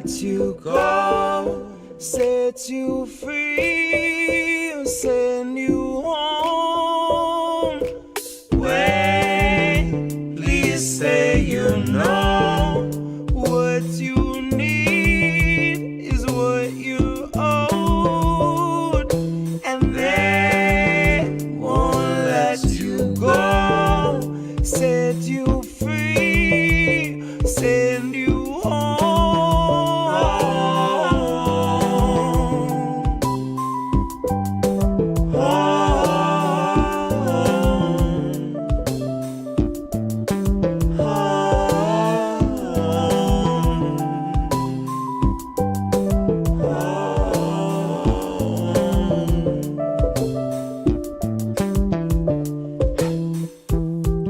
let you go, set you free, send you home. Wait, please say you know what you need is what you owed, and they won't let you go, set you free, send you home.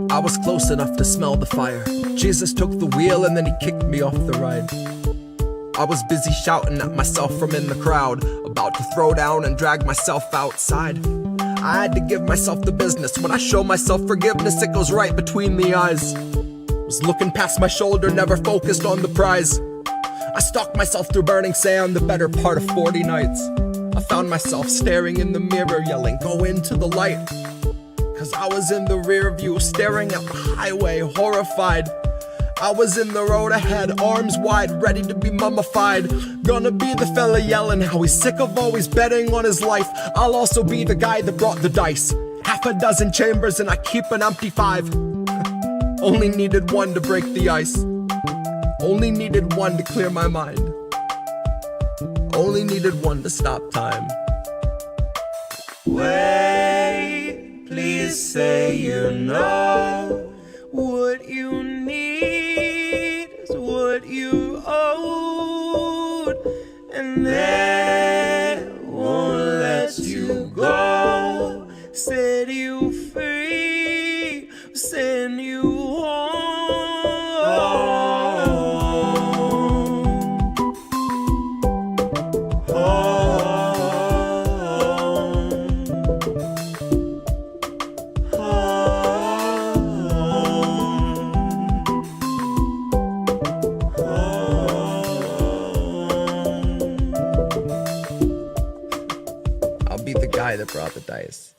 I was close enough to smell the fire. Jesus took the wheel and then he kicked me off the ride. I was busy shouting at myself from in the crowd, about to throw down and drag myself outside. I had to give myself the business. When I show myself forgiveness, it goes right between the eyes. Was looking past my shoulder, never focused on the prize. I stalked myself through burning sand the better part of 40 nights. I found myself staring in the mirror, yelling, go into the light. Cause I was in the rear view, staring at the highway, horrified. I was in the road ahead, arms wide, ready to be mummified. Gonna be the fella yelling how he's sick of always betting on his life. I'll also be the guy that brought the dice. Half a dozen chambers and I keep an empty 5. Only needed one to break the ice. Only needed one to clear my mind. Only needed one to stop time. Wait, please say you know what you need is what you owed, and they won't let you go, set you free, send you home. I'll be the guy that brought the dice.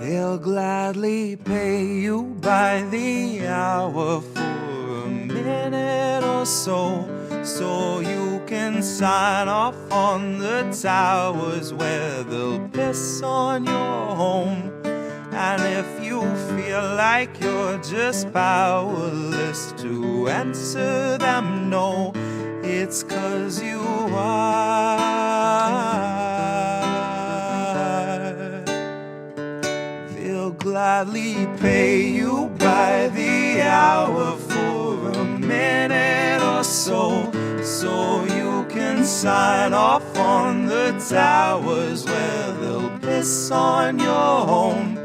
They'll gladly pay you by the hour for a minute or so, so you can sign off on the towers where they'll piss on your home. And if you feel like you're just powerless to answer them no, it's 'cause you are. They'll gladly pay you by the hour for a minute or so, so you can sign off on the towers where they'll piss on your home.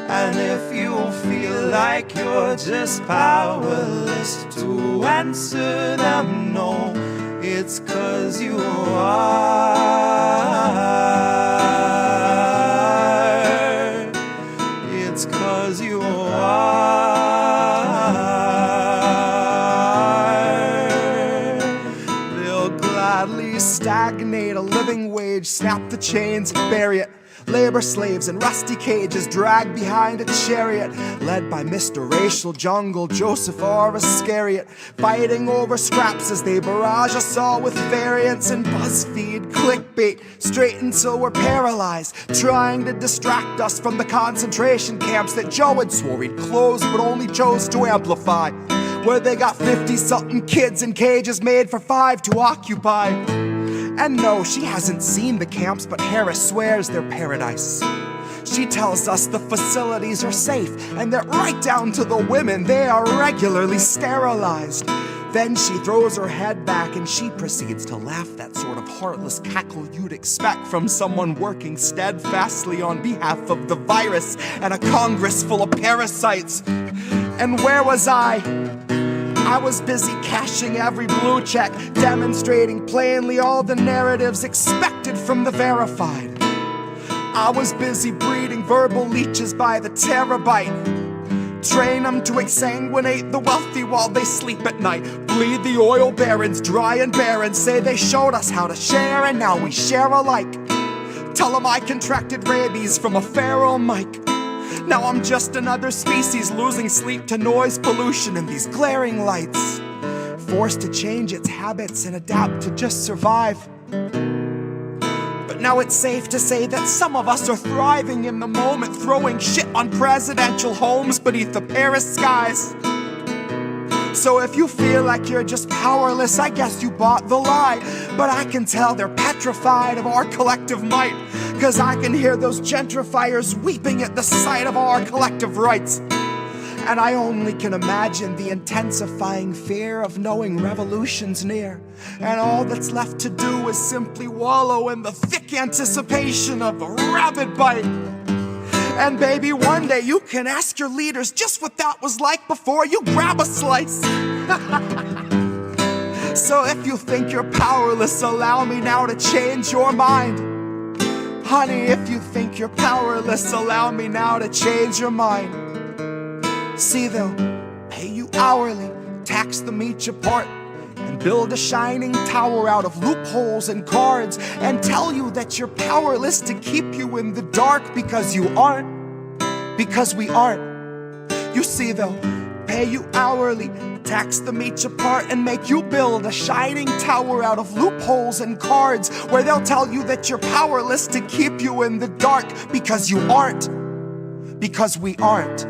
And if you feel like you're just powerless to answer them no, it's 'cause you are. It's 'cause you are. They'll gladly stagnate a living wage, snap the chains, bury it. Labor slaves in rusty cages dragged behind a chariot, led by Mr. Racial Jungle, Joseph or Iscariot, fighting over scraps as they barrage us all with variants and BuzzFeed clickbait, straight until we're paralyzed, trying to distract us from the concentration camps that Joe had swore he'd close but only chose to amplify, where they got 50-something kids in cages made for 5 to occupy. And no, she hasn't seen the camps, but Harris swears they're paradise. She tells us the facilities are safe, and that right down to the women, they are regularly sterilized. Then she throws her head back and she proceeds to laugh, that sort of heartless cackle you'd expect from someone working steadfastly on behalf of the virus and a Congress full of parasites. And where was I I was busy cashing every blue check, demonstrating plainly all the narratives expected from the verified. I was busy breeding verbal leeches by the terabyte. Train them to exsanguinate the wealthy while they sleep at night. Bleed the oil barons dry and barren. Say they showed us how to share and now we share alike. Tell them I contracted rabies from a feral mic. Now I'm just another species losing sleep to noise pollution and these glaring lights. Forced to change its habits and adapt to just survive. But now it's safe to say that some of us are thriving in the moment, throwing shit on presidential homes beneath the Paris skies. So if you feel like you're just powerless, I guess you bought the lie. But I can tell they're petrified of our collective might, 'cause I can hear those gentrifiers weeping at the sight of our collective rights. And I only can imagine the intensifying fear of knowing revolution's near, and all that's left to do is simply wallow in the thick anticipation of a rabid bite. And baby, one day you can ask your leaders just what that was like before you grab a slice. So if you think you're powerless, allow me now to change your mind. Honey, if you think you're powerless, allow me now to change your mind. See, they'll pay you hourly, tax them each apart, and build a shining tower out of loopholes and cards, and tell you that you're powerless to keep you in the dark, because you aren't, because we aren't. You see, they'll pay you hourly, tax them each apart, and make you build a shining tower out of loopholes and cards, where they'll tell you that you're powerless to keep you in the dark, because you aren't, because we aren't.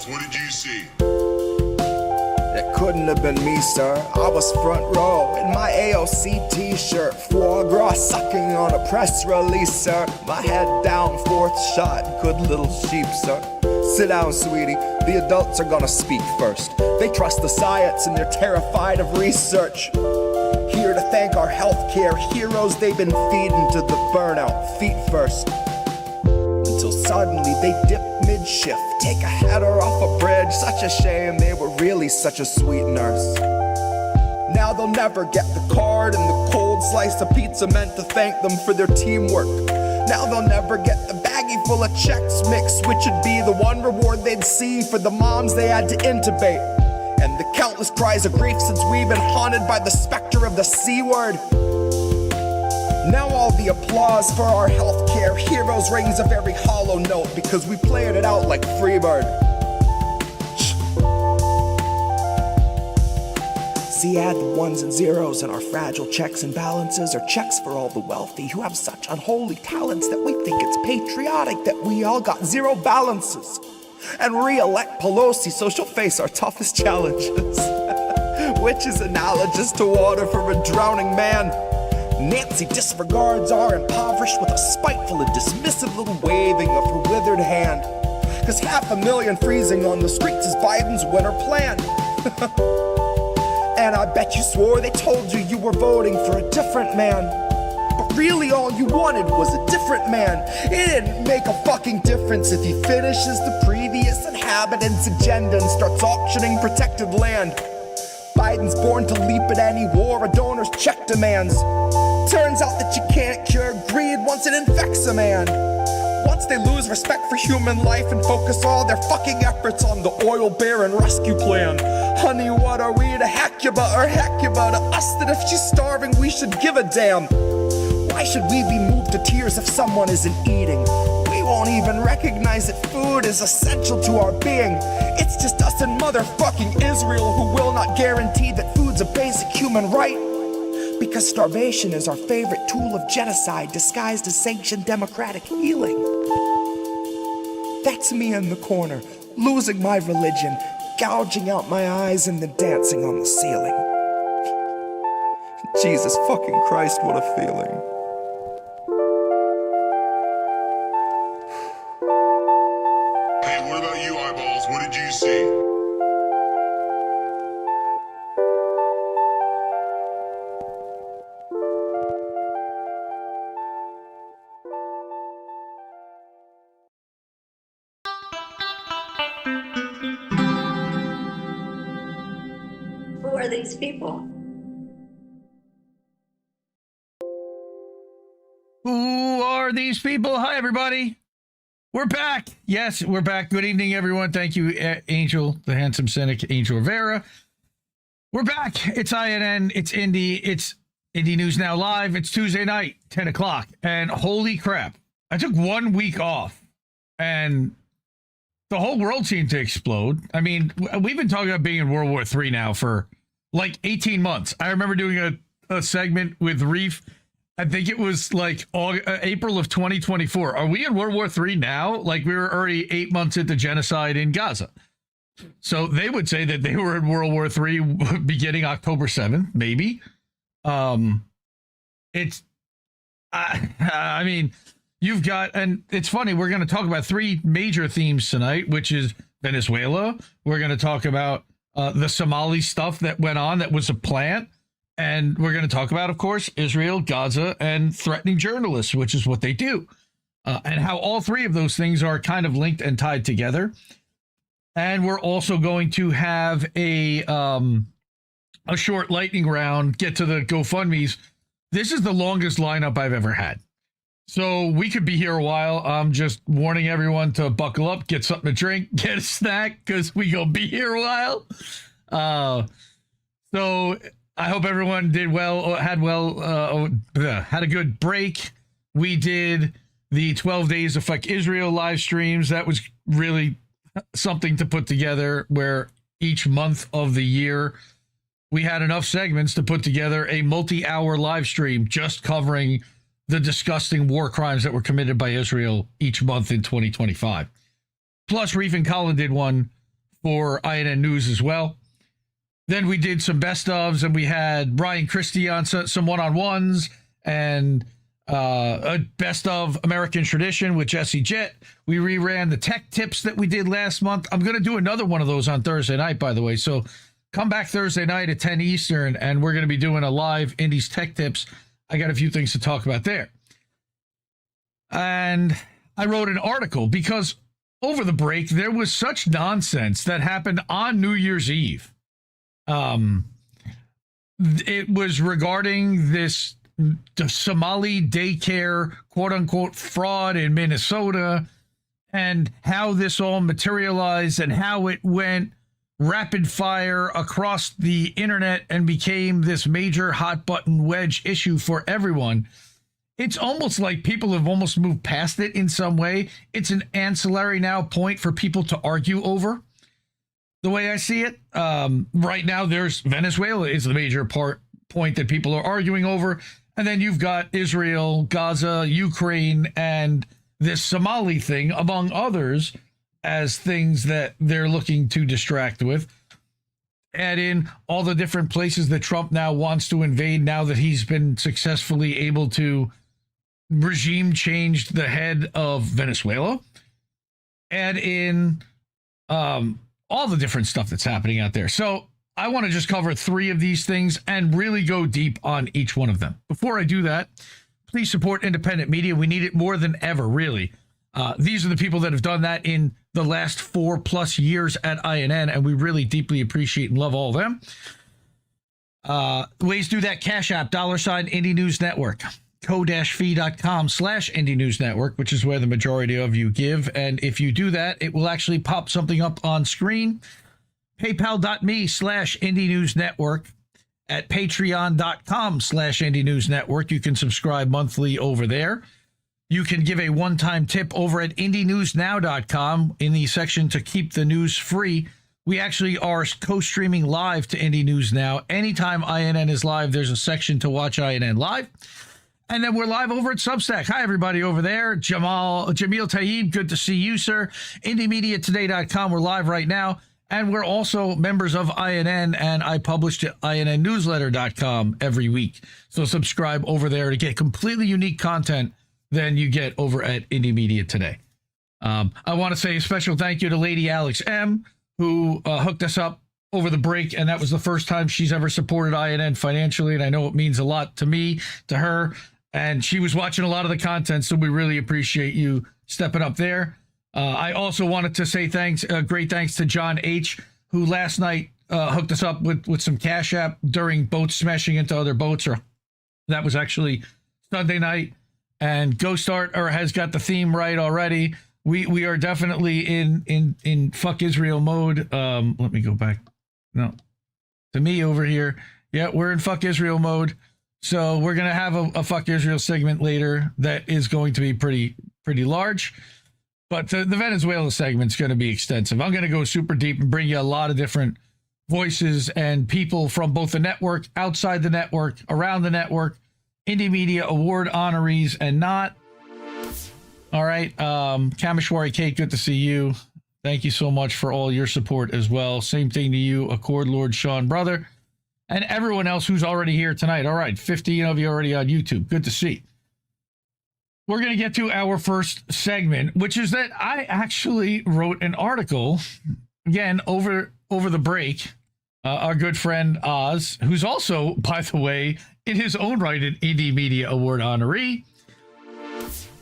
What did you see? It couldn't have been me, sir. I was front row in my AOC t-shirt, foie gras sucking on a press release, sir. My head down, fourth shot, good little sheep, sir. Sit down, sweetie, the adults are gonna speak first. They trust the science and they're terrified of research. Here to thank our healthcare heroes, they've been feeding to the burnout, feet first. Until suddenly they dip mid-shift, take a header off a bridge. Such a shame, they were really such a sweet nurse. Now they'll never get the card and the cold slice of pizza meant to thank them for their teamwork. Now they'll never get the baggie full of checks mixed, which would be the one reward they'd see for the moms they had to intubate, and the countless cries of grief since we've been haunted by the specter of the C-word. Now all the applause for our healthcare heroes rings a very hollow note, because we played it out like Freebird. See, add the ones and zeros in our fragile checks and balances, or checks for all the wealthy who have such unholy talents that we think it's patriotic that we all got zero balances. And re-elect Pelosi so she'll face our toughest challenges, which is analogous to water for a drowning man. Nancy disregards our impoverished with a spiteful and dismissive little waving of her withered hand. 'Cause 500,000 freezing on the streets is Biden's winter plan. And I bet you swore they told you you were voting for a different man. But really all you wanted was a different man. It didn't make a fucking difference if he finishes the previous inhabitant's agenda and starts auctioning protected land. Biden's born to leap at any war a donor's check demands. Turns out that you can't cure greed once it infects a man. Once they lose respect for human life and focus all their fucking efforts on the oil baron rescue plan. Honey, what are we to Hecuba or Hecuba to us that if she's starving we should give a damn? Why should we be moved to tears if someone isn't eating? We won't even recognize that food is essential to our being. It's just us and motherfucking Israel who will not guarantee that food's a basic human right. Because starvation is our favorite tool of genocide disguised as sanctioned democratic healing. That's me in the corner, losing my religion, gouging out my eyes and then dancing on the ceiling. Jesus fucking Christ, what a feeling. Hey, what about you, eyeballs? What you see? Who are these people? Who are these people? Hi, everybody. We're back. Yes, we're back. Good evening, everyone. Thank you, Angel, the handsome cynic, Angel Rivera. We're back. It's INN. It's Indie. It's Indie News Now Live. It's Tuesday night, 10 o'clock. And holy crap, I took 1 week off, and the whole world seemed to explode. I mean, we've been talking about being in World War III now for like 18 months. I remember doing a segment with Reef. I think it was like April of 2024. Are we in World War III now? Like, we were already 8 months into genocide in Gaza. So they would say that they were in World War III beginning October 7th, maybe. I mean, you've got, and it's funny, we're going to talk about three major themes tonight, which is Venezuela. We're going to talk about the Somali stuff that went on that was a plant. And we're going to talk about, of course, Israel, Gaza, and threatening journalists, which is what they do. And how all three of those things are kind of linked and tied together. And we're also going to have a short lightning round, get to the GoFundMes. This is the longest lineup I've ever had. So we could be here a while. I'm just warning everyone to buckle up, get something to drink, get a snack, because we going to be here a while. So I hope everyone did well, had a good break. We did the 12 Days of Fuck Israel live streams. That was really something to put together, where each month of the year we had enough segments to put together a multi-hour live stream just covering the disgusting war crimes that were committed by Israel each month in 2025. Plus, Reef and Colin did one for INN News as well. Then we did some best ofs, and we had Brian Christie on some one-on-ones, and a best of American Tradition with Jesse Jett. We reran the tech tips that we did last month. I'm going to do another one of those on Thursday night, by the way. So come back Thursday night at 10 Eastern, and we're going to be doing a live Indies tech tips. I got a few things to talk about there. And I wrote an article because over the break, there was such nonsense that happened on New Year's Eve. It was regarding this Somali daycare, quote unquote, fraud in Minnesota, and how this all materialized and how it went rapid fire across the internet and became this major hot button wedge issue for everyone. It's almost like people have almost moved past it in some way. It's an ancillary now point for people to argue over. The way I see it, right now, there's Venezuela is the major point that people are arguing over. And then you've got Israel, Gaza, Ukraine, and this Somali thing, among others, as things that they're looking to distract with. Add in all the different places that Trump now wants to invade now that he's been successfully able to regime change the head of Venezuela. Add in all the different stuff that's happening out there. So I want to just cover three of these things and really go deep on each one of them. Before I do that, please support independent media. We need it more than ever, really. These are the people that have done that in the last 4+ years at INN, and we really deeply appreciate and love all of them. Ways to do that: Cash App, $ Indie News Network, co-fi.com/Indie News Network, which is where the majority of you give. And if you do that, it will actually pop something up on screen. PayPal.me/Indie News Network. At patreon.com/Indie News Network. You can subscribe monthly over there. You can give a one-time tip over at IndieNewsNow.com in the section to keep the news free. We actually are co-streaming live to Indie News Now. Anytime INN is live, there's a section to watch INN live. And then we're live over at Substack. Hi, everybody over there. Jamil Tayyib, good to see you, sir. IndieMediaToday.com. We're live right now. And we're also members of INN, and I publish to INNnewsletter.com every week. So subscribe over there to get completely unique content than you get over at Indie Media Today. I want to say a special thank you to Lady Alex M., who hooked us up over the break, and that was the first time she's ever supported INN financially, and I know it means a lot to me, to her, and she was watching a lot of the content, so we really appreciate you stepping up there. I also wanted to say great thanks to John H., who last night hooked us up with some Cash App during boats smashing into other boats, or that was actually Sunday night, and Ghost Art has got the theme right already. We are definitely in fuck Israel mode. Let me go back. No, to me over here. Yeah, we're in fuck Israel mode. So we're going to have a fuck Israel segment later that is going to be pretty large. But the Venezuela segment's going to be extensive. I'm going to go super deep and bring you a lot of different voices and people from both the network, outside the network, around the network, Indie Media Award honorees and not. All right. Kameshwari Kate, good to see you. Thank you so much for all your support as well. Same thing to you, Accord Lord Sean Brother, and everyone else who's already here tonight. All right, 15 of you already on YouTube. Good to see. We're going to get to our first segment, which is that I actually wrote an article, again, over the break. Our good friend Oz, who's also, by the way, in his own right, an Indie Media Award honoree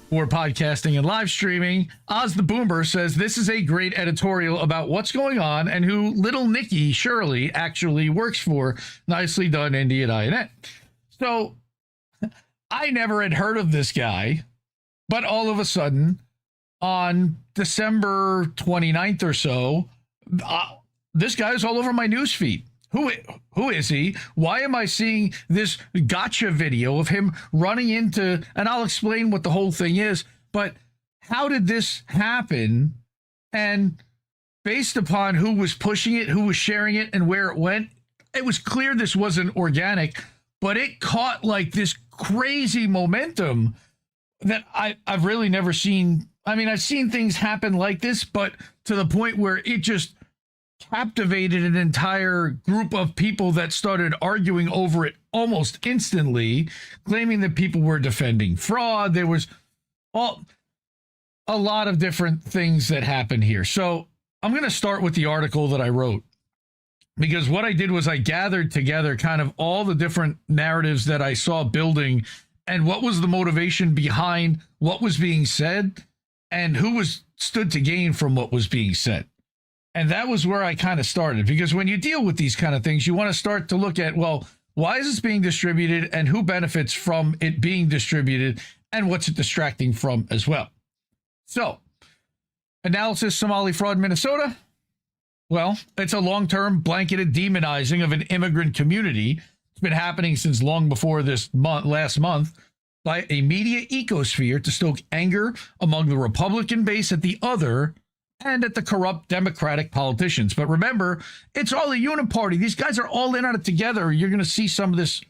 for podcasting and live streaming. Oz the Boomer says this is a great editorial about what's going on and who little Nikki Shirley actually works for. Nicely done, Indy and INN. So I never had heard of this guy, but all of a sudden on December 29th or so, this guy is all over my newsfeed. Who is he? Why am I seeing this gotcha video of him running into, and I'll explain what the whole thing is, but how did this happen? And based upon who was pushing it, who was sharing it, and where it went, it was clear this wasn't organic, but it caught like this crazy momentum that I've really never seen. I mean, I've seen things happen like this, but to the point where it just captivated an entire group of people that started arguing over it almost instantly, claiming that people were defending fraud. There was a lot of different things that happened here. So I'm going to start with the article that I wrote, because what I did was I gathered together kind of all the different narratives that I saw building and what was the motivation behind what was being said and who stood to gain from what was being said. And that was where I kind of started, because when you deal with these kind of things, you want to start to look at, well, why is this being distributed and who benefits from it being distributed and what's it distracting from as well? So, analysis, Somali fraud, Minnesota. Well, it's a long-term blanketed demonizing of an immigrant community. It's been happening since long before last month, by a media ecosphere to stoke anger among the Republican base at the other and at the corrupt Democratic politicians. But remember, it's all a uniparty. These guys are all in on it together. You're going to see some of this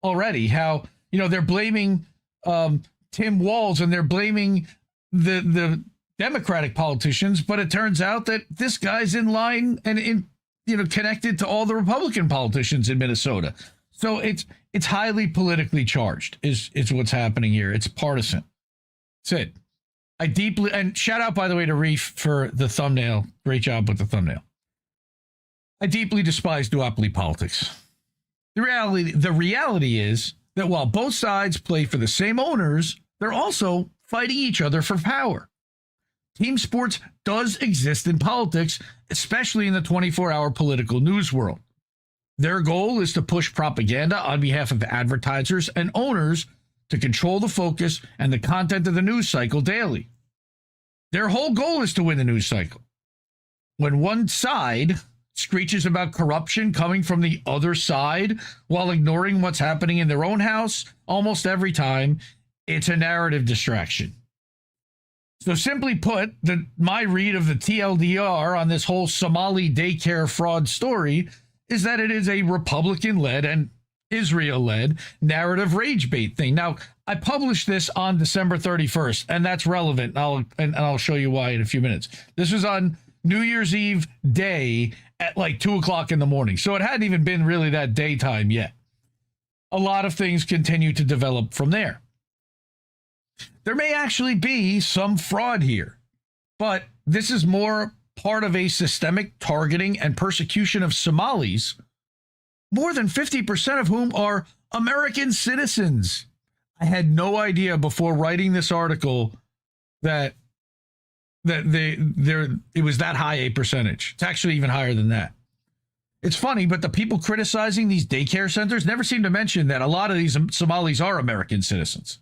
already, how, they're blaming Tim Walz and they're blaming the Democratic politicians, but it turns out that this guy's in line and connected to all the Republican politicians in Minnesota. So it's highly politically charged is what's happening here. It's partisan. That's it. And shout out, by the way, to Reef for the thumbnail. Great job with the thumbnail. I deeply despise duopoly politics. The reality is that while both sides play for the same owners, they're also fighting each other for power. Team sports does exist in politics, especially in the 24-hour political news world. Their goal is to push propaganda on behalf of advertisers and owners to control the focus and the content of the news cycle daily. Their whole goal is to win the news cycle. When one side screeches about corruption coming from the other side while ignoring what's happening in their own house, almost every time, it's a narrative distraction. So simply put, my read of the TLDR on this whole Somali daycare fraud story is that it is a Republican-led and Israel-led narrative rage bait thing. Now, I published this on December 31st, and that's relevant. I'll show you why in a few minutes. This was on New Year's Eve day at like 2 o'clock in the morning. So it hadn't even been really that daytime yet. A lot of things continue to develop from there. There may actually be some fraud here, but this is more part of a systemic targeting and persecution of Somalis, more than 50% of whom are American citizens. I had no idea before writing this article that it was that high a percentage. It's actually even higher than that. It's funny, but the people criticizing these daycare centers never seem to mention that a lot of these Somalis are American citizens.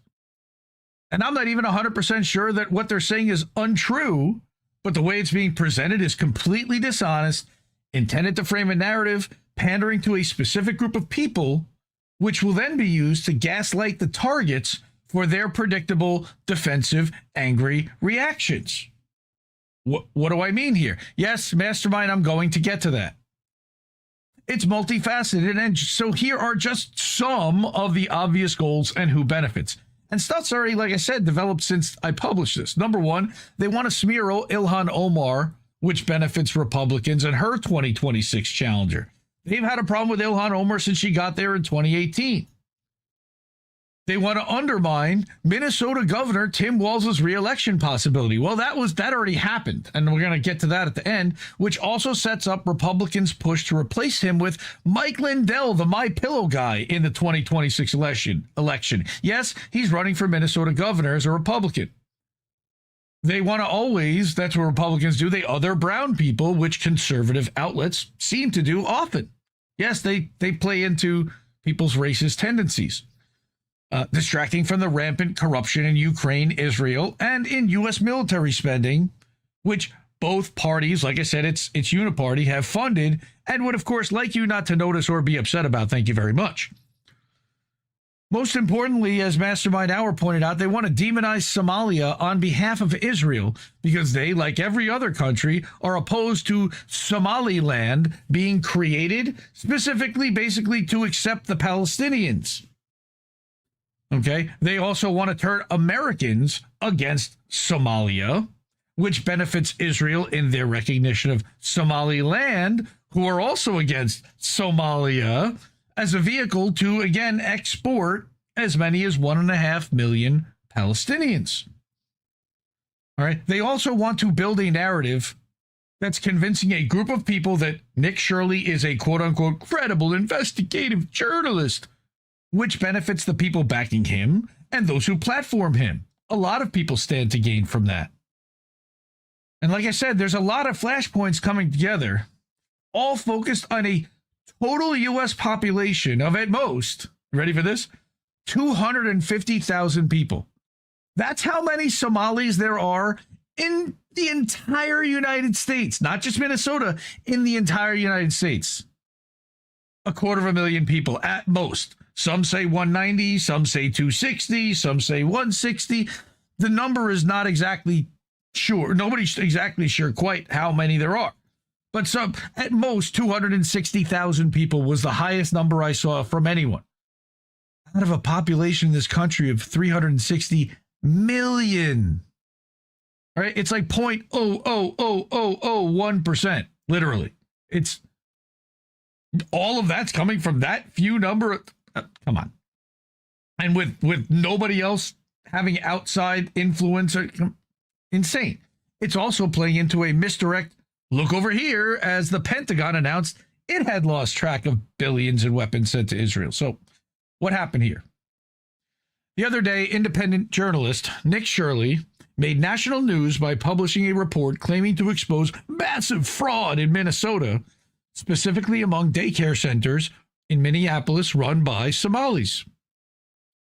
And I'm not even 100% sure that what they're saying is untrue, but the way it's being presented is completely dishonest, intended to frame a narrative pandering to a specific group of people, which will then be used to gaslight the targets for their predictable, defensive, angry reactions. What do I mean here? Yes, Mastermind, I'm going to get to that. It's multifaceted, and so here are just some of the obvious goals and who benefits. And stuff's already, like I said, developed since I published this. Number one, they want to smear Ilhan Omar, which benefits Republicans, and her 2026 challenger. They've had a problem with Ilhan Omar since she got there in 2018. They want to undermine Minnesota Governor Tim Walz's reelection possibility. Well, that already happened, and we're going to get to that at the end, which also sets up Republicans' push to replace him with Mike Lindell, the My Pillow guy, in the 2026 election. Yes, he's running for Minnesota governor as a Republican. They want to always, that's what Republicans do, they other brown people, which conservative outlets seem to do often. Yes, they play into people's racist tendencies. Distracting from the rampant corruption in Ukraine, Israel, and in U.S. military spending, which both parties, like I said, it's uniparty, have funded and would, of course, like you not to notice or be upset about. Thank you very much. Most importantly, as Mastermind Hour pointed out, they want to demonize Somalia on behalf of Israel because they, like every other country, are opposed to Somaliland being created specifically, basically, to accept the Palestinians. Okay, they also want to turn Americans against Somalia, which benefits Israel in their recognition of Somaliland, who are also against Somalia, as a vehicle to, again, export as many as 1.5 million Palestinians. All right, they also want to build a narrative that's convincing a group of people that Nick Shirley is a quote-unquote credible investigative journalist, which benefits the people backing him and those who platform him. A lot of people stand to gain from that. And like I said, there's a lot of flashpoints coming together, all focused on a total U.S. population of, at most, ready for this, 250,000 people. That's how many Somalis there are in the entire United States, not just Minnesota, in the entire United States. 250,000 people at most. Some say 190, some say 260, some say 160. The number is not exactly sure. Nobody's exactly sure quite how many there are. But some, at most, 260,000 people was the highest number I saw from anyone. Out of a population in this country of 360 million. All right, it's like 0.00001%, literally. It's all of that's coming from that few number. Come on. And with nobody else having outside influence, insane. It's also playing into a misdirect. Look over here, as the Pentagon announced it had lost track of billions in weapons sent to Israel. So what happened here? The other day, independent journalist Nick Shirley made national news by publishing a report claiming to expose massive fraud in Minnesota, specifically among daycare centers in Minneapolis run by Somalis.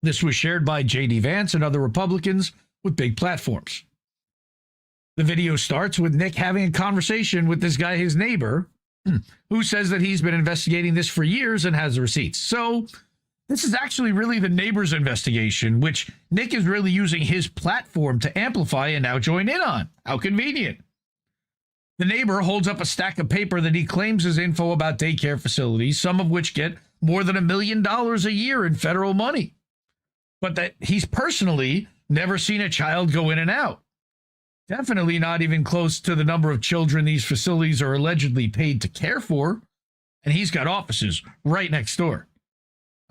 This was shared by J.D. Vance and other Republicans with big platforms. The video starts with Nick having a conversation with this guy, his neighbor, who says that he's been investigating this for years and has the receipts. So this is actually really the neighbor's investigation, which Nick is really using his platform to amplify and now join in on. How convenient. The neighbor holds up a stack of paper that he claims is info about daycare facilities, some of which get more than $1 million a year in federal money, but that he's personally never seen a child go in and out. Definitely not even close to the number of children these facilities are allegedly paid to care for. And he's got offices right next door.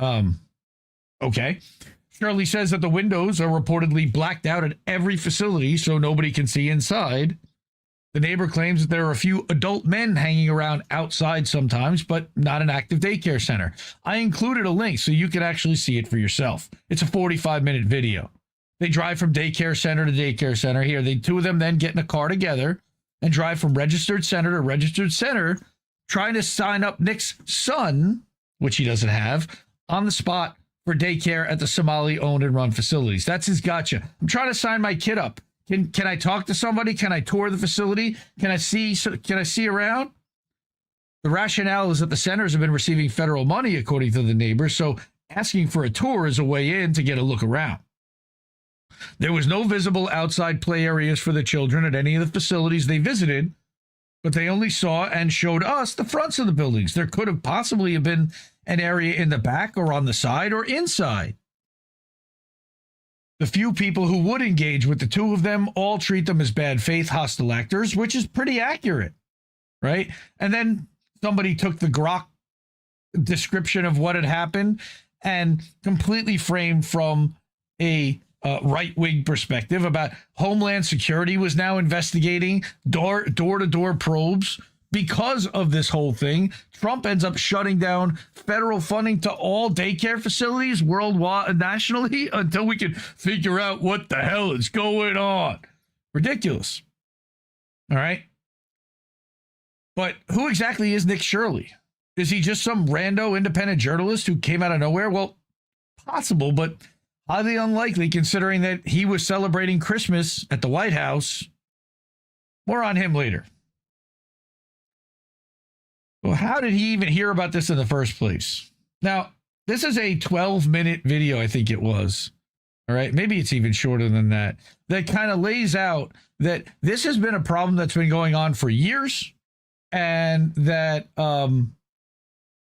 Okay. Shirley says that the windows are reportedly blacked out at every facility so nobody can see inside. The neighbor claims that there are a few adult men hanging around outside sometimes, but not an active daycare center. I included a link so you can actually see it for yourself. It's a 45-minute video. They drive from daycare center to daycare center. Here, the two of them then get in a car together and drive from registered center to registered center, trying to sign up Nick's son, which he doesn't have, on the spot for daycare at the Somali owned and run facilities. That's his gotcha. I'm trying to sign my kid up. Can I talk to somebody? Can I tour the facility? Can I see around? The rationale is that the centers have been receiving federal money, according to the neighbors, so asking for a tour is a way in to get a look around. There was no visible outside play areas for the children at any of the facilities they visited, but they only saw and showed us the fronts of the buildings. There could have possibly been an area in the back or on the side or inside. The few people who would engage with the two of them all treat them as bad faith hostile actors, which is pretty accurate, right? And then somebody took the grok description of what had happened and completely framed from a right-wing perspective about Homeland Security was now investigating door-to-door probes. Because of this whole thing, Trump ends up shutting down federal funding to all daycare facilities worldwide, nationally, until we can figure out what the hell is going on. Ridiculous. All right. But who exactly is Nick Shirley? Is he just some rando independent journalist who came out of nowhere? Well, possible, but highly unlikely considering that he was celebrating Christmas at the White House. More on him later. Well, how did he even hear about this in the first place? Now, this is a 12-minute video, I think it was. All right, maybe it's even shorter than that. That kind of lays out that this has been a problem that's been going on for years, and that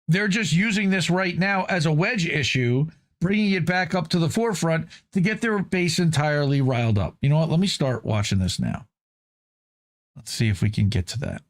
they're just using this right now as a wedge issue, bringing it back up to the forefront to get their base entirely riled up. You know what? Let me start watching this now. Let's see if we can get to that.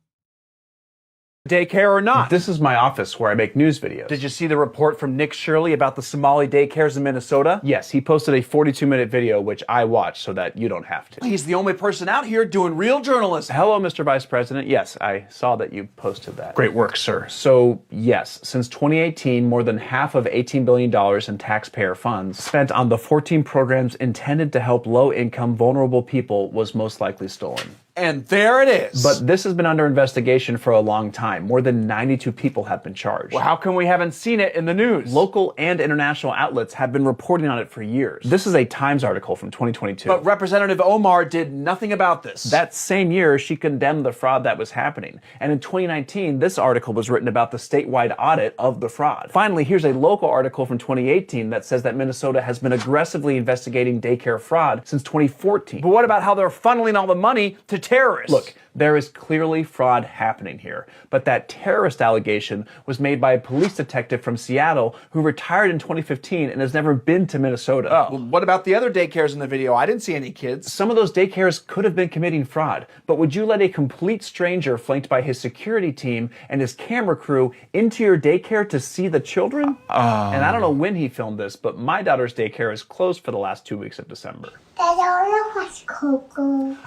Daycare or not? This is my office where I make news videos. Did you see the report from Nick Shirley about the Somali daycares in Minnesota? Yes, he posted a 42-minute video, which I watched so that you don't have to. He's the only person out here doing real journalism. Hello, Mr. Vice President. Yes, I saw that you posted that. Great work, sir. So, yes, since 2018, more than half of $18 billion in taxpayer funds spent on the 14 programs intended to help low-income, vulnerable people was most likely stolen. And there it is. But this has been under investigation for a long time. More than 92 people have been charged. Well, how come we haven't seen it in the news? Local and international outlets have been reporting on it for years. This is a Times article from 2022. But Representative Omar did nothing about this. That same year, she condemned the fraud that was happening. And in 2019, this article was written about the statewide audit of the fraud. Finally, here's a local article from 2018 that says that Minnesota has been aggressively investigating daycare fraud since 2014. But what about how they're funneling all the money to terrorists? Look, there is clearly fraud happening here, but that terrorist allegation was made by a police detective from Seattle who retired in 2015 and has never been to Minnesota. Oh, well, what about the other daycares in the video? I didn't see any kids. Some of those daycares could have been committing fraud, but would you let a complete stranger flanked by his security team and his camera crew into your daycare to see the children? And I don't know when he filmed this, but my daughter's daycare is closed for the last 2 weeks of December.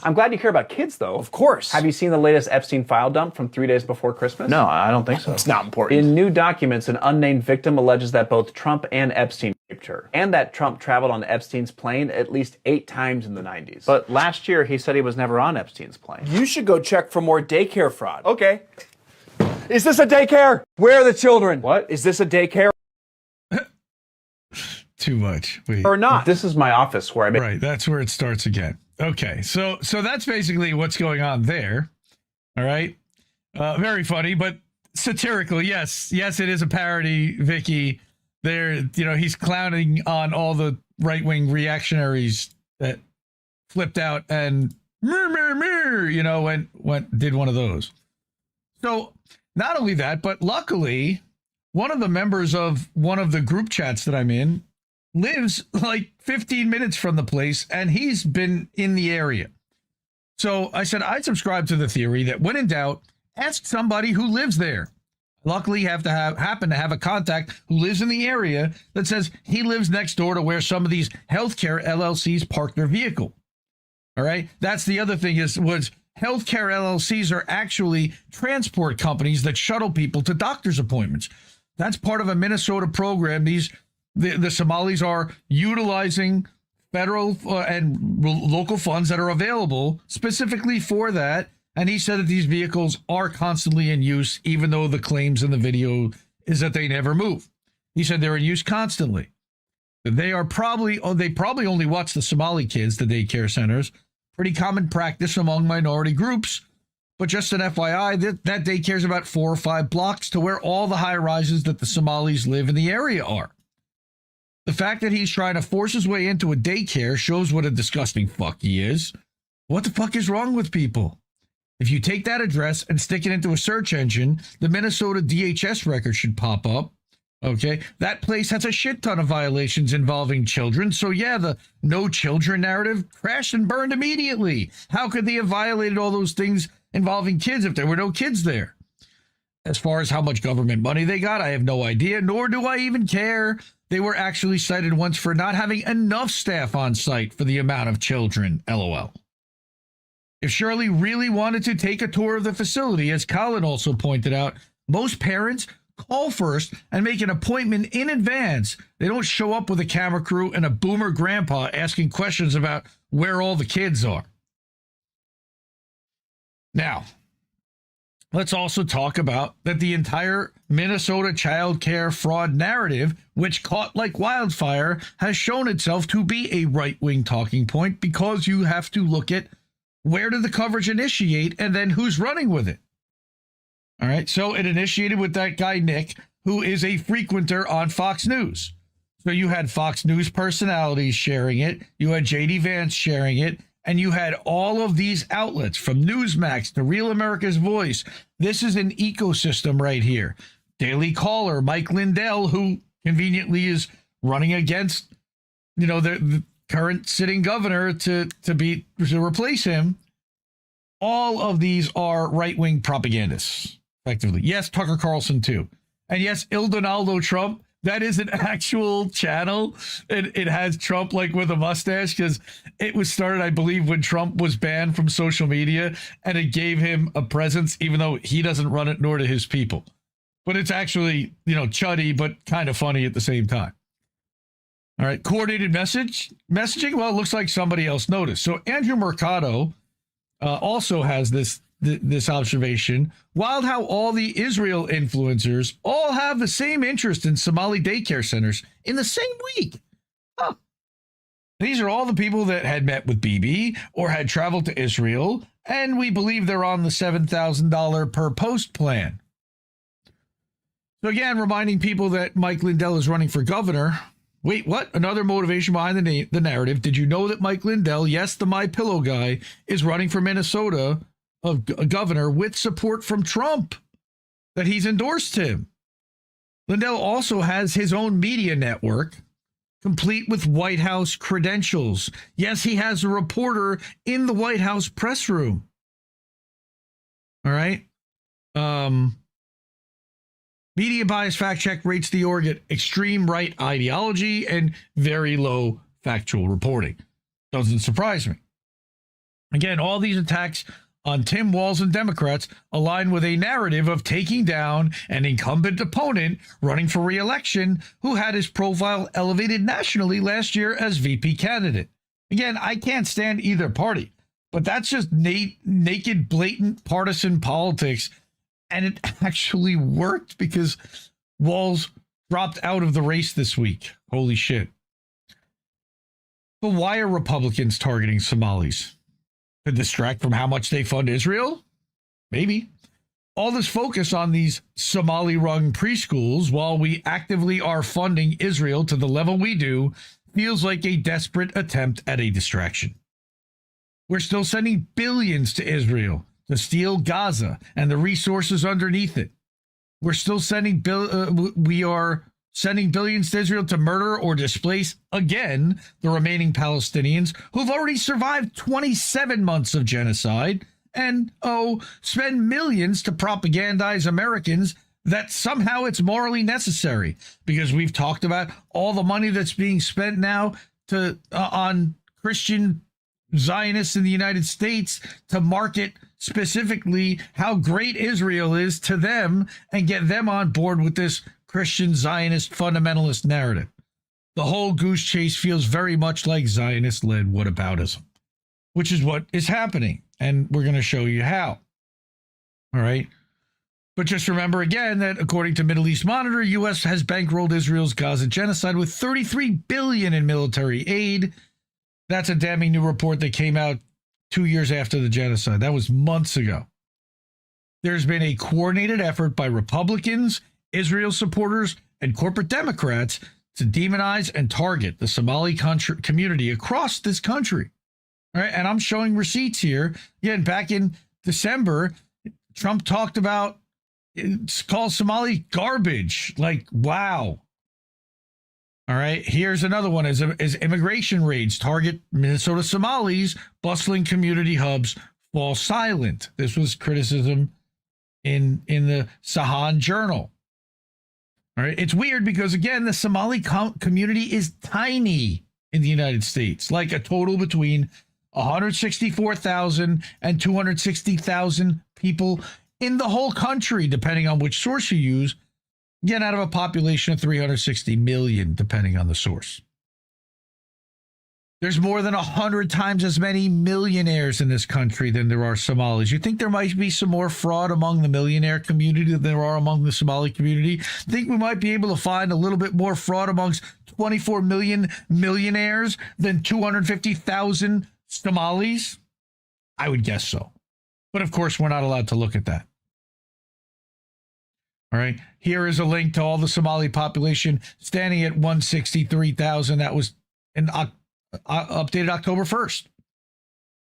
I'm glad you care about kids, though. Of course. Have you seen the latest Epstein file dump from 3 days before Christmas? No, I don't think so. It's not important. In new documents, an unnamed victim alleges that both Trump and Epstein raped her, and that Trump traveled on Epstein's plane at least 8 times in the 90s. But last year, he said he was never on Epstein's plane. You should go check for more daycare fraud. Okay. Is this a daycare? Where are the children? What? Is this a daycare Too much. Wait. or not? This is my office where I make... Right, that's where it starts again. Okay, so that's basically what's going on there. All right, very funny, but satirical. Yes, it is a parody, Vicky. There, he's clowning on all the right-wing reactionaries that flipped out and did one of those. So not only that, but luckily, one of the members of one of the group chats that I'm in lives like 15 minutes from the place, and he's been in the area. So I said I'd subscribe to the theory that when in doubt, ask somebody who lives there. Luckily, happen to have a contact who lives in the area that says he lives next door to where some of these healthcare LLCs park their vehicle. All right. That's the other thing was healthcare LLCs are actually transport companies that shuttle people to doctor's appointments. That's part of a Minnesota program. The Somalis are utilizing federal and local funds that are available specifically for that. And he said that these vehicles are constantly in use, even though the claims in the video is that they never move. He said they're in use constantly. They probably only watch the Somali kids, the daycare centers. Pretty common practice among minority groups. But just an FYI, that daycare is about 4 or 5 blocks to where all the high rises that the Somalis live in the area are. The fact that he's trying to force his way into a daycare shows what a disgusting fuck he is. What the fuck is wrong with people? If you take that address and stick it into a search engine, the Minnesota DHS record should pop up. Okay, that place has a shit ton of violations involving children. So yeah, the no children narrative crashed and burned immediately. How could they have violated all those things involving kids if there were no kids there? As far as how much government money they got, I have no idea, nor do I even care. They were actually cited once for not having enough staff on site for the amount of children, LOL. If Shirley really wanted to take a tour of the facility, as Colin also pointed out, most parents call first and make an appointment in advance. They don't show up with a camera crew and a boomer grandpa asking questions about where all the kids are. Now, let's also talk about that the entire Minnesota child care fraud narrative, which caught like wildfire, has shown itself to be a right-wing talking point because you have to look at where did the coverage initiate and then who's running with it. All right, so it initiated with that guy, Nick, who is a frequenter on Fox News. So you had Fox News personalities sharing it, you had J.D. Vance sharing it, and you had all of these outlets from Newsmax to Real America's Voice. This is an ecosystem right here. Daily Caller, Mike Lindell, who conveniently is running against, the current sitting governor to replace him. All of these are right-wing propagandists, effectively. Yes, Tucker Carlson too. And yes, Il Donaldo Trump, that is an actual channel. It has Trump like with a mustache because it was started, I believe, when Trump was banned from social media, and it gave him a presence, even though he doesn't run it, nor do his people. But it's actually, chuddy, but kind of funny at the same time. All right, coordinated messaging. Well, it looks like somebody else noticed. So Andrew Mercado also has this observation. Wild how all the Israel influencers all have the same interest in Somali daycare centers in the same week. Huh. These are all the people that had met with Bibi or had traveled to Israel, and we believe they're on the $7,000 per post plan. So again, reminding people that Mike Lindell is running for governor. Wait, what? Another motivation behind the narrative. Did you know that Mike Lindell, yes, the My Pillow guy, is running for Minnesota governor with support from Trump, that he's endorsed him? Lindell also has his own media network, complete with White House credentials. Yes, he has a reporter in the White House press room. All right. Media bias fact check rates the org at extreme right ideology and very low factual reporting. Doesn't surprise me. Again, all these attacks on Tim Walz and Democrats align with a narrative of taking down an incumbent opponent running for re-election who had his profile elevated nationally last year as VP candidate. Again, I can't stand either party, but that's just naked, blatant partisan politics. And it actually worked because Walz dropped out of the race this week. Holy shit. But why are Republicans targeting Somalis? To distract from how much they fund Israel? Maybe. All this focus on these Somali-run preschools while we actively are funding Israel to the level we do feels like a desperate attempt at a distraction. We're still sending billions to Israel to steal Gaza and the resources underneath it. We're still sending we are sending billions to Israel to murder or displace again the remaining Palestinians who've already survived 27 months of genocide, and spend millions to propagandize Americans that somehow it's morally necessary, because we've talked about all the money that's being spent now to on Christian Zionists in the United States to market specifically how great Israel is to them and get them on board with this Christian Zionist fundamentalist narrative. The whole goose chase feels very much like Zionist-led whataboutism, which is what is happening. And we're going to show you how. All right. But just remember again that according to Middle East Monitor, U.S. has bankrolled Israel's Gaza genocide with $33 billion in military aid. That's a damning new report that came out 2 years after the genocide. That was months ago. There's been a coordinated effort by Republicans, Israel supporters, and corporate Democrats to demonize and target the Somali community across this country. All right, and I'm showing receipts here. Again, back in December, Trump talked about, it's called Somali garbage. Like, wow. All right, here's another one as immigration raids target Minnesota Somalis, bustling community hubs fall silent. This was criticism in the Sahan Journal. All right, it's weird because, again, the Somali community is tiny in the United States, like a total between 164,000 and 260,000 people in the whole country, depending on which source you use. Again, out of a population of 360 million, depending on the source. There's more than 100 times as many millionaires in this country than there are Somalis. You think there might be some more fraud among the millionaire community than there are among the Somali community? Think we might be able to find a little bit more fraud amongst 24 million millionaires than 250,000 Somalis? I would guess so. But of course, we're not allowed to look at that. All right. Here is a link to all the Somali population standing at 163,000. That was updated October 1st.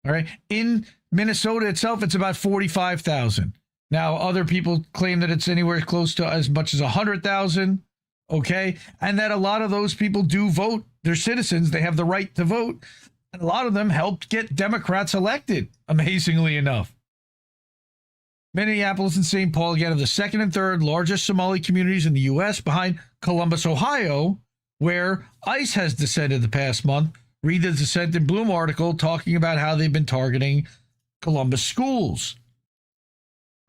All right. In Minnesota itself, it's about 45,000. Now, other people claim that it's anywhere close to as much as 100,000. Okay. And that a lot of those people do vote. They're citizens. They have the right to vote. And a lot of them helped get Democrats elected, amazingly enough. Minneapolis and St. Paul, again, are the second and third largest Somali communities in the U.S. behind Columbus, Ohio, where ICE has descended the past month. Read the Dissent in Bloom article talking about how they've been targeting Columbus schools.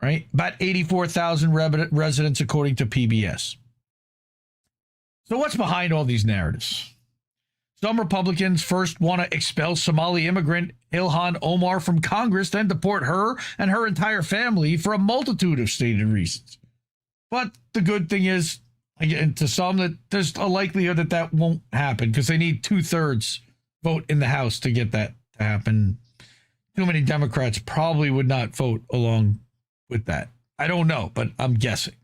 Right? About 84,000 residents, according to PBS. So what's behind all these narratives? Some Republicans first want to expel Somali immigrant Ilhan Omar from Congress, then deport her and her entire family for a multitude of stated reasons. But the good thing is, again, to some, that there's a likelihood that that won't happen because they need 2/3 vote in the House to get that to happen. Too many Democrats probably would not vote along with that. I don't know, but I'm guessing.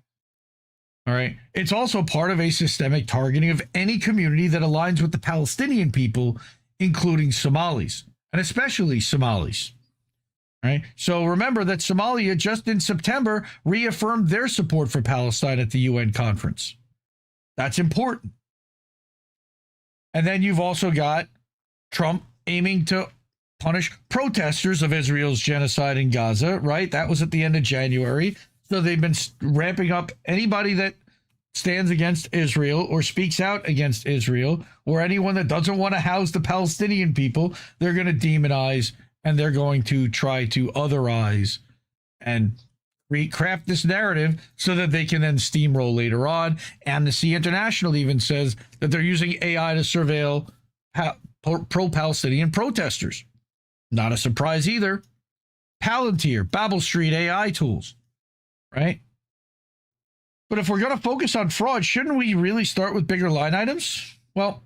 All right. It's also part of a systemic targeting of any community that aligns with the Palestinian people, including Somalis, and especially Somalis. All right. So remember that Somalia just in September reaffirmed their support for Palestine at the UN conference. That's important. And then you've also got Trump aiming to punish protesters of Israel's genocide in Gaza, right? That was at the end of January. So they've been ramping up anybody that stands against Israel or speaks out against Israel or anyone that doesn't want to house the Palestinian people. They're going to demonize and they're going to try to otherize and recraft this narrative so that they can then steamroll later on. Amnesty International even says that they're using AI to surveil pro-Palestinian protesters. Not a surprise either. Palantir, Babel Street AI tools, right? But if we're going to focus on fraud, shouldn't we really start with bigger line items? Well,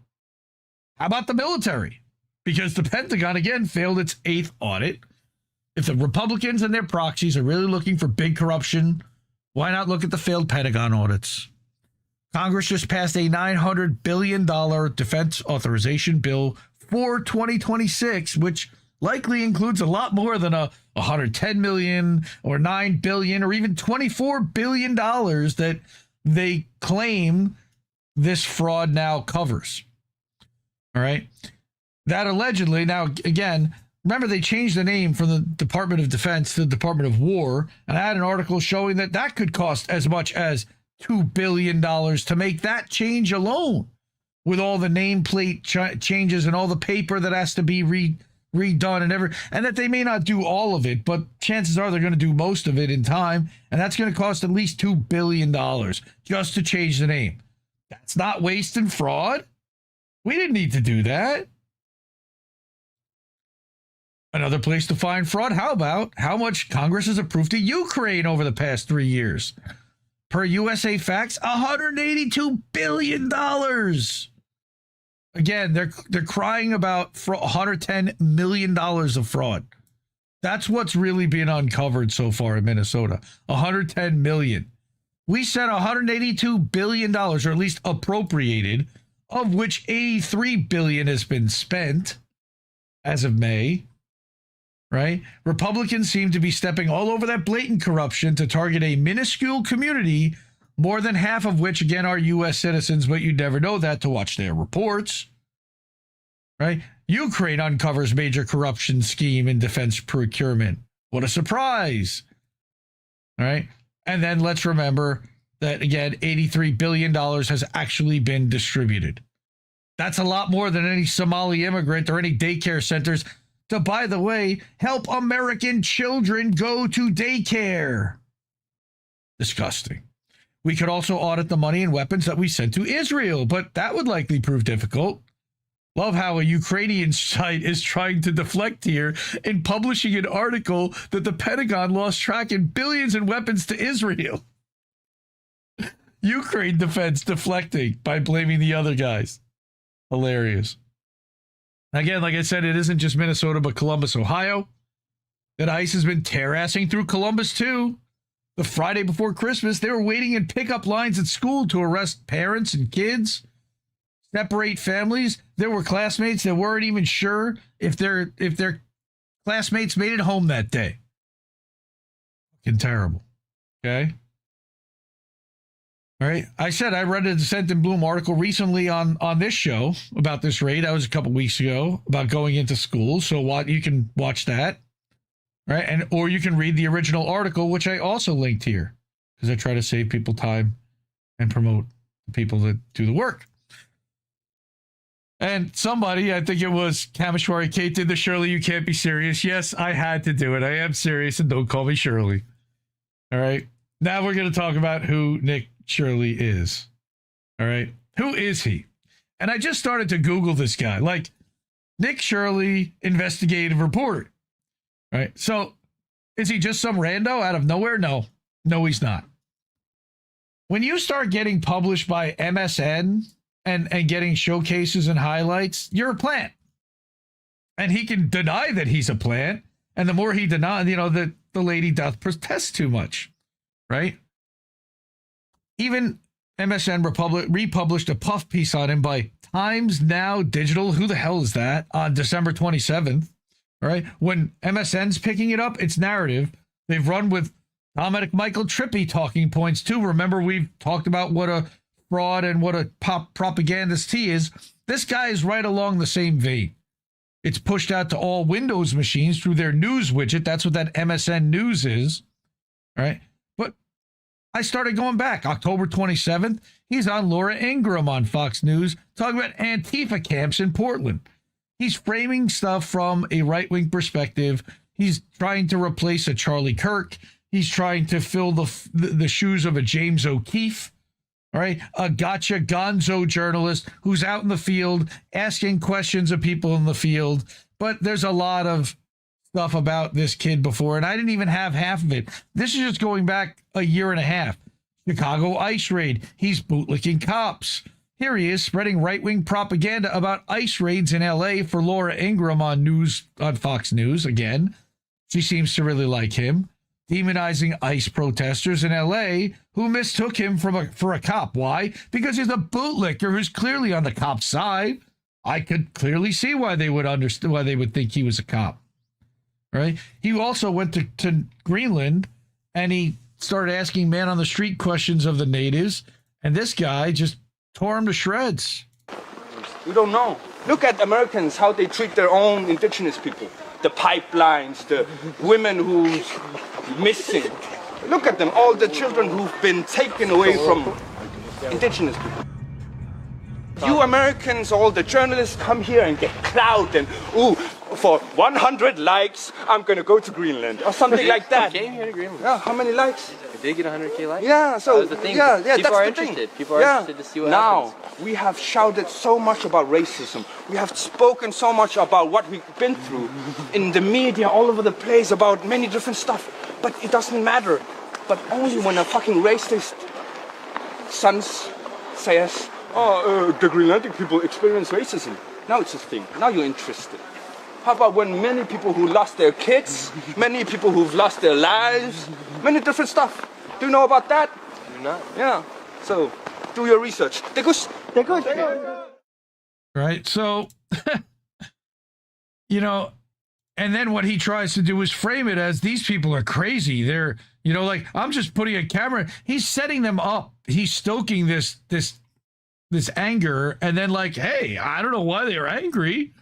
how about the military? Because the Pentagon, again, failed its 8th audit. If the Republicans and their proxies are really looking for big corruption, why not look at the failed Pentagon audits? Congress just passed a $900 billion defense authorization bill for 2026, which likely includes a lot more than a $110 million or $9 billion or even $24 billion that they claim this fraud now covers. All right. That allegedly, now again, remember they changed the name from the Department of Defense to the Department of War, and I had an article showing that that could cost as much as $2 billion to make that change alone, with all the nameplate changes and all the paper that has to be redone and that they may not do all of it, but chances are they're going to do most of it in time, and that's going to cost at least $2 billion just to change the name. That's not waste and fraud. We didn't need to do that. Another place to find fraud. How about how much Congress has approved to Ukraine over the past 3 years? Per USA Facts, $182 billion. Again, they're crying about $110 million of fraud. That's what's really been uncovered so far in Minnesota. $110 million. We said $182 billion, or at least appropriated, of which $83 billion has been spent as of May. Right? Republicans seem to be stepping all over that blatant corruption to target a minuscule community, more than half of which, again, are U.S. citizens, but you'd never know that to watch their reports. Right? Ukraine uncovers major corruption scheme in defense procurement. What a surprise. All right? And then let's remember that, again, $83 billion has actually been distributed. That's a lot more than any Somali immigrant or any daycare centers to, by the way, help American children go to daycare. Disgusting. We could also audit the money and weapons that we sent to Israel, but that would likely prove difficult. Love how a Ukrainian site is trying to deflect here in publishing an article that the Pentagon lost track in billions in weapons to Israel. Ukraine defense deflecting by blaming the other guys. Hilarious. Again, like I said, it isn't just Minnesota, but Columbus, Ohio. That ICE has been tear-assing through Columbus, too. The Friday before Christmas, they were waiting in pickup lines at school to arrest parents and kids, separate families. There were classmates that weren't even sure if their classmates made it home that day. Fucking terrible. Okay? All right. I said I read a Dissent in Bloom article recently on this show about this raid. That was a couple weeks ago about going into schools. So you can watch that. Right. Or you can read the original article, which I also linked here because I try to save people time and promote the people that do the work. And somebody, I think it was Kameshwari Kate, did the Shirley, you can't be serious. Yes, I had to do it. I am serious, and don't call me Shirley. All right. Now we're going to talk about who Nick Shirley is. All right. Who is he? And I just started to Google this guy, like Nick Shirley, investigative reporter. Right. So is he just some rando out of nowhere? No, he's not. When you start getting published by MSN and getting showcases and highlights, you're a plant. And he can deny that he's a plant. And the more he denies, the lady doth protest too much. Right. Even MSN republished a puff piece on him by Times Now Digital. Who the hell is that? On December 27th. All right. When MSN's picking it up, it's narrative. They've run with Dominic Michael Trippy talking points too. Remember, we've talked about what a fraud and what a propagandist he is. This guy is right along the same vein. It's pushed out to all Windows machines through their news widget. That's what that MSN News is. All right. But I started going back. October 27th, he's on Laura Ingraham on Fox News talking about Antifa camps in Portland. He's framing stuff from a right-wing perspective. He's trying to replace a Charlie Kirk. He's trying to fill the shoes of a James O'Keefe. All right, a gotcha gonzo journalist who's out in the field asking questions of people in the field. But there's a lot of stuff about this kid before, and I didn't even have half of it. This is just going back a year and a half. Chicago ICE raid. He's bootlicking cops. Here he is spreading right-wing propaganda about ICE raids in L.A. for Laura Ingraham on Fox News. Again, she seems to really like him. Demonizing ICE protesters in L.A. who mistook him for a cop. Why? Because he's a bootlicker who's clearly on the cop's side. I could clearly see why they would understand, why they would think he was a cop. Right? He also went to Greenland and he started asking man on the street questions of the natives. And this guy just tore him to shreds. We don't know. Look at Americans, how they treat their own indigenous people. The pipelines, the women who's missing. Look at them, all the children who've been taken away from indigenous people. You Americans, all the journalists come here and get clout and, for 100 likes, I'm gonna go to Greenland or something like that. Came here to Greenland. Yeah, how many likes? We did get 100K likes. Yeah, so that was the thing. Yeah, People that's are the interested. thing. People are interested to see what happens. Now we have shouted so much about racism. We have spoken so much about what we've been through in the media all over the place about many different stuff. But it doesn't matter. But only when a fucking racist son says, "Oh, the Greenlandic people experience racism." Now it's a thing. Now you're interested. How about when many people who lost their kids, many people who've lost their lives, many different stuff. Do you know about that? Do not. Yeah. So do your research. They're good. They're good. Right. So, you know, and then what he tries to do is frame it as these people are crazy. They're, you know, like, I'm just putting a camera. He's setting them up. He's stoking this anger. And then like, hey, I don't know why they're angry.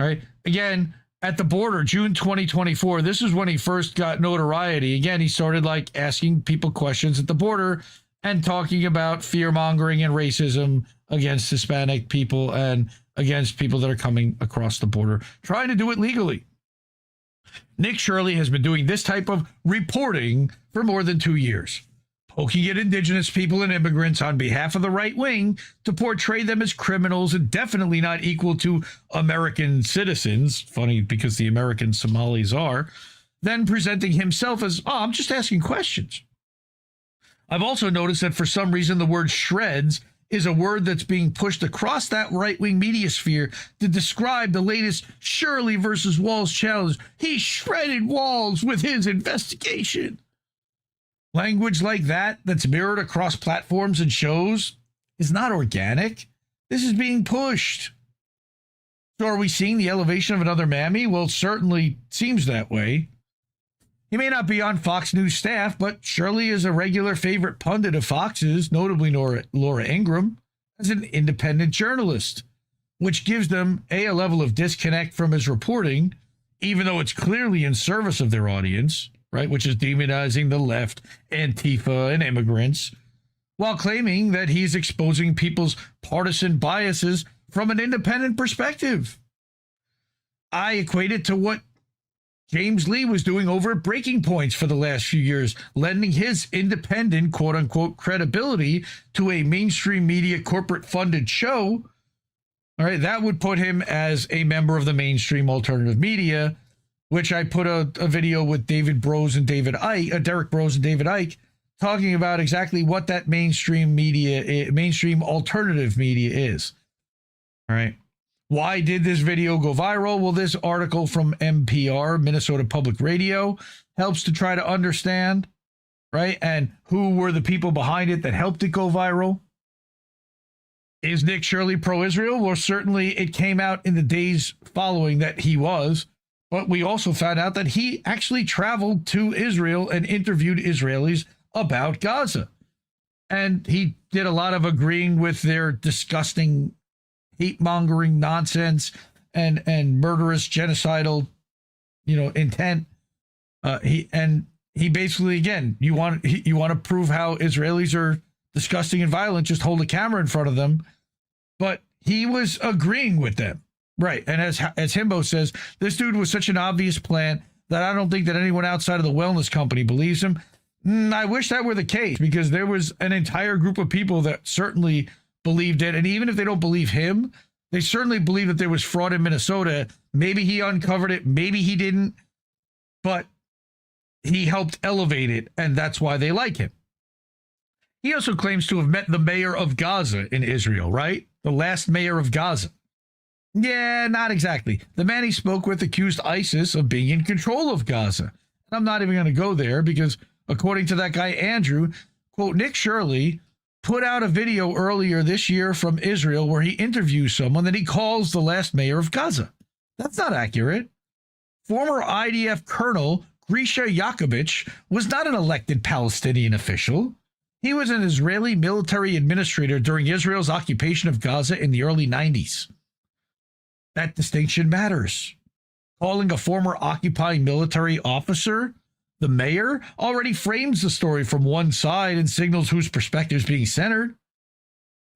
All right. Again, at the border, June 2024, this is when he first got notoriety. Again, he started like asking people questions at the border and talking about fear mongering and racism against Hispanic people and against people that are coming across the border, trying to do it legally. Nick Shirley has been doing this type of reporting for more than 2 years, poking at indigenous people and immigrants on behalf of the right wing to portray them as criminals and definitely not equal to American citizens. Funny, because the American Somalis are. Then presenting himself as, oh, I'm just asking questions. I've also noticed that for some reason the word shreds is a word that's being pushed across that right-wing media sphere to describe the latest Shirley versus Walls challenge. He shredded Walls with his investigation. Language like that that's mirrored across platforms and shows is not organic. This is being pushed. So are we seeing the elevation of another mammy? Well, it certainly seems that way. He may not be on Fox News staff, but Shirley is a regular favorite pundit of Fox's, notably Laura Ingraham, as an independent journalist, which gives them a level of disconnect from his reporting, even though it's clearly in service of their audience, right, which is demonizing the left, Antifa, and immigrants, while claiming that he's exposing people's partisan biases from an independent perspective. I equate it to what James Lee was doing over at Breaking Points for the last few years, lending his independent, quote-unquote, credibility to a mainstream media corporate-funded show. All right, that would put him as a member of the mainstream alternative media, which I put a video with Derek Bros and David Icke, talking about exactly what that mainstream media, mainstream alternative media is. All right. Why did this video go viral? Well, this article from MPR, Minnesota Public Radio, helps to try to understand, right? And who were the people behind it that helped it go viral? Is Nick Shirley pro-Israel? Well, certainly it came out in the days following that he was. But we also found out that he actually traveled to Israel and interviewed Israelis about Gaza. And he did a lot of agreeing with their disgusting hate-mongering nonsense and murderous genocidal, intent. He basically, again, you want to prove how Israelis are disgusting and violent, just hold a camera in front of them. But he was agreeing with them. Right. And as Himbo says, this dude was such an obvious plant that I don't think that anyone outside of the wellness company believes him. I wish that were the case, because there was an entire group of people that certainly believed it. And even if they don't believe him, they certainly believe that there was fraud in Minnesota. Maybe he uncovered it. Maybe he didn't. But he helped elevate it. And that's why they like him. He also claims to have met the mayor of Gaza in Israel, right? The last mayor of Gaza. Yeah, not exactly. The man he spoke with accused ISIS of being in control of Gaza. And I'm not even going to go there because, according to that guy, Andrew, quote, Nick Shirley put out a video earlier this year from Israel where he interviews someone that he calls the last mayor of Gaza. That's not accurate. Former IDF Colonel Grisha Yakovich was not an elected Palestinian official. He was an Israeli military administrator during Israel's occupation of Gaza in the early 90s. That distinction matters. Calling a former occupying military officer the mayor already frames the story from one side and signals whose perspective is being centered.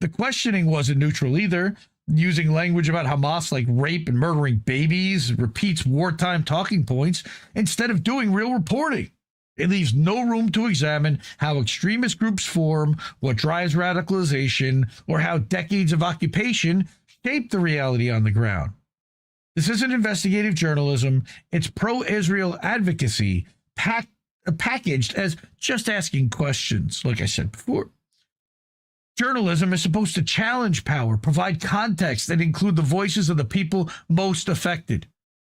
The questioning wasn't neutral either. using language about Hamas like rape and murdering babies, repeats wartime talking points instead of doing real reporting. It leaves no room to examine how extremist groups form, what drives radicalization, or how decades of occupation shape the reality on the ground. This isn't investigative journalism. It's pro-Israel advocacy packaged as just asking questions, like I said before. Journalism is supposed to challenge power, provide context, and include the voices of the people most affected.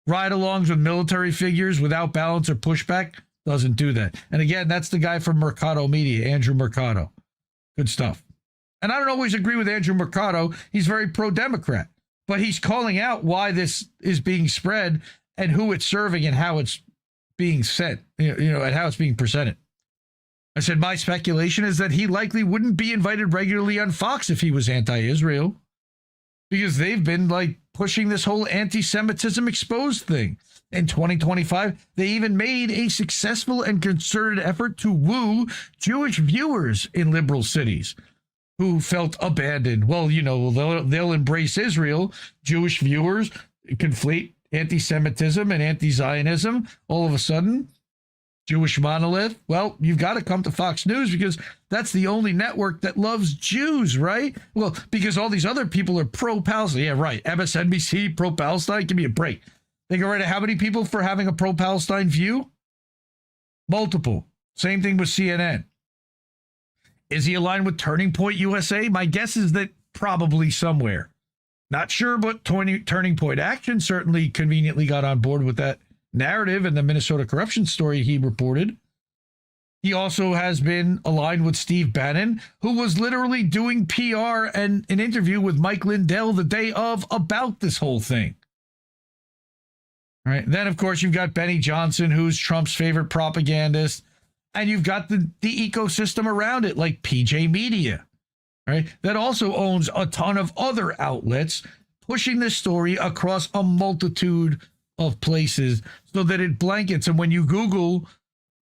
Ride-alongs with military figures without balance or pushback doesn't do that. And again, that's the guy from Mercado Media, Andrew Mercado. Good stuff. And I don't always agree with Andrew Mercado. He's very pro-Democrat. But he's calling out why this is being spread and who it's serving and how it's being sent, and how it's being presented. I said, my speculation is that he likely wouldn't be invited regularly on Fox if he was anti-Israel, because they've been like pushing this whole anti-Semitism exposed thing. In 2025, they even made a successful and concerted effort to woo Jewish viewers in liberal cities who felt abandoned. Well, they'll embrace Israel. Jewish viewers conflate anti-Semitism and anti-Zionism. All of a sudden, Jewish monolith. Well, you've got to come to Fox News because that's the only network that loves Jews, right? Well, because all these other people are pro-Palestine. Yeah, right. MSNBC, pro-Palestine. Give me a break. They get rid of how many people for having a pro-Palestine view? Multiple. Same thing with CNN. Is he aligned with Turning Point USA? My guess is that probably somewhere. Not sure, but Turning Point Action certainly conveniently got on board with that narrative and the Minnesota corruption story he reported. He also has been aligned with Steve Bannon, who was literally doing PR and an interview with Mike Lindell the day of about this whole thing. All right. Then, of course, you've got Benny Johnson, who's Trump's favorite propagandist. And you've got the ecosystem around it, like PJ Media, right? That also owns a ton of other outlets, pushing this story across a multitude of places so that it blankets. And when you Google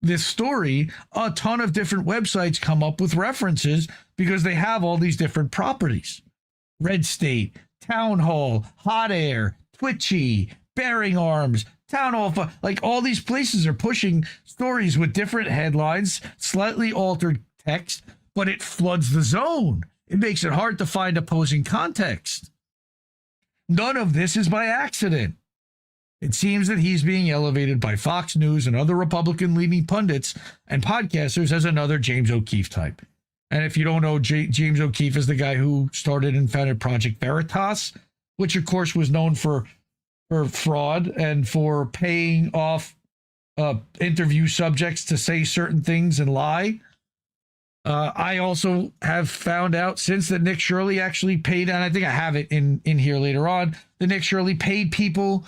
this story, a ton of different websites come up with references because they have all these different properties. Red State, Town Hall, Hot Air, Twitchy, Bearing Arms, Town Hall, like all these places are pushing stories with different headlines, slightly altered text, but it floods the zone. It makes it hard to find opposing context. None of this is by accident. It seems that he's being elevated by Fox News and other Republican-leaning pundits and podcasters as another James O'Keefe type. And if you don't know, James O'Keefe is the guy who started and founded Project Veritas, which, of course, was known for fraud and for paying off interview subjects to say certain things and lie. I also have found out since that Nick Shirley actually paid, and I think I have it in here later on, that Nick Shirley paid people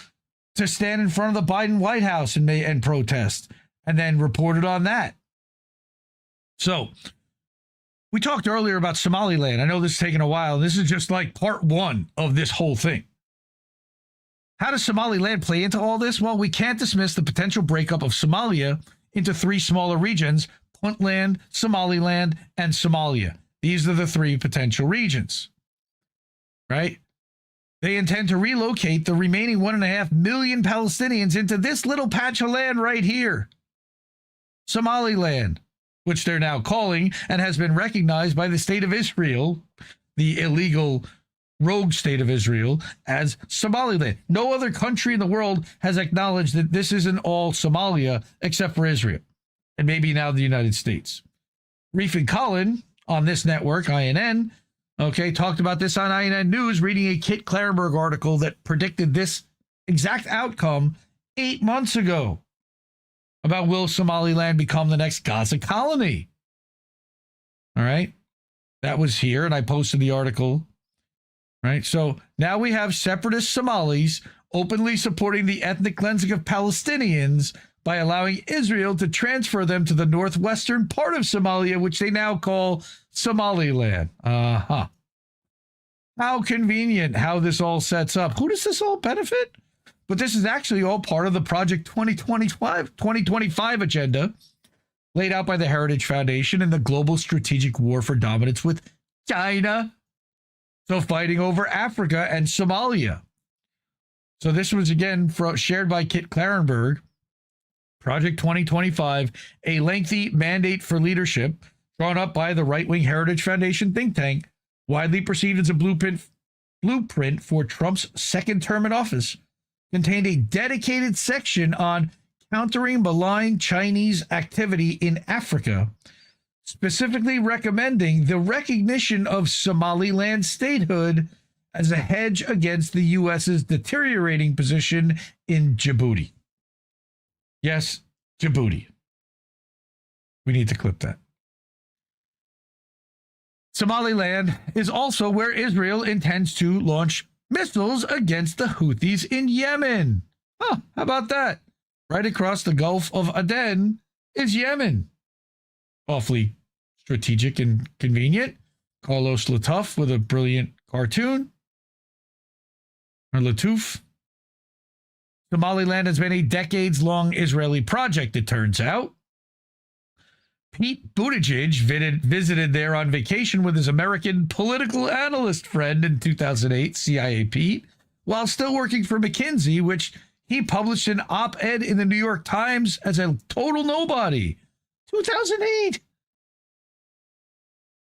to stand in front of the Biden White House and protest, and then reported on that. So we talked earlier about Somaliland. I know this is taking a while. This is just like part one of this whole thing. How does Somaliland play into all this? Well, we can't dismiss the potential breakup of Somalia into three smaller regions: Puntland, Somaliland, and Somalia. These are the three potential regions, right? They intend to relocate the remaining 1.5 million Palestinians into this little patch of land right here, Somaliland, which they're now calling and has been recognized by the state of Israel, the illegal rogue state of Israel, as Somaliland. No other country in the world has acknowledged that this isn't all Somalia except for Israel, and maybe now the United States. Reef and Collin on this network, INN, talked about this on INN News, reading a Kit Clarenberg article that predicted this exact outcome 8 months ago about will Somaliland become the next Gaza colony. All right. That was here, and I posted the article. Right. So now we have separatist Somalis openly supporting the ethnic cleansing of Palestinians by allowing Israel to transfer them to the northwestern part of Somalia, which they now call Somaliland. How convenient how this all sets up. Who does this all benefit? But this is actually all part of the Project 2025 agenda laid out by the Heritage Foundation and the global strategic war for dominance with China. So fighting over Africa and Somalia. So this was again shared by Kit Clarenberg. Project 2025, a lengthy mandate for leadership drawn up by the right-wing Heritage Foundation think tank, widely perceived as a blueprint for Trump's second term in office, contained a dedicated section on countering malign Chinese activity in Africa, specifically recommending the recognition of Somaliland statehood as a hedge against the U.S.'s deteriorating position in Djibouti. Yes, Djibouti. We need to clip that. Somaliland is also where Israel intends to launch missiles against the Houthis in Yemen. Huh, how about that? Right across the Gulf of Aden is Yemen. Awfully strategic and convenient. Carlos Latouf with a brilliant cartoon. Or Latouf. Somaliland has been a decades-long Israeli project, it turns out. Pete Buttigieg visited there on vacation with his American political analyst friend in 2008, CIA Pete, while still working for McKinsey, which he published an op-ed in the New York Times as a total nobody. 2008.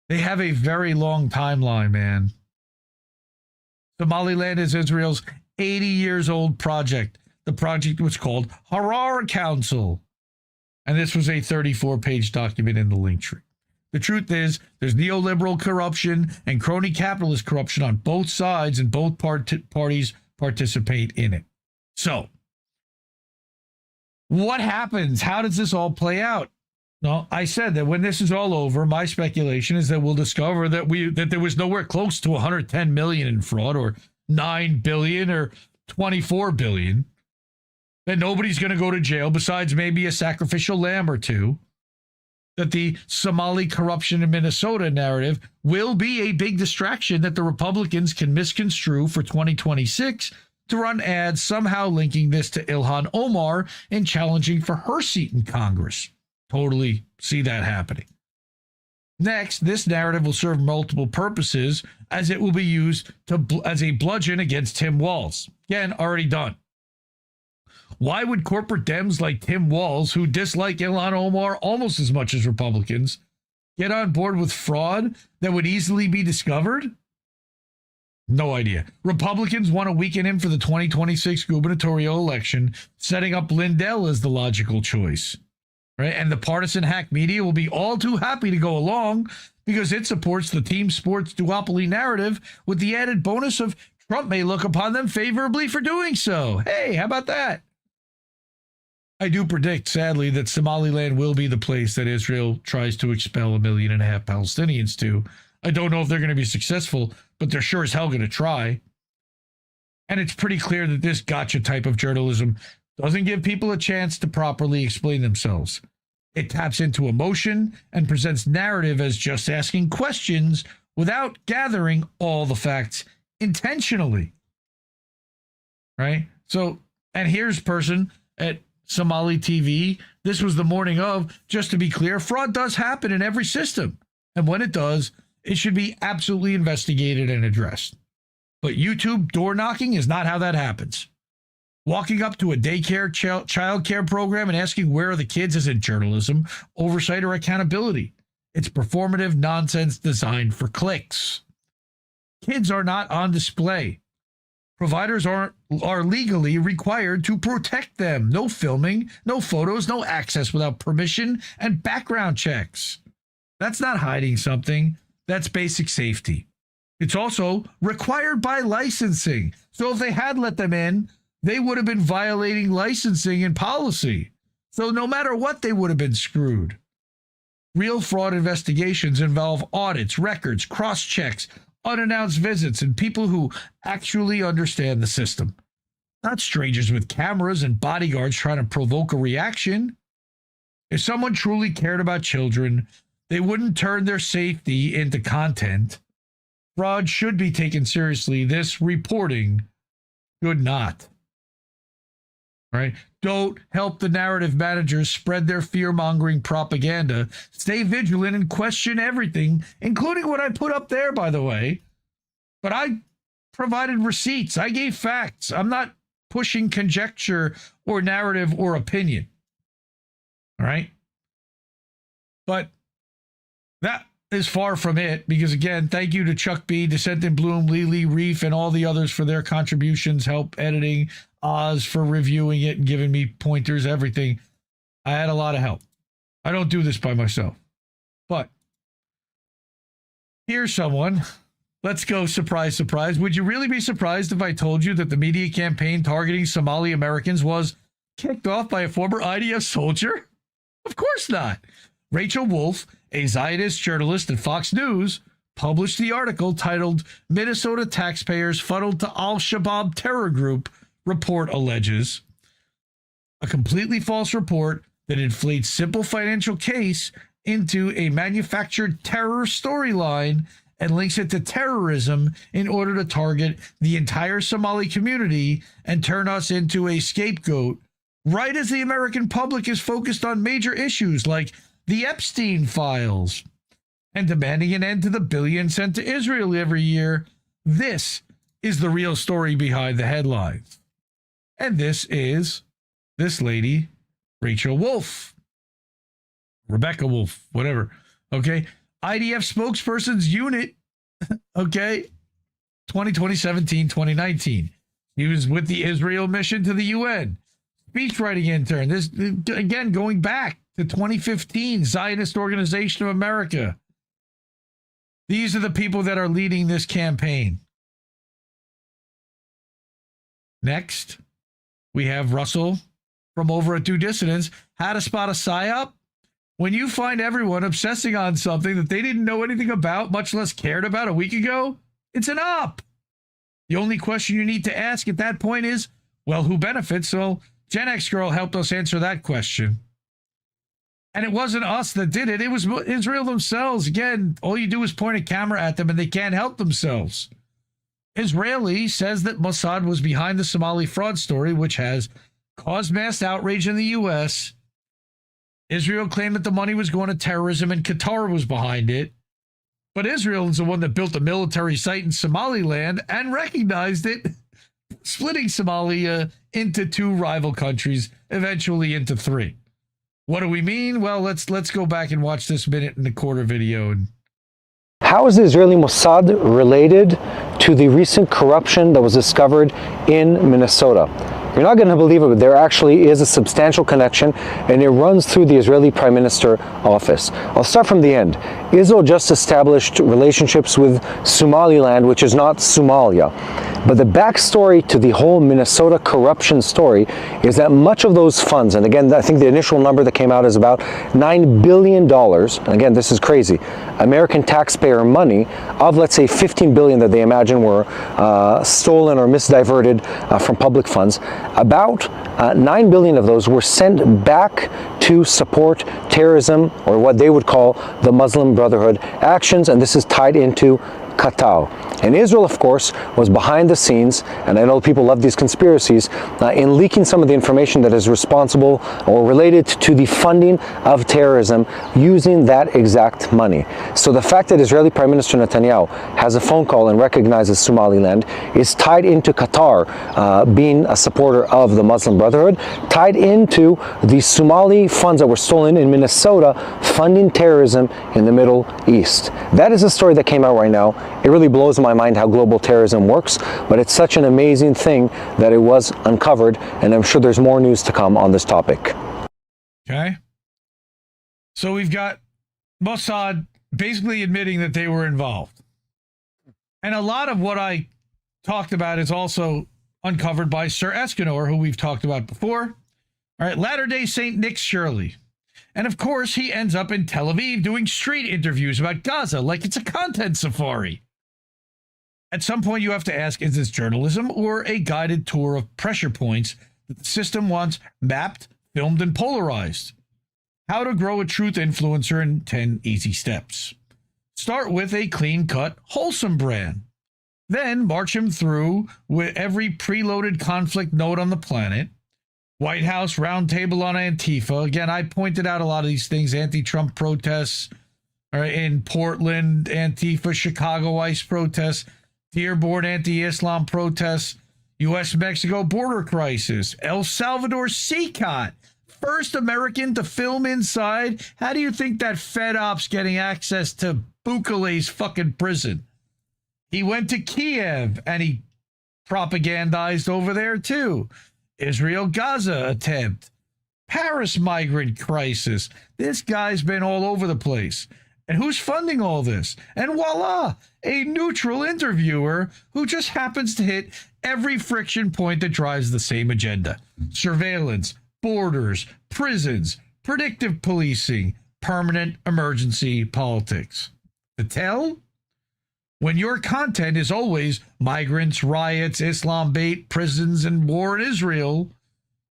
They have a very long timeline, man. Somaliland is Israel's 80 years old project. The project was called Harar Council. And this was a 34-page document in the link tree. The truth is, there's neoliberal corruption and crony capitalist corruption on both sides, and both parties participate in it. So, what happens? How does this all play out? Well, I said that when this is all over, my speculation is that we'll discover that there was nowhere close to 110 million in fraud, or 9 billion, or 24 billion. That nobody's going to go to jail besides maybe a sacrificial lamb or two. That the Somali corruption in Minnesota narrative will be a big distraction that the Republicans can misconstrue for 2026 to run ads somehow linking this to Ilhan Omar and challenging for her seat in Congress. Totally see that happening. Next, this narrative will serve multiple purposes, as it will be used as a bludgeon against Tim Walz. Again, already done. Why would corporate Dems like Tim Walz, who dislike Ilhan Omar almost as much as Republicans, get on board with fraud that would easily be discovered? No idea. Republicans want to weaken him for the 2026 gubernatorial election, setting up Lindell as the logical choice. Right? And the partisan hack media will be all too happy to go along because it supports the team sports duopoly narrative, with the added bonus of Trump may look upon them favorably for doing so. Hey, how about that? I do predict, sadly, that Somaliland will be the place that Israel tries to expel 1.5 million Palestinians to. I don't know if they're going to be successful, but they're sure as hell going to try. And it's pretty clear that this gotcha type of journalism doesn't give people a chance to properly explain themselves. It taps into emotion and presents narrative as just asking questions without gathering all the facts intentionally. Right? So, and here's person at Somali TV. This was the morning of. Just to be clear, fraud does happen in every system. And when it does, it should be absolutely investigated and addressed. But YouTube door knocking is not how that happens. Walking up to a daycare child care program and asking where are the kids isn't journalism, oversight, or accountability. It's performative nonsense designed for clicks. Kids are not on display. Providers are legally required to protect them. No filming, no photos, no access without permission, and background checks. That's not hiding something. That's basic safety. It's also required by licensing. So if they had let them in, they would have been violating licensing and policy. So no matter what, they would have been screwed. Real fraud investigations involve audits, records, cross-checks, unannounced visits, and people who actually understand the system. Not strangers with cameras and bodyguards trying to provoke a reaction. If someone truly cared about children, they wouldn't turn their safety into content. Fraud should be taken seriously. This reporting should not. Right? Don't help the narrative managers spread their fear-mongering propaganda. Stay vigilant and question everything, including what I put up there, by the way. But I provided receipts. I gave facts. I'm not pushing conjecture or narrative or opinion. All right? But that is far from it, because, again, thank you to Chuck B., Descent in Bloom, Lily, Reef, and all the others for their contributions, help editing, Oz for reviewing it and giving me pointers, everything. I had a lot of help. I don't do this by myself. But here's someone. Let's go surprise, surprise. Would you really be surprised if I told you that the media campaign targeting Somali Americans was kicked off by a former IDF soldier? Of course not. Rachel Wolf, a Zionist journalist at Fox News, published the article titled Minnesota Taxpayers Funneled to Al-Shabaab Terror Group, report alleges. A completely false report that inflates simple financial case into a manufactured terror storyline and links it to terrorism in order to target the entire Somali community and turn us into a scapegoat, right as the American public is focused on major issues like the Epstein files and demanding an end to the billions sent to Israel every year. This is the real story behind the headlines. And this is this lady, Rachel Wolf. Rebecca Wolf, whatever. Okay. IDF spokesperson's unit. Okay. 2017, 2019. He was with the Israel mission to the UN. Speechwriting intern. This, again, going back to 2015, Zionist Organization of America. These are the people that are leading this campaign. Next, we have Russell from over at Due Dissidence. How to spot a psyop? When you find everyone obsessing on something that they didn't know anything about, much less cared about a week ago, it's an op. The only question you need to ask at that point is, well, who benefits? Well, Gen X Girl helped us answer that question. And it wasn't us that did it. It was Israel themselves. Again, all you do is point a camera at them and they can't help themselves. Israeli says that Mossad was behind the Somali fraud story, which has caused mass outrage in the U.S. Israel claimed that the money was going to terrorism and Qatar was behind it. But Israel is the one that built a military site in Somaliland and recognized it, splitting Somalia into two rival countries, eventually into three. What do we mean? Well, let's go back and watch this minute and a quarter video. How is the Israeli Mossad related to the recent corruption that was discovered in Minnesota? You're not going to believe it, but there actually is a substantial connection, and it runs through the Israeli Prime Minister office. I'll start from the end. Israel just established relationships with Somaliland, which is not Somalia. But the backstory to the whole Minnesota corruption story is that much of those funds, and again, I think the initial number that came out is about $9 billion, and again, this is crazy, American taxpayer money of, let's say, $15 billion that they imagine were stolen or misdiverted from public funds. About $9 billion of those were sent back to support terrorism, or what they would call the Muslim Brotherhood actions, and this is tied into Qatar. And Israel, of course, was behind the scenes, and I know people love these conspiracies, in leaking some of the information that is responsible or related to the funding of terrorism using that exact money. So the fact that Israeli Prime Minister Netanyahu has a phone call and recognizes Somaliland is tied into Qatar being a supporter of the Muslim Brotherhood, tied into the Somali funds that were stolen in Minnesota funding terrorism in the Middle East. That is a story that came out right now. It really blows my mind how global terrorism works, but it's such an amazing thing that it was uncovered, and I'm sure there's more news to come on this topic. Okay. So we've got Mossad basically admitting that they were involved. And a lot of what I talked about is also uncovered by Sir Escanor, who we've talked about before. All right, Latter-day Saint Nick Shirley. And of course, he ends up in Tel Aviv doing street interviews about Gaza like it's a content safari. At some point, you have to ask, is this journalism or a guided tour of pressure points that the system wants mapped, filmed, and polarized? How to grow a truth influencer in 10 easy steps. Start with a clean-cut, wholesome brand. Then march him through with every preloaded conflict node on the planet. White House roundtable on Antifa. Again, I pointed out a lot of these things. Anti-Trump protests in Portland, Antifa, Chicago ICE protests. Dearborn anti-Islam protests, U.S.-Mexico border crisis, El Salvador CCOT, first American to film inside. How do you think that Fed Op's getting access to Bukele's fucking prison? He went to Kiev and he propagandized over there too. Israel-Gaza attempt, Paris migrant crisis. This guy's been all over the place. And who's funding all this? And voila, a neutral interviewer who just happens to hit every friction point that drives the same agenda. Surveillance, borders, prisons, predictive policing, permanent emergency politics. The tell? When your content is always migrants, riots, Islam bait, prisons, and war in Israel,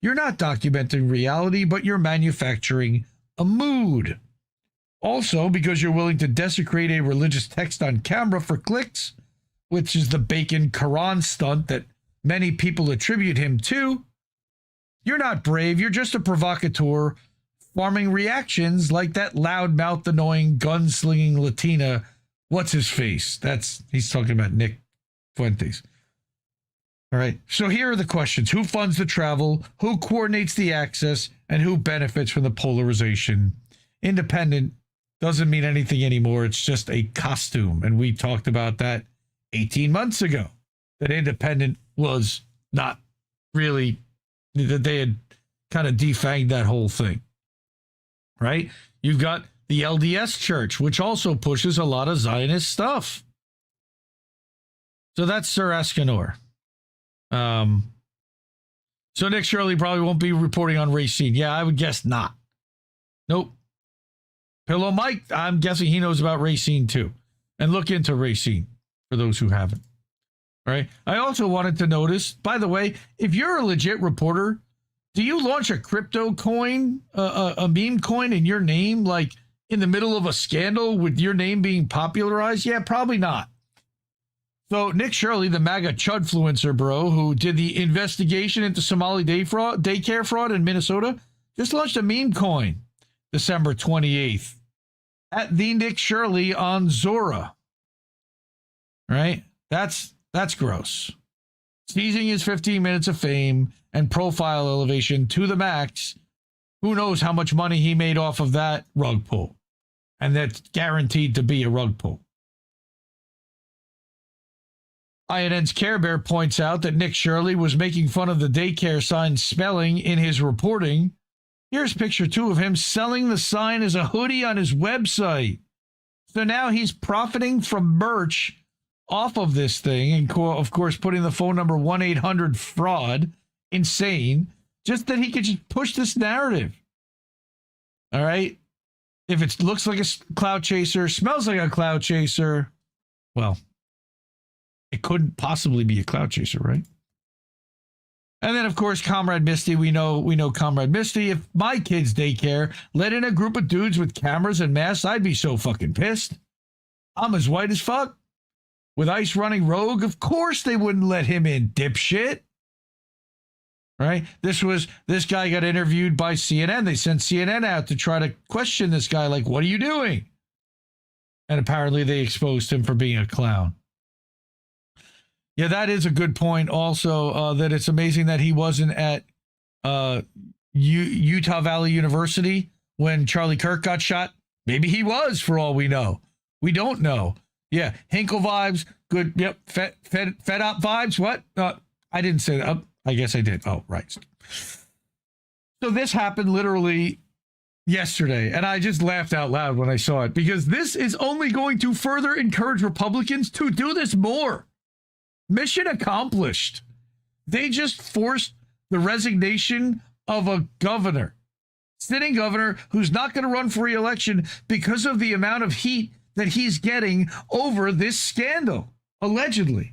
you're not documenting reality, but you're manufacturing a mood. Also, because you're willing to desecrate a religious text on camera for clicks, which is the bacon Quran stunt that many people attribute him to, you're not brave, you're just a provocateur farming reactions like that loudmouthed, annoying, gunslinging Latina, what's his face? He's talking about Nick Fuentes. All right, so here are the questions. Who funds the travel? Who coordinates the access? And who benefits from the polarization? Independent doesn't mean anything anymore. It's just a costume. And we talked about that 18 months ago, that independent was not really, that they had kind of defanged that whole thing, right? You've got the LDS Church, which also pushes a lot of Zionist stuff. So that's Sir Escanor. So Nick Shirley probably won't be reporting on Racine. Yeah, I would guess not. Nope. Pillow Mike, I'm guessing he knows about Racine too. And look into Racine for those who haven't. All right. I also wanted to notice, by the way, if you're a legit reporter, do you launch a crypto coin, a meme coin in your name, like in the middle of a scandal with your name being popularized? Yeah, probably not. So Nick Shirley, the MAGA chudfluencer bro, who did the investigation into Somali daycare fraud in Minnesota, just launched a meme coin December 28th at the Nick Shirley on Zora. Right? That's gross. Seizing his 15 minutes of fame and profile elevation to the max. Who knows how much money he made off of that rug pull? And that's guaranteed to be a rug pull. INN's Care Bear points out that Nick Shirley was making fun of the daycare sign spelling in his reporting. Here's picture 2 of him selling the sign as a hoodie on his website. So now he's profiting from merch off of this thing, and of course putting the phone number 1-800-FRAUD. Insane. Just that he could just push this narrative. All right? If it looks like a cloud chaser, smells like a cloud chaser, well, it couldn't possibly be a cloud chaser, right? And then, of course, Comrade Misty. We know Comrade Misty. If my kid's daycare let in a group of dudes with cameras and masks, I'd be so fucking pissed. I'm as white as fuck. With ICE running rogue, of course they wouldn't let him in, dipshit. Right? This guy got interviewed by CNN. They sent CNN out to try to question this guy, like, what are you doing? And apparently they exposed him for being a clown. Yeah, that is a good point also, that it's amazing that he wasn't at Utah Valley University when Charlie Kirk got shot. Maybe he was, for all we know. We don't know. Yeah, Hinkle vibes, good. Yep, Fed Op vibes. What? I didn't say that. I guess I did. Oh, right. So this happened literally yesterday, and I just laughed out loud when I saw it, because this is only going to further encourage Republicans to do this more. Mission accomplished. They just forced the resignation of a governor, sitting governor, who's not going to run for re-election because of the amount of heat that he's getting over this scandal, allegedly.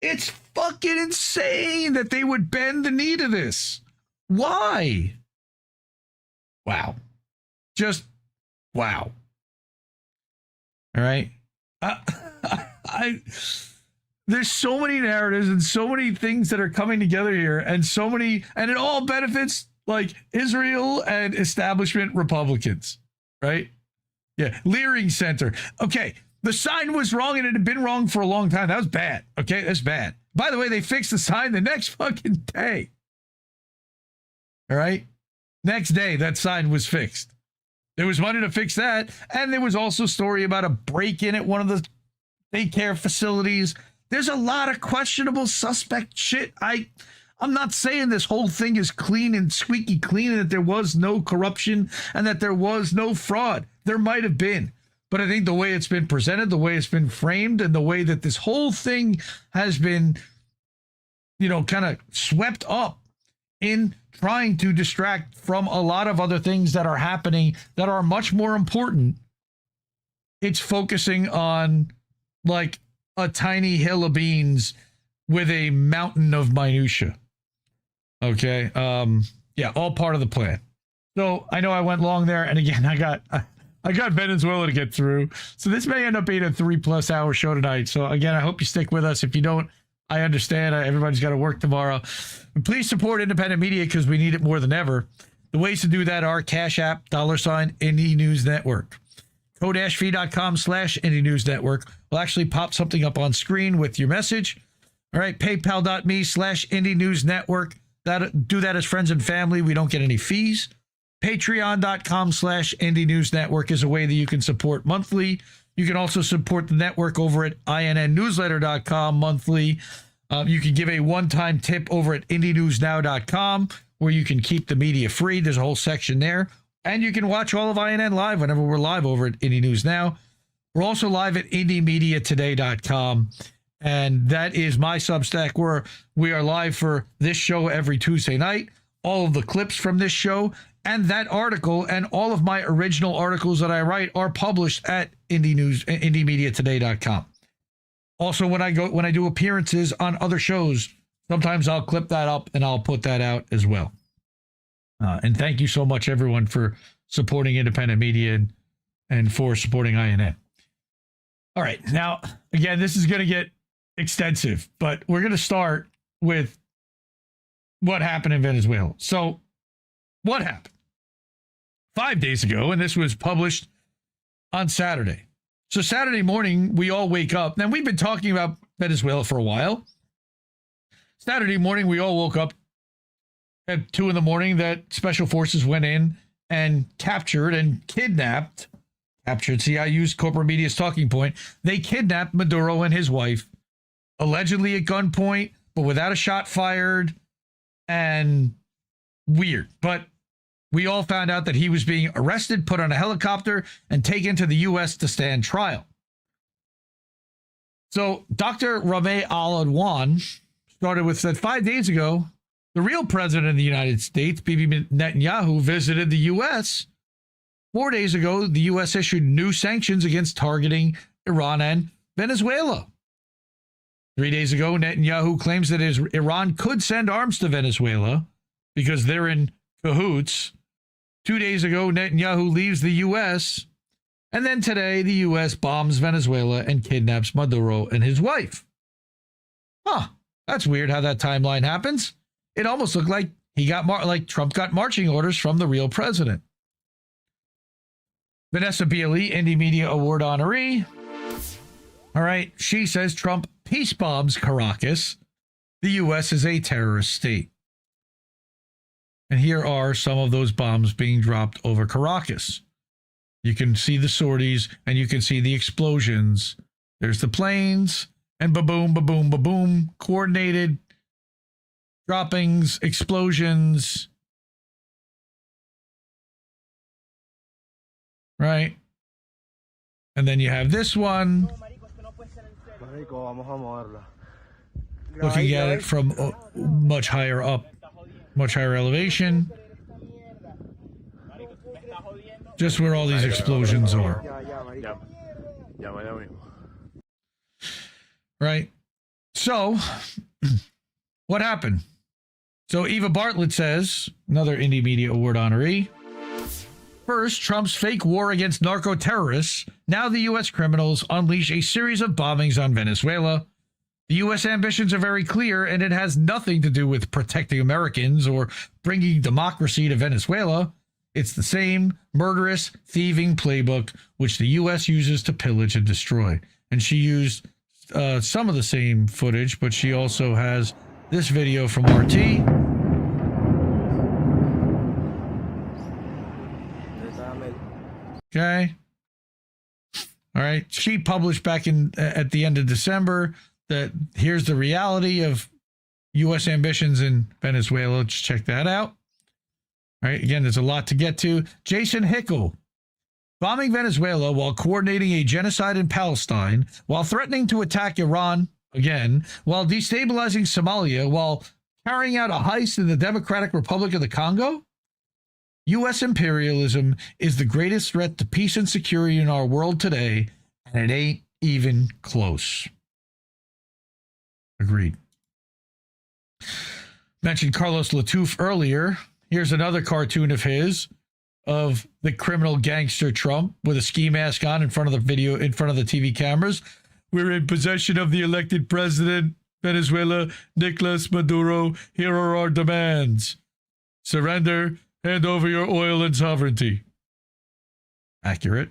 It's fucking insane that they would bend the knee to this. Why? Wow. Just wow. All right. There's so many narratives and so many things that are coming together here, and it all benefits like Israel and establishment Republicans, right? Yeah. Leering Center. Okay. The sign was wrong and it had been wrong for a long time. That was bad. Okay, that's bad. By the way, they fixed the sign the next fucking day. All right? Next day, that sign was fixed. There was money to fix that. And there was also a story about a break-in at one of the daycare facilities. There's a lot of questionable suspect shit. I'm not saying this whole thing is clean and squeaky clean and that there was no corruption and that there was no fraud. There might have been. But I think the way it's been presented, the way it's been framed, and the way that this whole thing has been, kind of swept up in trying to distract from a lot of other things that are happening that are much more important. It's focusing on like a tiny hill of beans with a mountain of minutia. Okay. Yeah, all part of the plan. So I know I went long there. And again, I got Venezuela to get through. So this may end up being a 3+ hour show tonight. So again, I hope you stick with us. If you don't, I understand. Everybody's got to work tomorrow. But please support independent media because we need it more than ever. The ways to do that are Cash App, $, Indie News Network. Ko-fi.com/Indie News Network will actually pop something up on screen with your message. All right, PayPal.me/Indie News Network. Do that as friends and family. We don't get any fees. Patreon.com/Indie News Network is a way that you can support monthly. You can also support the network over at INNnewsletter.com monthly. You can give a one-time tip over at IndieNewsNow.com where you can keep the media free. There's a whole section there. And you can watch all of INN live whenever we're live over at Indie News Now. We're also live at IndieMediaToday.com. And that is my Substack where we are live for this show every Tuesday night. All of the clips from this show and that article and all of my original articles that I write are published at IndieMediaToday.com. Also, when I do appearances on other shows, sometimes I'll clip that up and I'll put that out as well. And thank you so much, everyone, for supporting independent media and for supporting INN. All right. Now, again, this is going to get extensive, but we're going to start with what happened in Venezuela. So what happened 5 days ago, and this was published on Saturday. So Saturday morning, we all wake up. Now, we've been talking about Venezuela for a while. Saturday morning, we all woke up at 2 a.m. that special forces went in and captured and kidnapped. See, I used corporate media's talking point. They kidnapped Maduro and his wife, allegedly at gunpoint, but without a shot fired, and weird. But we all found out that he was being arrested, put on a helicopter, and taken to the U.S. to stand trial. So Dr. Rameh Al-Adwan said 5 days ago, the real president of the United States, Bibi Netanyahu, visited the U.S. 4 days ago, the U.S. issued new sanctions against targeting Iran and Venezuela. 3 days ago, Netanyahu claims that Iran could send arms to Venezuela because they're in cahoots. 2 days ago, Netanyahu leaves the U.S. And then today, the U.S. bombs Venezuela and kidnaps Maduro and his wife. That's weird how that timeline happens. It almost looked like Trump got marching orders from the real president. Vanessa Bielli, Indie Media Award honoree. All right, she says Trump peace bombs Caracas. The U.S. is a terrorist state. And here are some of those bombs being dropped over Caracas. You can see the sorties and you can see the explosions. There's the planes and ba-boom, ba-boom, ba-boom, coordinated droppings, explosions. Right? And then you have this one. Looking at it from much higher up, much higher elevation. Just where all these explosions are. Right? So, what happened? So Eva Bartlett says, another Indie Media Award honoree, first, Trump's fake war against narco-terrorists. Now the U.S. criminals unleash a series of bombings on Venezuela. The U.S. ambitions are very clear, and it has nothing to do with protecting Americans or bringing democracy to Venezuela. It's the same murderous, thieving playbook which the U.S. uses to pillage and destroy. And she used some of the same footage, but she also has this video from RT. Okay. All right. She published back at the end of December that here's the reality of U.S. ambitions in Venezuela. Just check that out. All right. Again, there's a lot to get to. Jason Hickel. Bombing Venezuela while coordinating a genocide in Palestine, while threatening to attack Iran again, while destabilizing Somalia, while carrying out a heist in the Democratic Republic of the Congo? U.S. imperialism is the greatest threat to peace and security in our world today, and it ain't even close. Agreed. Mentioned Carlos Latouf earlier. Here's another cartoon of his, of the criminal gangster Trump with a ski mask on in front of the TV cameras. We're in possession of the elected president, Venezuela, Nicolas Maduro. Here are our demands. Surrender, hand over your oil and sovereignty. Accurate.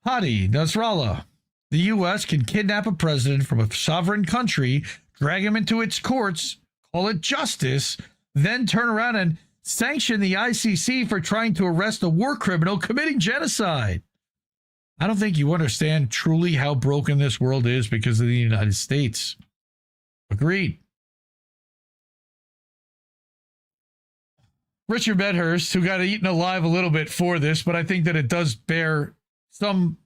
Hadi Nasrallah. The U.S. can kidnap a president from a sovereign country, drag him into its courts, call it justice, then turn around and sanction the ICC for trying to arrest a war criminal committing genocide. I don't think you understand truly how broken this world is because of the United States. Agreed. Richard Medhurst, who got eaten alive a little bit for this, but I think that it does bear some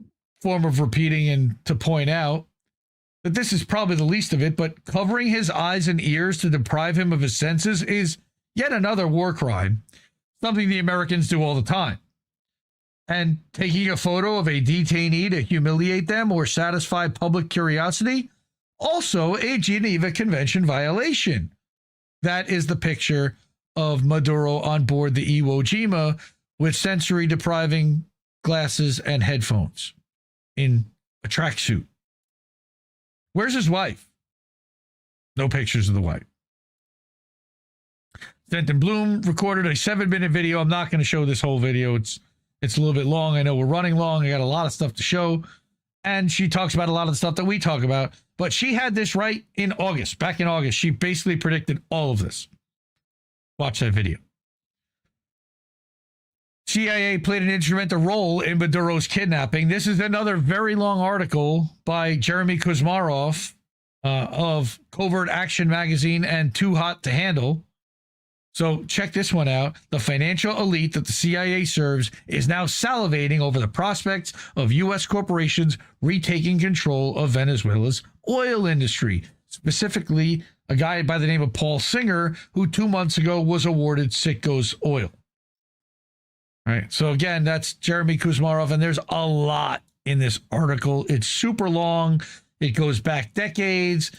form of repeating and to point out that this is probably the least of it, but covering his eyes and ears to deprive him of his senses is yet another war crime, something the Americans do all the time. And taking a photo of a detainee to humiliate them or satisfy public curiosity, also a Geneva Convention violation. That is the picture of Maduro on board the Iwo Jima with sensory-depriving glasses and headphones in a tracksuit. Where's his wife? No pictures of the wife. Denton Bloom recorded a 7-minute video. I'm not going to show this whole video. It's a little bit long. I know we're running long. I got a lot of stuff to show. And she talks about a lot of the stuff that we talk about. But she had this right in August. Back in August, she basically predicted all of this. Watch that video. CIA played an instrumental role in Maduro's kidnapping. This is another very long article by Jeremy Kuzmarov of Covert Action Magazine and Too Hot to Handle. So check this one out. The financial elite that the CIA serves is now salivating over the prospects of U.S. corporations retaking control of Venezuela's oil industry. Specifically, a guy by the name of Paul Singer, who 2 months ago was awarded Citgo's oil. All right. So again, that's Jeremy Kuzmarov, and there's a lot in this article. It's super long. It goes back decades.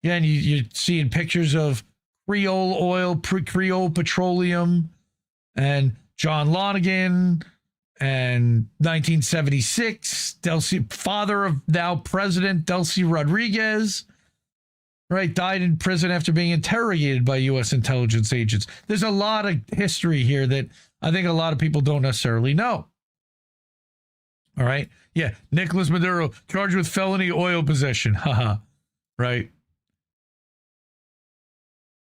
Again, you're seeing pictures of Creole oil, Creole petroleum, and John Lonigan, and 1976, father of now President Delcy Rodriguez, right, died in prison after being interrogated by U.S. intelligence agents. There's a lot of history here that I think a lot of people don't necessarily know. All right. Yeah. Nicolas Maduro charged with felony oil possession. Haha. Right.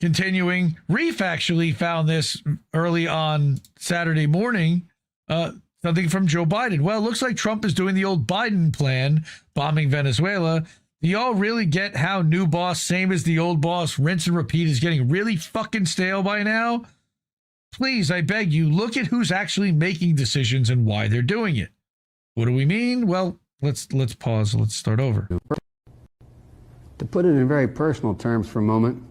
Continuing, Reef actually found this early on Saturday morning. Something from Joe Biden. Well, it looks like Trump is doing the old Biden plan, bombing Venezuela. Do y'all really get how new boss, same as the old boss, rinse and repeat is getting really fucking stale by now? Please, I beg you, look at who's actually making decisions and why they're doing it. What do we mean? Well, let's pause. Let's start over. To put it in very personal terms for a moment,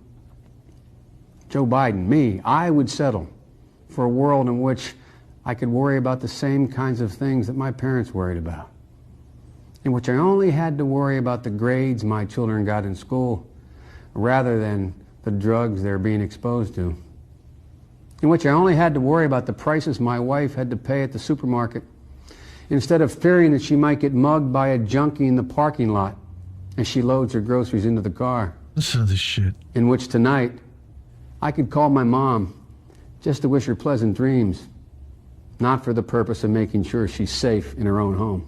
Joe Biden, me, I would settle for a world in which I could worry about the same kinds of things that my parents worried about, in which I only had to worry about the grades my children got in school rather than the drugs they're being exposed to, in which I only had to worry about the prices my wife had to pay at the supermarket instead of fearing that she might get mugged by a junkie in the parking lot as she loads her groceries into the car. Listen to this shit. In which tonight I could call my mom just to wish her pleasant dreams, not for the purpose of making sure she's safe in her own home.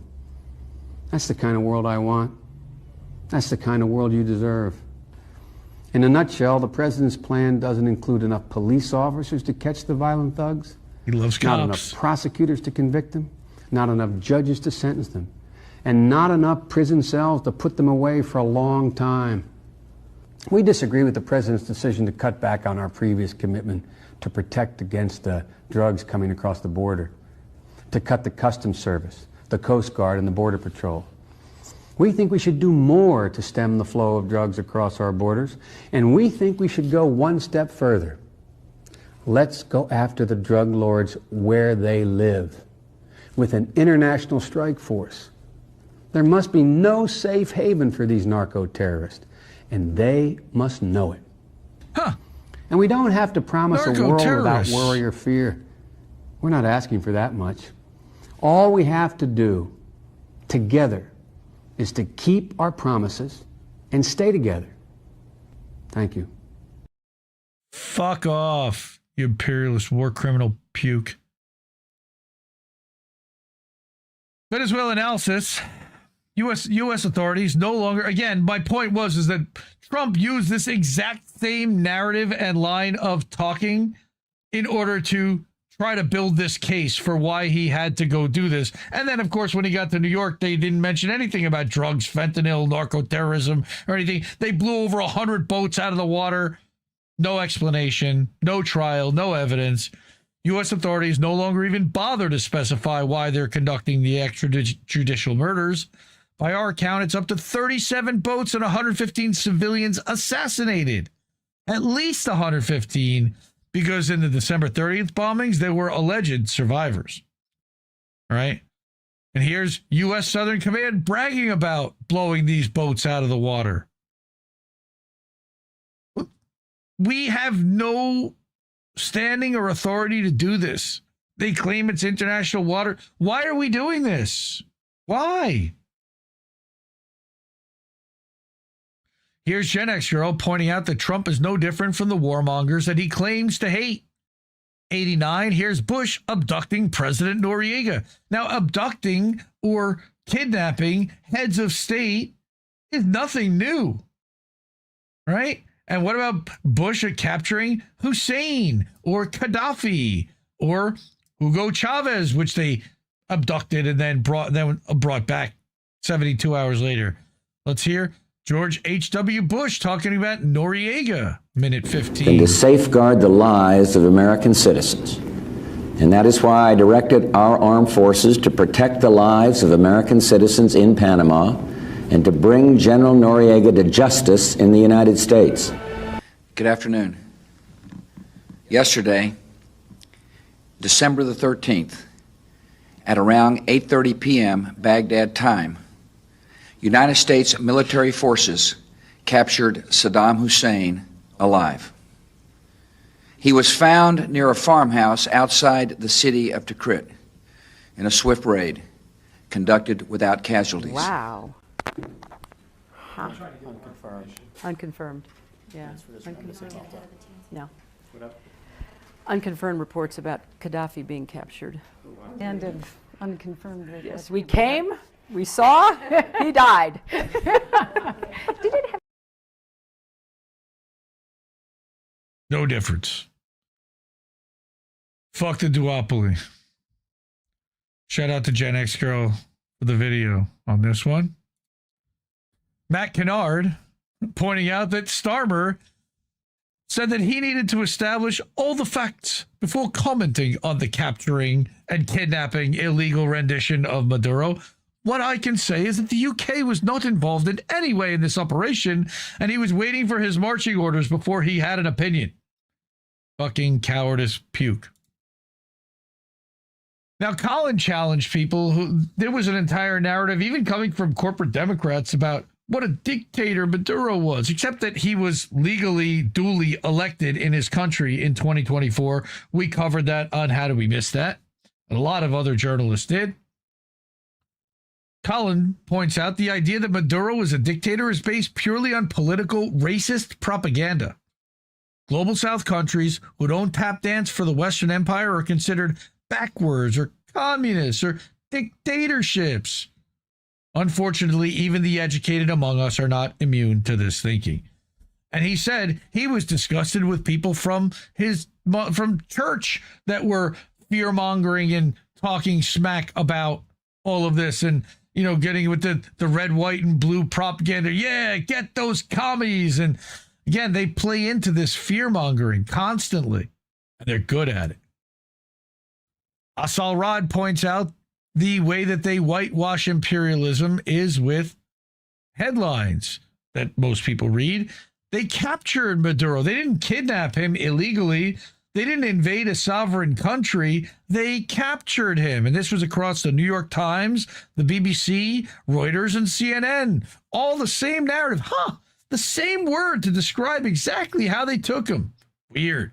That's the kind of world I want. That's the kind of world you deserve. In a nutshell, the president's plan doesn't include enough police officers to catch the violent thugs. He loves cops. Not enough prosecutors to convict them. Not enough judges to sentence them. And not enough prison cells to put them away for a long time. We disagree with the president's decision to cut back on our previous commitment to protect against the drugs coming across the border, to cut the Customs Service, the Coast Guard, and the Border Patrol. We think we should do more to stem the flow of drugs across our borders, and we think we should go one step further. Let's go after the drug lords where they live, with an international strike force. There must be no safe haven for these narco-terrorists, and they must know it. Huh. And we don't have to promise a world without Narco-terrorists. worry or fear. We're not asking for that much. All we have to do together is to keep our promises and stay together. Thank you. Fuck off, you imperialist war criminal puke. Venezuela analysis. U.S. authorities no longer, again, my point is that Trump used this exact same narrative and line of talking in order to try to build this case for why he had to go do this. And then, of course, when he got to New York, they didn't mention anything about drugs, fentanyl, narco-terrorism, or anything. They blew over 100 boats out of the water. No explanation, no trial, no evidence. U.S. authorities no longer even bother to specify why they're conducting the extrajudicial murders. By our account, it's up to 37 boats and 115 civilians assassinated. At least 115, because in the December 30th bombings, there were alleged survivors. All right? And here's U.S. Southern Command bragging about blowing these boats out of the water. We have no standing or authority to do this. They claim it's international water. Why are we doing this? Why? Here's Gen X girl pointing out that Trump is no different from the warmongers that he claims to hate. 89, here's Bush abducting President Noriega. Now, abducting or kidnapping heads of state is nothing new, right? And what about Bush capturing Hussein or Gaddafi or Hugo Chavez, which they abducted and then brought back 72 hours later? Let's hear George H.W. Bush talking about Noriega, minute 15. And to safeguard the lives of American citizens. And that is why I directed our armed forces to protect the lives of American citizens in Panama and to bring General Noriega to justice in the United States. Good afternoon. Yesterday, December the 13th, at around 8:30 p.m. Baghdad time, United States military forces captured Saddam Hussein alive. He was found near a farmhouse outside the city of Tikrit in a swift raid conducted without casualties. Wow. Huh. Unconfirmed. Yeah. Unconfirmed. No. Unconfirmed reports about Gaddafi being captured. And of unconfirmed reports. Yes, we came, we saw, he died. Did it have No difference. Fuck the duopoly. Shout out to Gen X Girl for the video on this one. Matt Kennard pointing out that Starmer said that he needed to establish all the facts before commenting on the capturing and kidnapping illegal rendition of Maduro. What I can say is that the UK was not involved in any way in this operation, and he was waiting for his marching orders before he had an opinion. Fucking cowardice puke. Now, Colin challenged people who there was an entire narrative, even coming from corporate Democrats, about what a dictator Maduro was, except that he was legally, duly elected in his country in 2024. We covered that on How Do We Miss That? And a lot of other journalists did. Colin points out the idea that Maduro is a dictator is based purely on political, racist propaganda. Global South countries who don't tap dance for the Western Empire are considered backwards or communists or dictatorships. Unfortunately, even the educated among us are not immune to this thinking. And he said he was disgusted with people from church that were fear-mongering and talking smack about all of this and, you know, getting with the red, white, and blue propaganda. Yeah, get those commies. And again, they play into this fear-mongering constantly, and they're good at it. Asal Rod points out the way that they whitewash imperialism is with headlines that most people read. They captured Maduro. They didn't kidnap him illegally. They didn't invade a sovereign country. They captured him. And this was across the New York Times, the BBC, Reuters, and CNN. All the same narrative. The same word to describe exactly how they took him. Weird.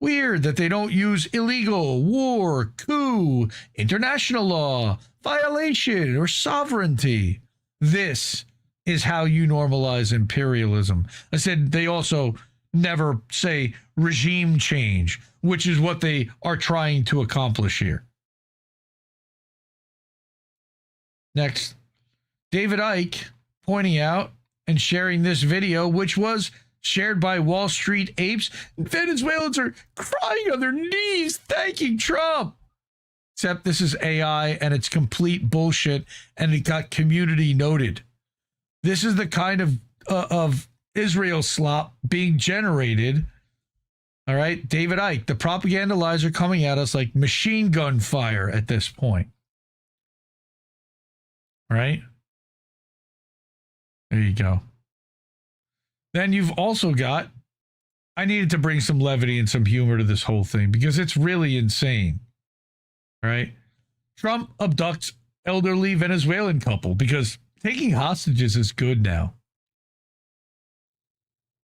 Weird that they don't use illegal, war, coup, international law, violation, or sovereignty. This is how you normalize imperialism. I said they also never say regime change, which is what they are trying to accomplish here. Next, David Icke pointing out and sharing this video, which was shared by Wall Street apes. Venezuelans are crying on their knees, thanking Trump. Except this is AI and it's complete bullshit, and it got community noted. This is the kind of Israel slop being generated. All right, David Icke, the propaganda lies are coming at us like machine gun fire at this point. All right? There you go. Then you've also got, I needed to bring some levity and some humor to this whole thing because it's really insane. All right? Trump abducts elderly Venezuelan couple because taking hostages is good now.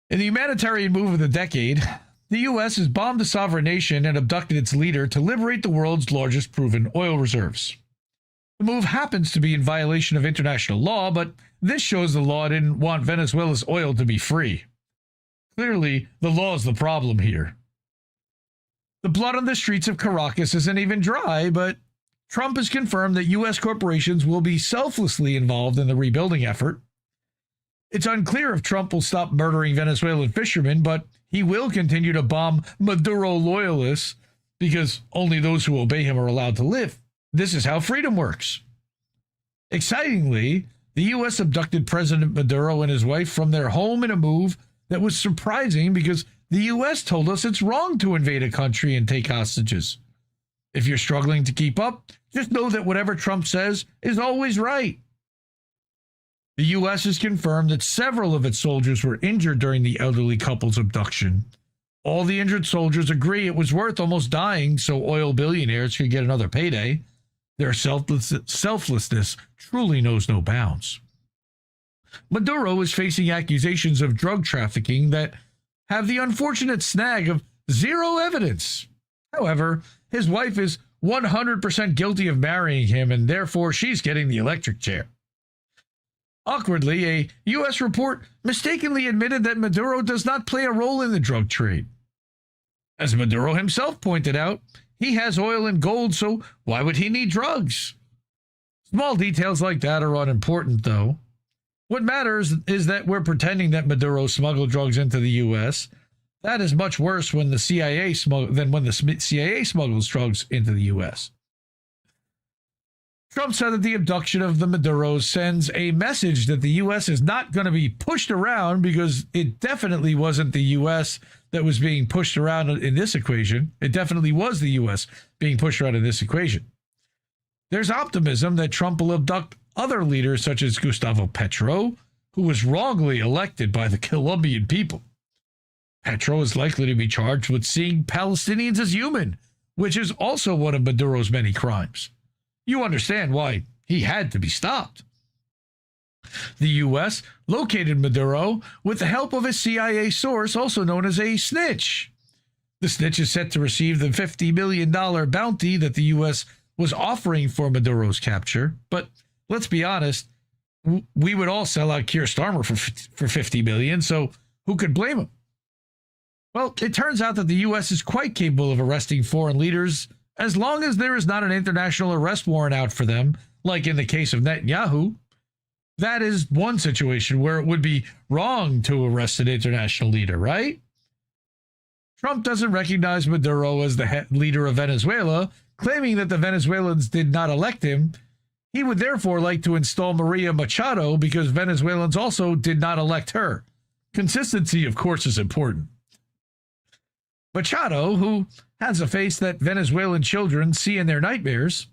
In the humanitarian move of the decade, the U.S. has bombed a sovereign nation and abducted its leader to liberate the world's largest proven oil reserves. The move happens to be in violation of international law, but this shows the law didn't want Venezuela's oil to be free. Clearly, the law is the problem here. The blood on the streets of Caracas isn't even dry, but Trump has confirmed that U.S. corporations will be selflessly involved in the rebuilding effort. It's unclear if Trump will stop murdering Venezuelan fishermen, but he will continue to bomb Maduro loyalists because only those who obey him are allowed to live. This is how freedom works. Excitingly, the U.S. abducted President Maduro and his wife from their home in a move that was surprising because the U.S. told us it's wrong to invade a country and take hostages. If you're struggling to keep up, just know that whatever Trump says is always right. The U.S. has confirmed that several of its soldiers were injured during the elderly couple's abduction. All the injured soldiers agree it was worth almost dying so oil billionaires could get another payday. Their selflessness truly knows no bounds. Maduro is facing accusations of drug trafficking that have the unfortunate snag of zero evidence. However, his wife is 100% guilty of marrying him, and therefore she's getting the electric chair. Awkwardly, a U.S. report mistakenly admitted that Maduro does not play a role in the drug trade. As Maduro himself pointed out, he has oil and gold, so why would he need drugs? Small details like that are unimportant, though. What matters is that we're pretending that Maduro smuggled drugs into the U.S. That is much worse when the CIA than when the CIA smuggles drugs into the U.S. Trump said that the abduction of the Maduros sends a message that the U.S. is not going to be pushed around because it definitely wasn't the U.S. that was being pushed around in this equation. It definitely was the U.S. being pushed around in this equation. There's optimism that Trump will abduct other leaders such as Gustavo Petro, who was wrongly elected by the Colombian people. Petro is likely to be charged with seeing Palestinians as human, which is also one of Maduro's many crimes. You understand why he had to be stopped. The U.S. located Maduro with the help of a CIA source, also known as a snitch. The snitch is set to receive the $50 million bounty that the U.S. was offering for Maduro's capture. But let's be honest, we would all sell out Keir Starmer for $50 million, so who could blame him? Well, it turns out that the U.S. is quite capable of arresting foreign leaders as long as there is not an international arrest warrant out for them, like in the case of Netanyahu. That is one situation where it would be wrong to arrest an international leader, right? Trump doesn't recognize Maduro as the leader of Venezuela, claiming that the Venezuelans did not elect him. He would therefore like to install Maria Machado because Venezuelans also did not elect her. Consistency, of course, is important. Machado, who has a face that Venezuelan children see in their nightmares,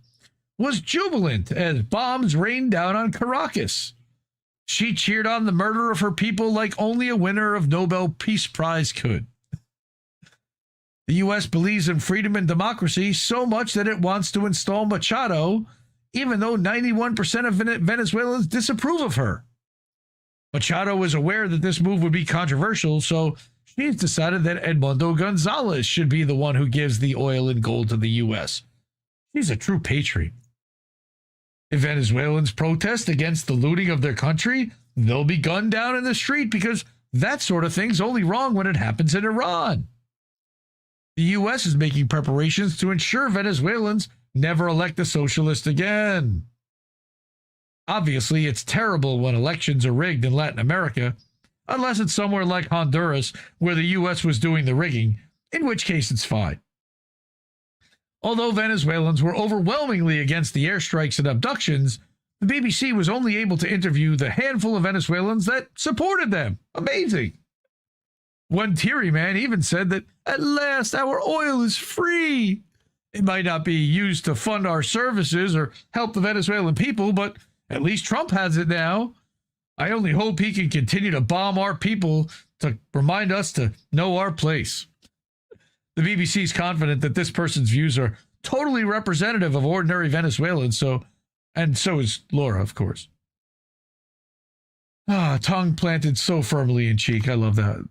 was jubilant as bombs rained down on Caracas. She cheered on the murder of her people like only a winner of Nobel Peace Prize could. The U.S. believes in freedom and democracy so much that it wants to install Machado, even though 91% of Venezuelans disapprove of her. Machado is aware that this move would be controversial, so she's decided that Edmundo Gonzalez should be the one who gives the oil and gold to the U.S. She's a true patriot. If Venezuelans protest against the looting of their country, they'll be gunned down in the street because that sort of thing's only wrong when it happens in Iran. The U.S. is making preparations to ensure Venezuelans never elect a socialist again. Obviously, it's terrible when elections are rigged in Latin America, unless it's somewhere like Honduras where the U.S. was doing the rigging, in which case it's fine. Although Venezuelans were overwhelmingly against the airstrikes and abductions, the BBC was only able to interview the handful of Venezuelans that supported them. Amazing. One teary man even said that, at last, our oil is free. It might not be used to fund our services or help the Venezuelan people, but at least Trump has it now. I only hope he can continue to bomb our people to remind us to know our place. The BBC is confident that this person's views are totally representative of ordinary Venezuelans, and so is Laura, of course. Tongue planted so firmly in cheek. I love that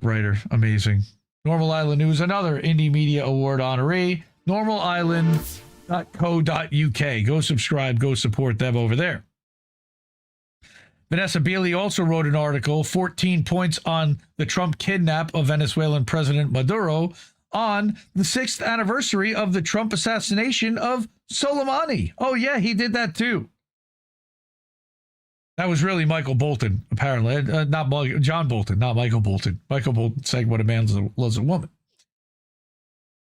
writer. Amazing. Normal Island News, another Indie Media Award honoree. NormalIsland.co.uk. Go subscribe, go support them over there. Vanessa Beeley also wrote an article, 14 points on the Trump kidnap of Venezuelan President Maduro on the 6th anniversary of the Trump assassination of Soleimani. Oh, yeah, he did that too. That was really Michael Bolton, apparently. John Bolton, not Michael Bolton. Michael Bolton saying what a man loves a woman.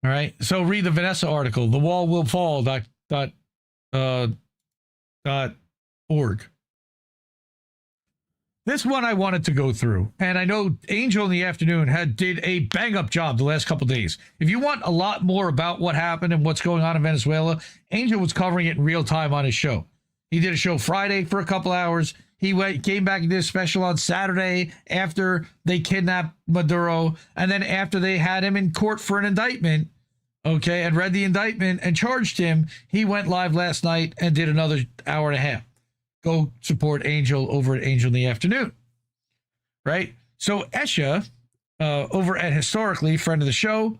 All right, so read the Vanessa article, thewallwillfall.org. This one I wanted to go through, and I know Angel in the Afternoon did a bang-up job the last couple of days. If you want a lot more about what happened and what's going on in Venezuela, Angel was covering it in real time on his show. He did a show Friday for a couple hours. He came back and did a special on Saturday after they kidnapped Maduro, and then after they had him in court for an indictment, okay, and read the indictment and charged him, he went live last night and did another hour and a half. Go support Angel over at Angel in the Afternoon, right? So Esha, over at Historically, friend of the show,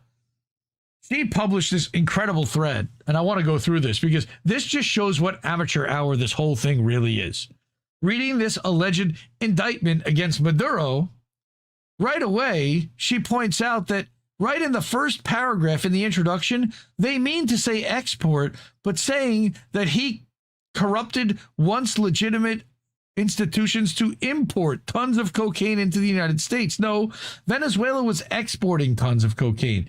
she published this incredible thread, and I want to go through this because this just shows what amateur hour this whole thing really is. Reading this alleged indictment against Maduro, right away, she points out that right in the first paragraph in the introduction, they mean to say export, but saying that he corrupted once legitimate institutions to import tons of cocaine into the United States. No, Venezuela was exporting tons of cocaine.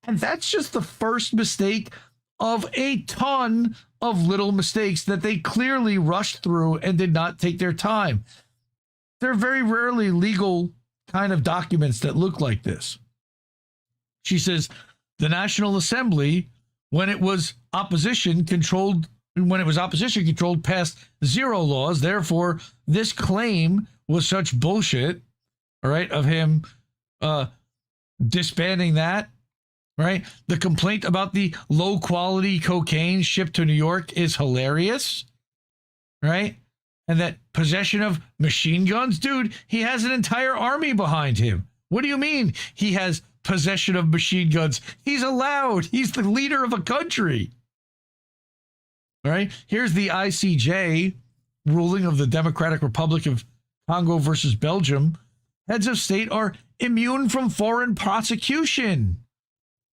And that's just the first mistake of a ton of little mistakes that they clearly rushed through and did not take their time. There are very rarely legal kind of documents that look like this. She says the National Assembly, when it was opposition controlled, passed zero laws. Therefore, this claim was such bullshit, all right, of him disbanding that, right? The complaint about the low-quality cocaine shipped to New York is hilarious, right? And that possession of machine guns, dude, he has an entire army behind him. What do you mean he has possession of machine guns? He's allowed. He's the leader of a country. All right, here's the ICJ ruling of the Democratic Republic of Congo versus Belgium, heads of state are immune from foreign prosecution.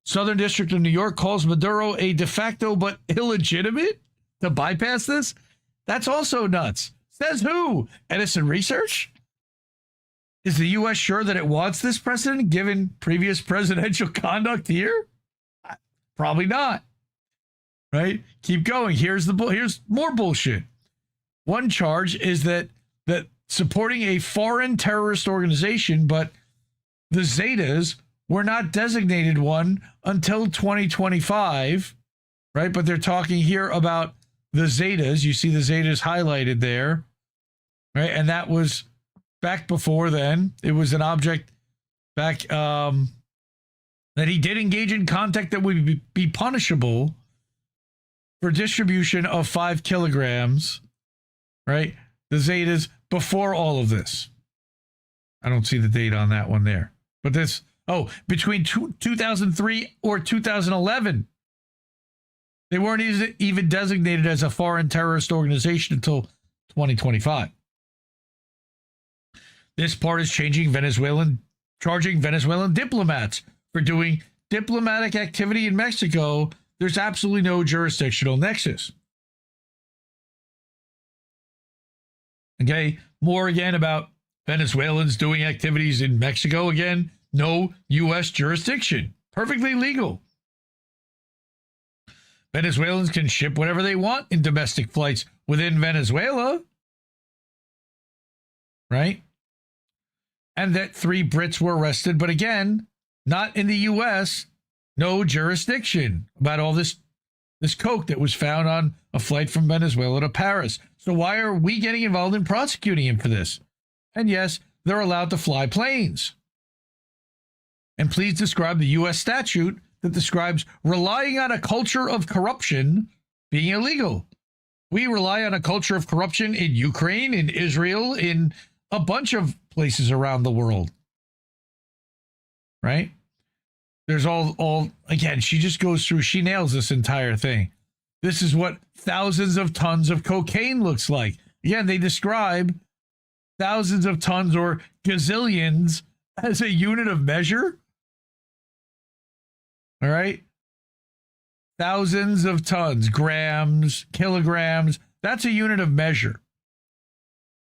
Southern District of New York calls Maduro a de facto but illegitimate to bypass this. That's also nuts. Says who? Edison Research? Is the U.S. sure that it wants this precedent given previous presidential conduct here? Probably not. Right? Keep going. Here's more bullshit. One charge is that supporting a foreign terrorist organization, but the Zetas were not designated one until 2025, right? But they're talking here about the Zetas. You see the Zetas highlighted there, right? And that was back before then. It was an object back that he did engage in contact that would be punishable for distribution of 5 kilograms, right? The Zetas before all of this. I don't see the date on that one there. But this, between 2003 or 2011, they weren't even designated as a foreign terrorist organization until 2025. This part is charging Venezuelan diplomats for doing diplomatic activity in Mexico. There's absolutely no jurisdictional nexus. Okay, more again about Venezuelans doing activities in Mexico. Again, no U.S. jurisdiction. Perfectly legal. Venezuelans can ship whatever they want in domestic flights within Venezuela. Right? And that 3 Brits were arrested, but again, not in the U.S., no jurisdiction about all this coke that was found on a flight from Venezuela to Paris. So why are we getting involved in prosecuting him for this? And yes, they're allowed to fly planes. And please describe the U.S. statute that describes relying on a culture of corruption being illegal. We rely on a culture of corruption in Ukraine, in Israel, in a bunch of places around the world. Right? There's all again, she just goes through, she nails this entire thing. This is what thousands of tons of cocaine looks like. Again, they describe thousands of tons or gazillions as a unit of measure. All right? Thousands of tons, grams, kilograms, that's a unit of measure.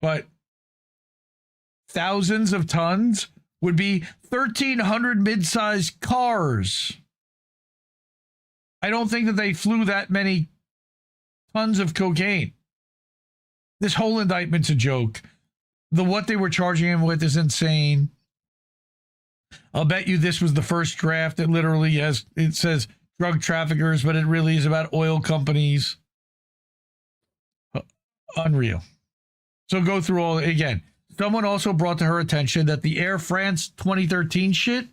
But thousands of tons would be 1,300 mid-sized cars. I don't think that they flew that many tons of cocaine. This whole indictment's a joke. What they were charging him with is insane. I'll bet you this was the first draft that literally it says drug traffickers, but it really is about oil companies. Unreal. So go through all again. Someone also brought to her attention that the Air France 2013 shit,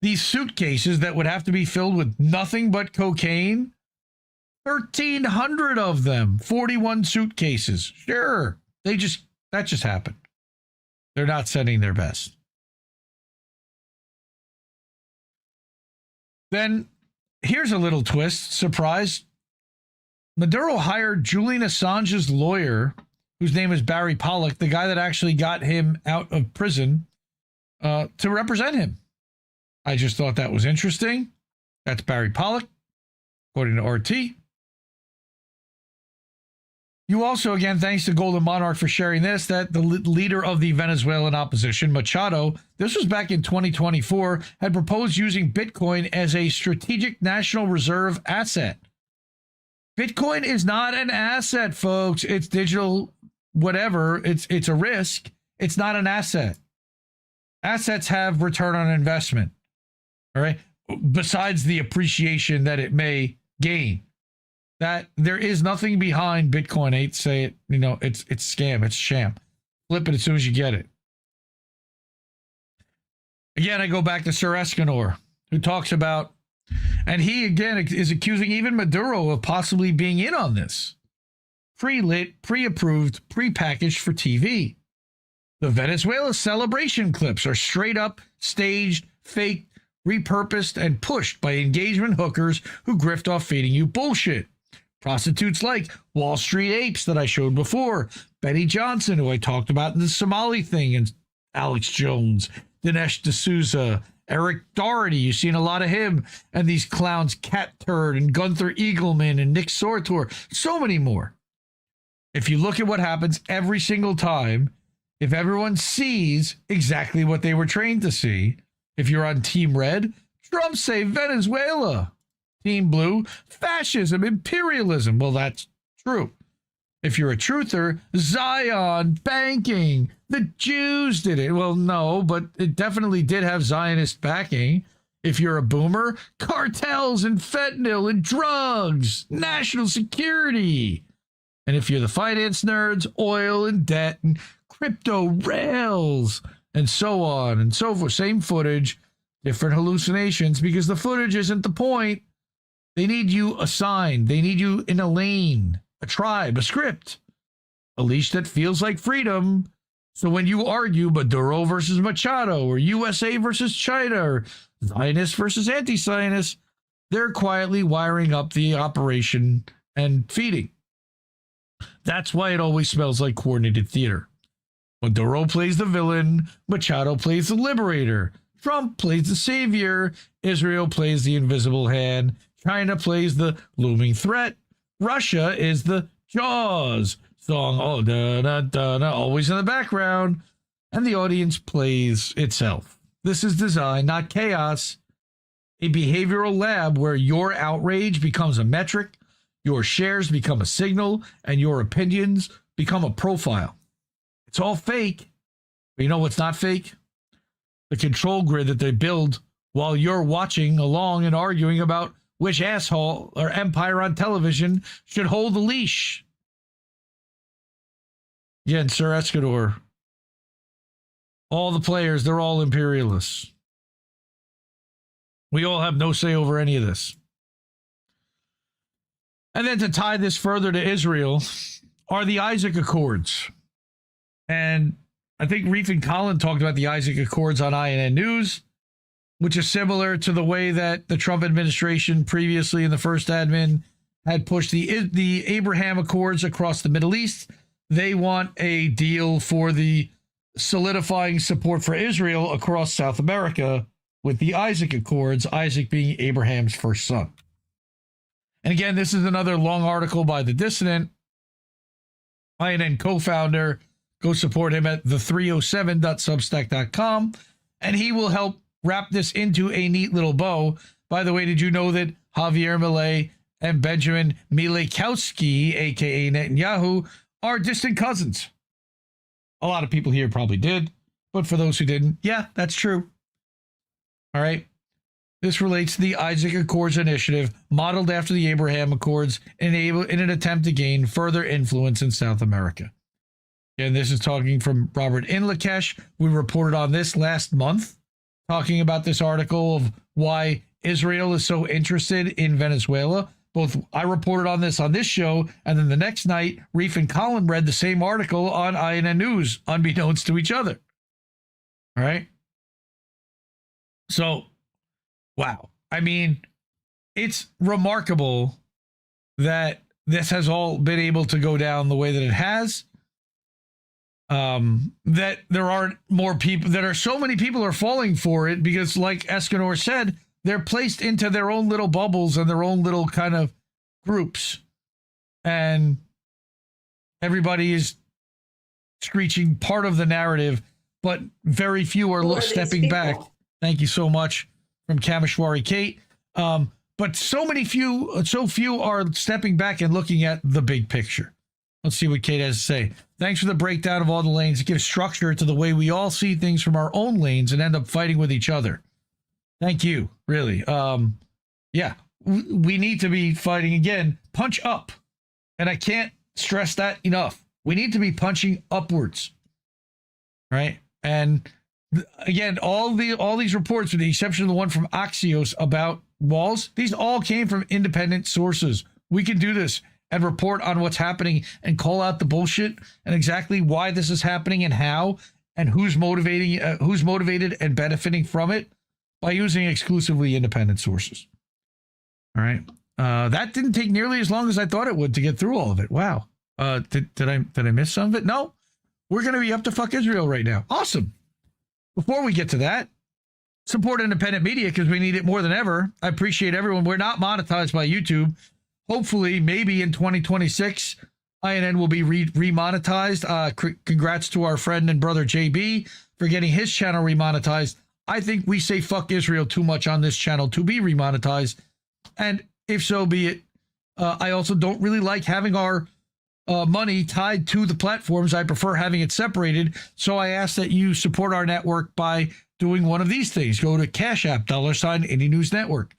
these suitcases that would have to be filled with nothing but cocaine, 1,300 of them, 41 suitcases. Sure, that just happened. They're not sending their best. Then here's a little twist, surprise. Maduro hired Julian Assange's lawyer, whose name is Barry Pollock, the guy that actually got him out of prison, to represent him. I just thought that was interesting. That's Barry Pollock, according to RT. You also, again, thanks to Golden Monarch for sharing this, that the leader of the Venezuelan opposition, Machado, this was back in 2024, had proposed using Bitcoin as a strategic national reserve asset. Bitcoin is not an asset, folks. It's digital whatever. It's a risk. It's not an asset. Assets have return on investment. All right. Besides the appreciation that it may gain, that there is nothing behind Bitcoin. I hate to say it, it's scam. It's sham. Flip it as soon as you get it. Again, I go back to Sir Escanor, who talks about, and he again is accusing even Maduro of possibly being in on this. Pre-lit, pre-approved, pre-packaged for TV. The Venezuela celebration clips are straight up staged, faked, repurposed, and pushed by engagement hookers who grift off feeding you bullshit. Prostitutes like Wall Street Apes that I showed before, Betty Johnson, who I talked about in the Somali thing, and Alex Jones, Dinesh D'Souza, Eric Doherty. You've seen a lot of him. And these clowns, Cat Turd and Gunther Eagleman and Nick Sortor. So many more. If you look at what happens every single time, if everyone sees exactly what they were trained to see, if you're on Team Red, Trump saved Venezuela. Team Blue, fascism, imperialism. Well, that's true. If you're a truther, Zion, banking, the Jews did it. Well, no, but it definitely did have Zionist backing. If you're a boomer, cartels and fentanyl and drugs, national security. And if you're the finance nerds, oil and debt and crypto rails and so on and so forth. Same footage, different hallucinations, because the footage isn't the point. They need you assigned. They need you in a lane, a tribe, a script, a leash that feels like freedom. So when you argue Maduro versus Machado or USA versus China or Zionist versus anti-Zionist, they're quietly wiring up the operation and feeding. That's why it always smells like coordinated theater. Maduro plays the villain, Machado plays the liberator, Trump plays the savior, Israel plays the invisible hand, China plays the looming threat, Russia is the Jaws song, oh, da, da, da, da, always in the background, and the audience plays itself. This is design, not chaos. A behavioral lab where your outrage becomes a metric, your shares become a signal, and your opinions become a profile. It's all fake. But you know what's not fake? The control grid that they build while you're watching along and arguing about which asshole or empire on television should hold the leash. Again, Sir Escador. All the players, they're all imperialists. We all have no say over any of this. And then to tie this further to Israel are the Isaac Accords. And I think Reef and Colin talked about the Isaac Accords on INN News, which is similar to the way that the Trump administration previously in the first admin had pushed the Abraham Accords across the Middle East. They want a deal for the solidifying support for Israel across South America with the Isaac Accords, Isaac being Abraham's first son. And again, this is another long article by The Dissident, INN co-founder. Go support him at the307.substack.com, and he will help wrap this into a neat little bow. By the way, did you know that Javier Milei and Benjamin Milekowski, a.k.a. Netanyahu, are distant cousins? A lot of people here probably did, but for those who didn't, yeah, that's true. All right. This relates to the Isaac Accords initiative, modeled after the Abraham Accords, in an attempt to gain further influence in South America. And this is talking from Robert Inlakesh. We reported on this last month, talking about this article of why Israel is so interested in Venezuela. Both I reported on this show, and then the next night, Reef and Colin read the same article on INN News, unbeknownst to each other. All right? So, wow. I mean, it's remarkable that this has all been able to go down the way that it has. That there aren't more people, that are so many people are falling for it because, like Escanor said, they're placed into their own little bubbles and their own little kind of groups. And everybody is screeching part of the narrative, but very few are stepping back. Thank you so much from Kameshwari Kate. But so few are stepping back and looking at the big picture. Let's see what Kate has to say. Thanks for the breakdown of all the lanes. It gives structure to the way we all see things from our own lanes and end up fighting with each other. Thank you, really. Yeah, we need to be fighting again. Punch up. And I can't stress that enough. We need to be punching upwards. Right? And again, all these reports, with the exception of the one from Axios about walls, these all came from independent sources. We can do this and report on what's happening and call out the bullshit and exactly why this is happening and how and who's motivated and benefiting from it by using exclusively independent sources. All right. That didn't take nearly as long as I thought it would to get through all of it. Wow. Did I miss some of it? No. We're going to be up to fuck Israel right now. Awesome. before we get to that, support independent media because we need it more than ever. I appreciate everyone. We're not monetized by YouTube. Hopefully, maybe in 2026, INN will be remonetized. Congrats to our friend and brother JB for getting his channel remonetized. I think we say fuck Israel too much on this channel to be remonetized. And if so be it, I also don't really like having our money tied to the platforms. I prefer having it separated. So I ask that you support our network by doing one of these things. Go to Cash App, $Indie News Network,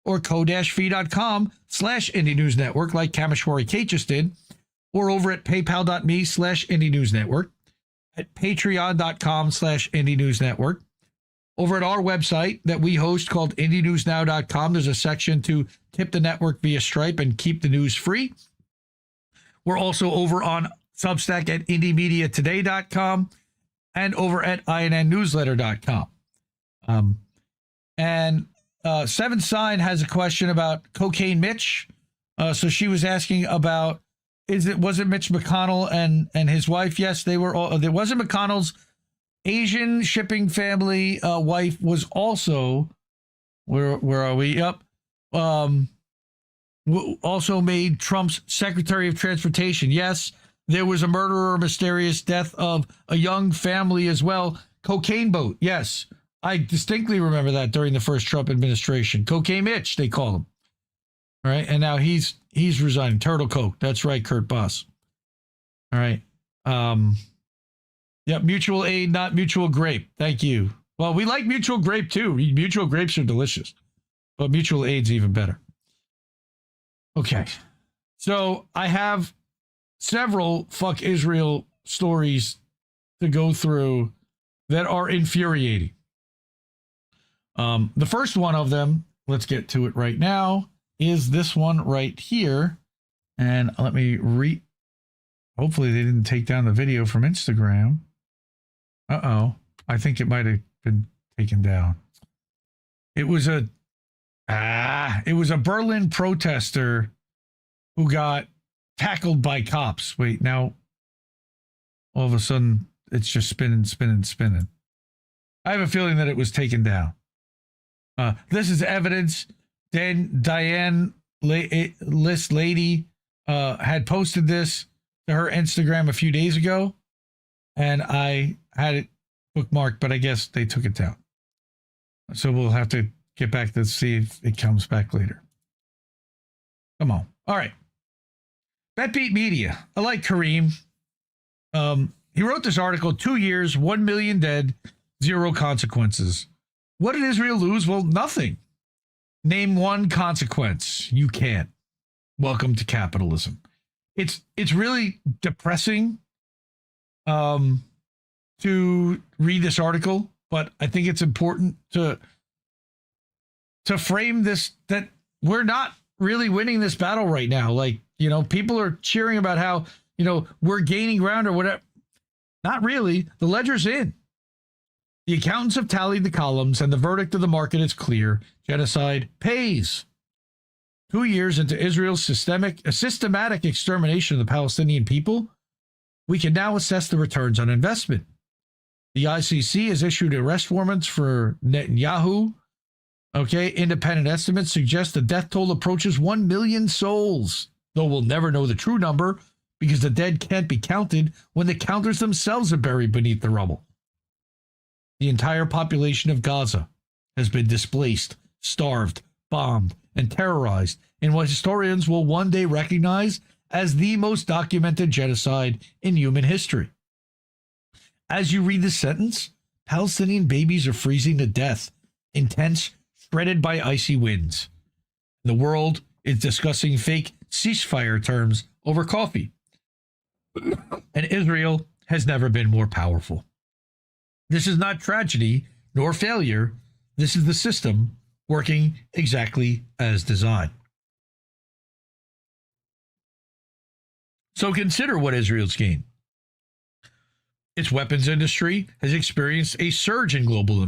or ko-fi.com/Indie News Network, like Kameshwari Kate just did, or over at paypal.me/Indie News Network, at patreon.com/Indie News Network. Over at our website that we host called IndieNewsNow.com, there's a section to tip the network via Stripe and keep the news free. We're also over on Substack at IndieMediaToday.com and over at INNNewsletter.com. Seven Sign has a question about Cocaine Mitch. So she was asking about, was it Mitch McConnell and his wife? Yes, they were all, there wasn't McConnell's Asian shipping family wife was also, where are we? Up. Also made Trump's Secretary of Transportation. Yes, there was a murder or mysterious death of a young family as well. Cocaine boat. Yes, I distinctly remember that during the first Trump administration. Cocaine Mitch, they call him. All right, and now he's resigning. Turtle Coke. That's right, Kurt Boss. All right. Yep, mutual aid, not mutual grape. Thank you. Well, we like mutual grape too. Mutual grapes are delicious, but mutual aid's even better. Okay, so I have several fuck Israel stories to go through that are infuriating. The first one of them, let's get to it right now, is this one right here. And let me hopefully they didn't take down the video from Instagram. Uh-oh. I think it might have been taken down. It was a Berlin protester who got tackled by cops. Wait, now all of a sudden it's just spinning. I have a feeling that it was taken down. This is evidence. Diane List Lady had posted this to her Instagram a few days ago, and I had it bookmarked, but I guess they took it down. So we'll have to get back to see if it comes back later. Come on. All right. BetBeat Media. I like Kareem. He wrote this article, 2 years, 1 million dead, 0 consequences. What did Israel lose? Well, nothing. Name one consequence. You can't. Welcome to capitalism. It's really depressing to read this article, but I think it's important to frame this, that we're not really winning this battle right now. Like, people are cheering about how, we're gaining ground or whatever. Not really. The ledger's in. The accountants have tallied the columns, and the verdict of the market is clear. Genocide pays. 2 years into Israel's systematic extermination of the Palestinian people, we can now assess the returns on investment. The ICC has issued arrest warrants for Netanyahu. Okay, independent estimates suggest the death toll approaches 1 million souls, though we'll never know the true number because the dead can't be counted when the counters themselves are buried beneath the rubble. The entire population of Gaza has been displaced, starved, bombed, and terrorized in what historians will one day recognize as the most documented genocide in human history. As you read this sentence, Palestinian babies are freezing to death in tents shredded by icy winds. The world is discussing fake ceasefire terms over coffee. And Israel has never been more powerful. This is not tragedy nor failure. This is the system working exactly as designed. So consider what Israel's gained. Its weapons industry has experienced a surge in global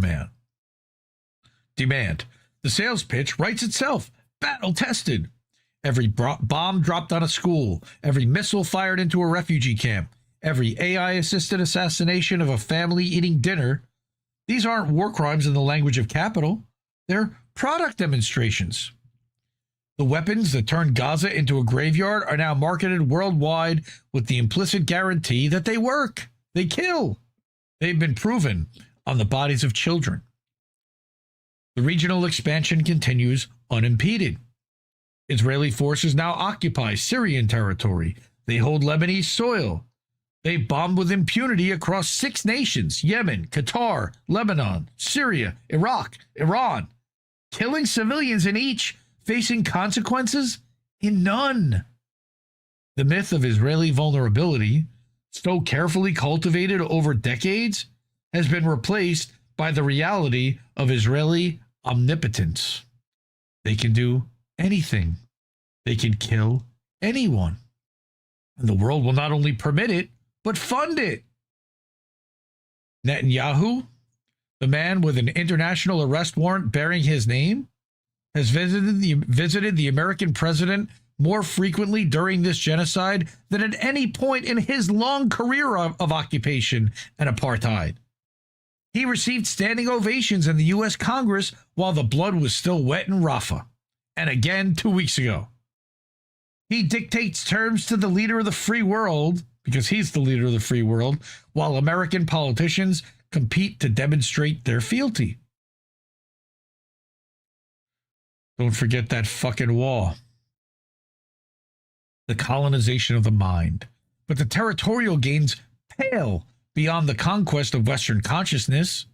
demand. The sales pitch writes itself, battle-tested. Every bomb dropped on a school, every missile fired into a refugee camp, every AI-assisted assassination of a family eating dinner These aren't war crimes in the language of capital. They're product demonstrations. The weapons that turned Gaza into a graveyard are now marketed worldwide with the implicit guarantee that they work. They kill. They've been proven on the bodies of children. The regional expansion continues unimpeded. Israeli forces now occupy Syrian territory. They hold Lebanese soil. They bombed with impunity across 6 nations: Yemen, Qatar, Lebanon, Syria, Iraq, Iran, killing civilians in each, facing consequences in none. The myth of Israeli vulnerability, so carefully cultivated over decades, has been replaced by the reality of Israeli omnipotence. They can do anything. They can kill anyone. And the world will not only permit it, but fund it. Netanyahu, the man with an international arrest warrant bearing his name, has visited the American president more frequently during this genocide than at any point in his long career of occupation and apartheid. He received standing ovations in the U.S. Congress while the blood was still wet in Rafah, and again 2 weeks ago. He dictates terms to the leader of the free world, because he's the leader of the free world, while American politicians compete to demonstrate their fealty. Don't forget that fucking wall. The colonization of the mind. But the territorial gains pale beyond the conquest of Western consciousness.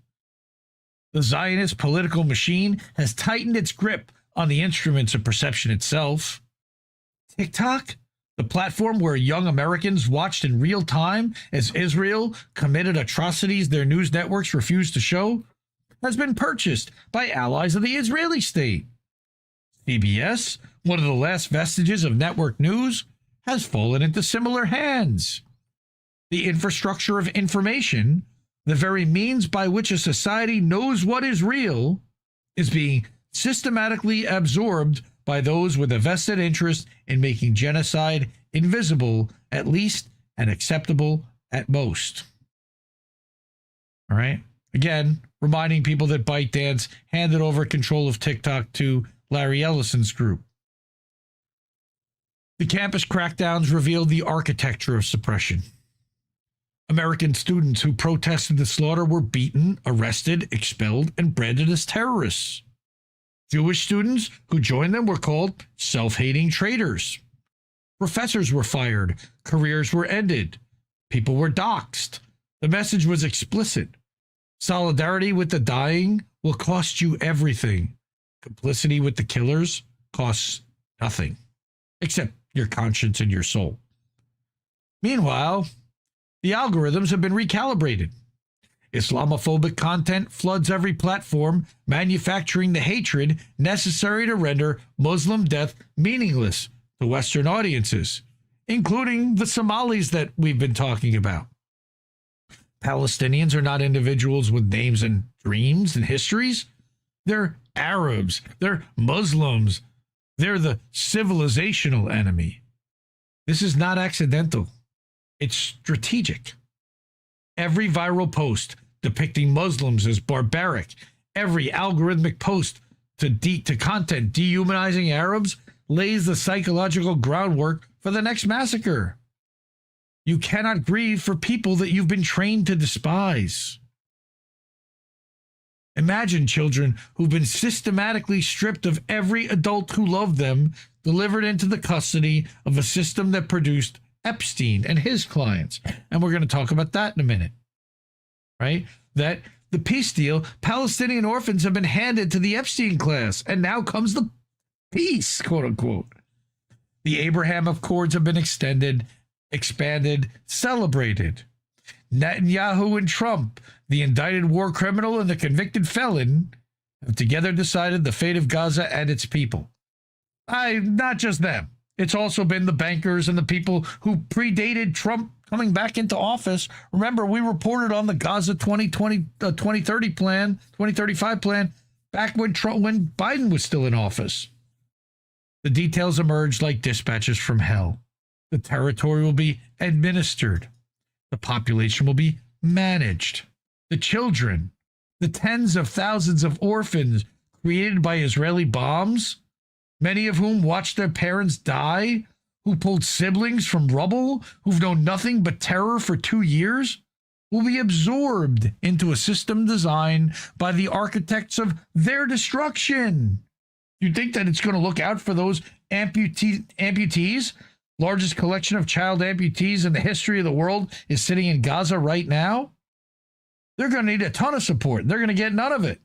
The Zionist political machine has tightened its grip on the instruments of perception itself. TikTok, the platform where young Americans watched in real time as Israel committed atrocities their news networks refused to show, has been purchased by allies of the Israeli state. CBS, one of the last vestiges of network news, has fallen into similar hands. The infrastructure of information, the very means by which a society knows what is real, is being systematically absorbed by those with a vested interest in making genocide invisible, at least, and acceptable at most. All right? Again, reminding people that ByteDance handed over control of TikTok to Larry Ellison's group. The campus crackdowns revealed the architecture of suppression. American students who protested the slaughter were beaten, arrested, expelled, and branded as terrorists. Jewish students who joined them were called self-hating traitors. Professors were fired. Careers were ended. People were doxxed. The message was explicit. Solidarity with the dying will cost you everything. Complicity with the killers costs nothing, except your conscience and your soul. Meanwhile, the algorithms have been recalibrated. Islamophobic content floods every platform, manufacturing the hatred necessary to render Muslim death meaningless to Western audiences, including the Somalis that we've been talking about. Palestinians are not individuals with names and dreams and histories. They're Arabs. They're Muslims. They're the civilizational enemy. This is not accidental. It's strategic. Every viral post depicting Muslims as barbaric, every algorithmic post to content dehumanizing Arabs lays the psychological groundwork for the next massacre. You cannot grieve for people that you've been trained to despise. Imagine children who've been systematically stripped of every adult who loved them, delivered into the custody of a system that produced Epstein and his clients. And we're going to talk about that in a minute, right? That the peace deal, Palestinian orphans have been handed to the Epstein class, and now comes the peace, quote unquote. The Abraham Accords have been extended, expanded, celebrated. Netanyahu and Trump, the indicted war criminal and the convicted felon, have together decided the fate of Gaza and its people. Not just them. It's also been the bankers and the people who predated Trump coming back into office. Remember, we reported on the Gaza 2030 plan, 2035 plan, back when Biden was still in office. The details emerged like dispatches from hell. The territory will be administered. The population will be managed. The children The tens of thousands of orphans created by Israeli bombs, many of whom watched their parents die, who pulled siblings from rubble, who've known nothing but terror for 2 years, will be absorbed into a system designed by the architects of their destruction. You think that it's going to look out for those amputees? Largest collection of child amputees in the history of the world is sitting in Gaza right now. They're going to need a ton of support. They're going to get none of it.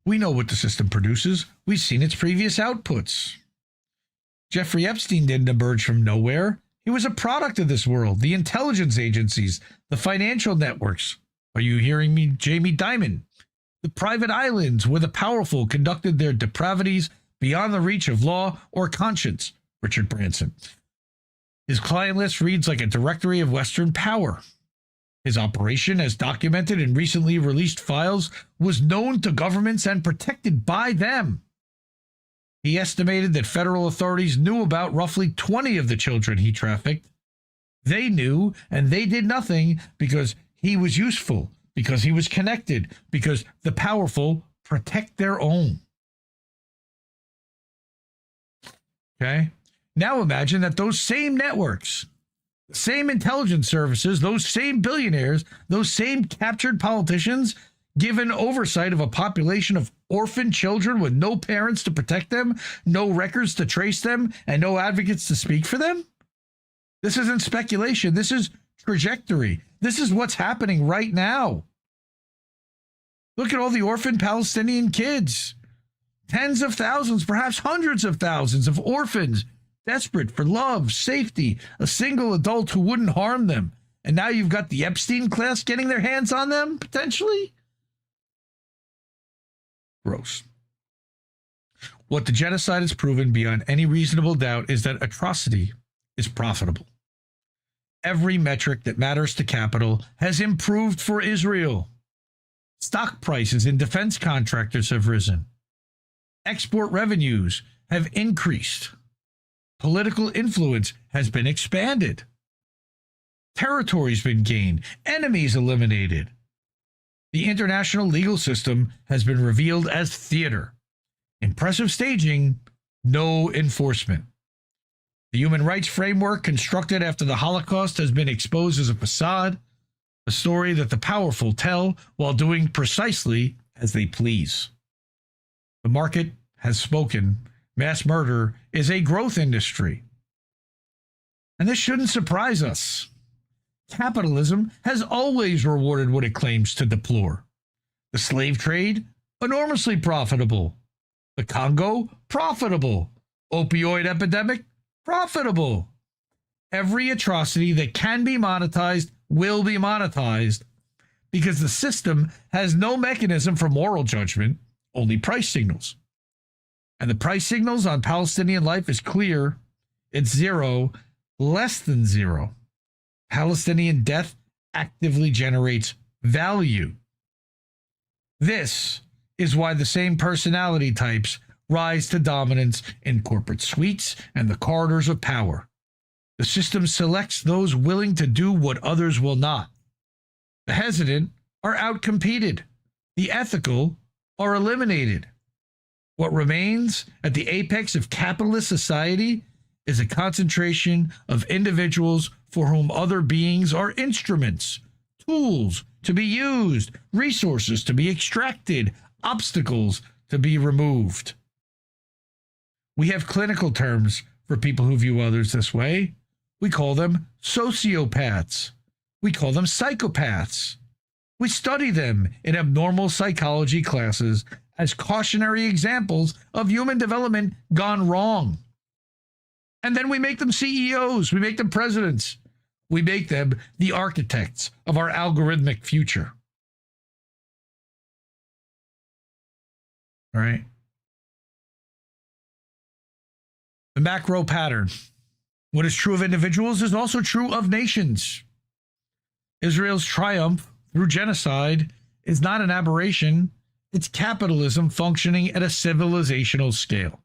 We know what the system produces. We've seen its previous outputs. Jeffrey Epstein didn't emerge from nowhere. He was a product of this world, the intelligence agencies, the financial networks. Are you hearing me, Jamie Dimon? The private islands where the powerful conducted their depravities beyond the reach of law or conscience, Richard Branson. His client list reads like a directory of Western power. His operation, as documented in recently released files, was known to governments and protected by them. He estimated that federal authorities knew about roughly 20 of the children he trafficked. They knew, and they did nothing because he was useful, because he was connected, because the powerful protect their own. Okay? Now imagine that those same networks, same intelligence services, those same billionaires, those same captured politicians, given oversight of a population of orphan children with no parents to protect them, no records to trace them, and no advocates to speak for them? This isn't speculation. This is trajectory. This is what's happening right now. Look at all the orphan Palestinian kids. Tens of thousands, perhaps hundreds of thousands of orphans, desperate for love, safety, a single adult who wouldn't harm them. And now you've got the Epstein class getting their hands on them, potentially? Gross. What the genocide has proven beyond any reasonable doubt is that atrocity is profitable. Every metric that matters to capital has improved for Israel. Stock prices in defense contractors have risen. Export revenues have increased. Political influence has been expanded. Territory's been gained. Enemies eliminated. The international legal system has been revealed as theater. Impressive staging, no enforcement. The human rights framework constructed after the Holocaust has been exposed as a facade, a story that the powerful tell while doing precisely as they please. The market has spoken. Mass murder is a growth industry. And this shouldn't surprise us. Capitalism has always rewarded what it claims to deplore. The slave trade, enormously profitable. The Congo, profitable. Opioid epidemic, profitable. Every atrocity that can be monetized will be monetized because the system has no mechanism for moral judgment, only price signals. And the price signals on Palestinian life is clear. It's zero, less than zero. Palestinian death actively generates value. This is why the same personality types rise to dominance in corporate suites and the corridors of power. The system selects those willing to do what others will not. The hesitant are outcompeted. The ethical are eliminated. What remains at the apex of capitalist society is a concentration of individuals for whom other beings are instruments, tools to be used, resources to be extracted, obstacles to be removed. We have clinical terms for people who view others this way. We call them sociopaths. We call them psychopaths. We study them in abnormal psychology classes as cautionary examples of human development gone wrong. And then we make them CEOs, we make them presidents, we make them the architects of our algorithmic future. All right. The macro pattern. What is true of individuals is also true of nations. Israel's triumph through genocide is not an aberration. It's capitalism functioning at a civilizational scale.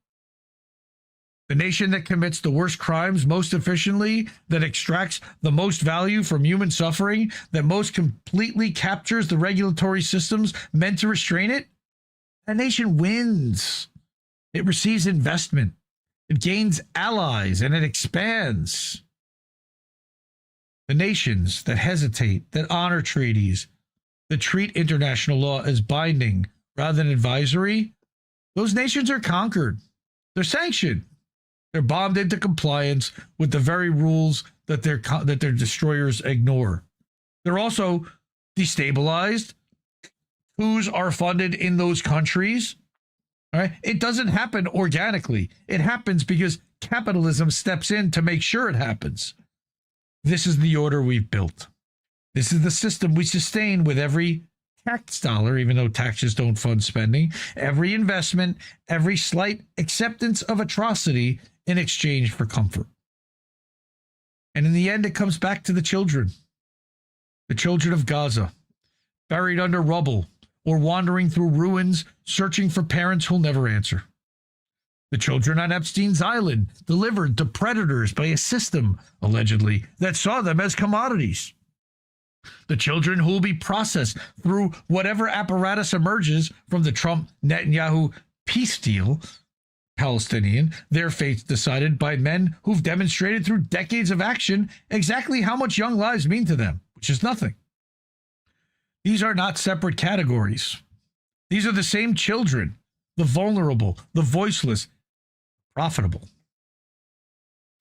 The nation that commits the worst crimes most efficiently, that extracts the most value from human suffering, that most completely captures the regulatory systems meant to restrain it, that nation wins. It receives investment. It gains allies and it expands. The nations that hesitate, that honor treaties, that treat international law as binding rather than advisory, those nations are conquered. They're sanctioned. They're bombed into compliance with the very rules that their destroyers ignore. They're also destabilized. Coups are funded in those countries. All right? It doesn't happen organically. It happens because capitalism steps in to make sure it happens. This is the order we've built. This is the system we sustain with every tax dollar, even though taxes don't fund spending, every investment, every slight acceptance of atrocity in exchange for comfort. And in the end, it comes back to the children of Gaza, buried under rubble or wandering through ruins, searching for parents who'll never answer. The children on Epstein's Island, delivered to predators by a system, allegedly, that saw them as commodities. The children who will be processed through whatever apparatus emerges from the Trump-Netanyahu peace deal, Palestinian, their fates decided by men who've demonstrated through decades of action exactly how much young lives mean to them, which is nothing. These are not separate categories. These are the same children, the vulnerable, the voiceless, profitable.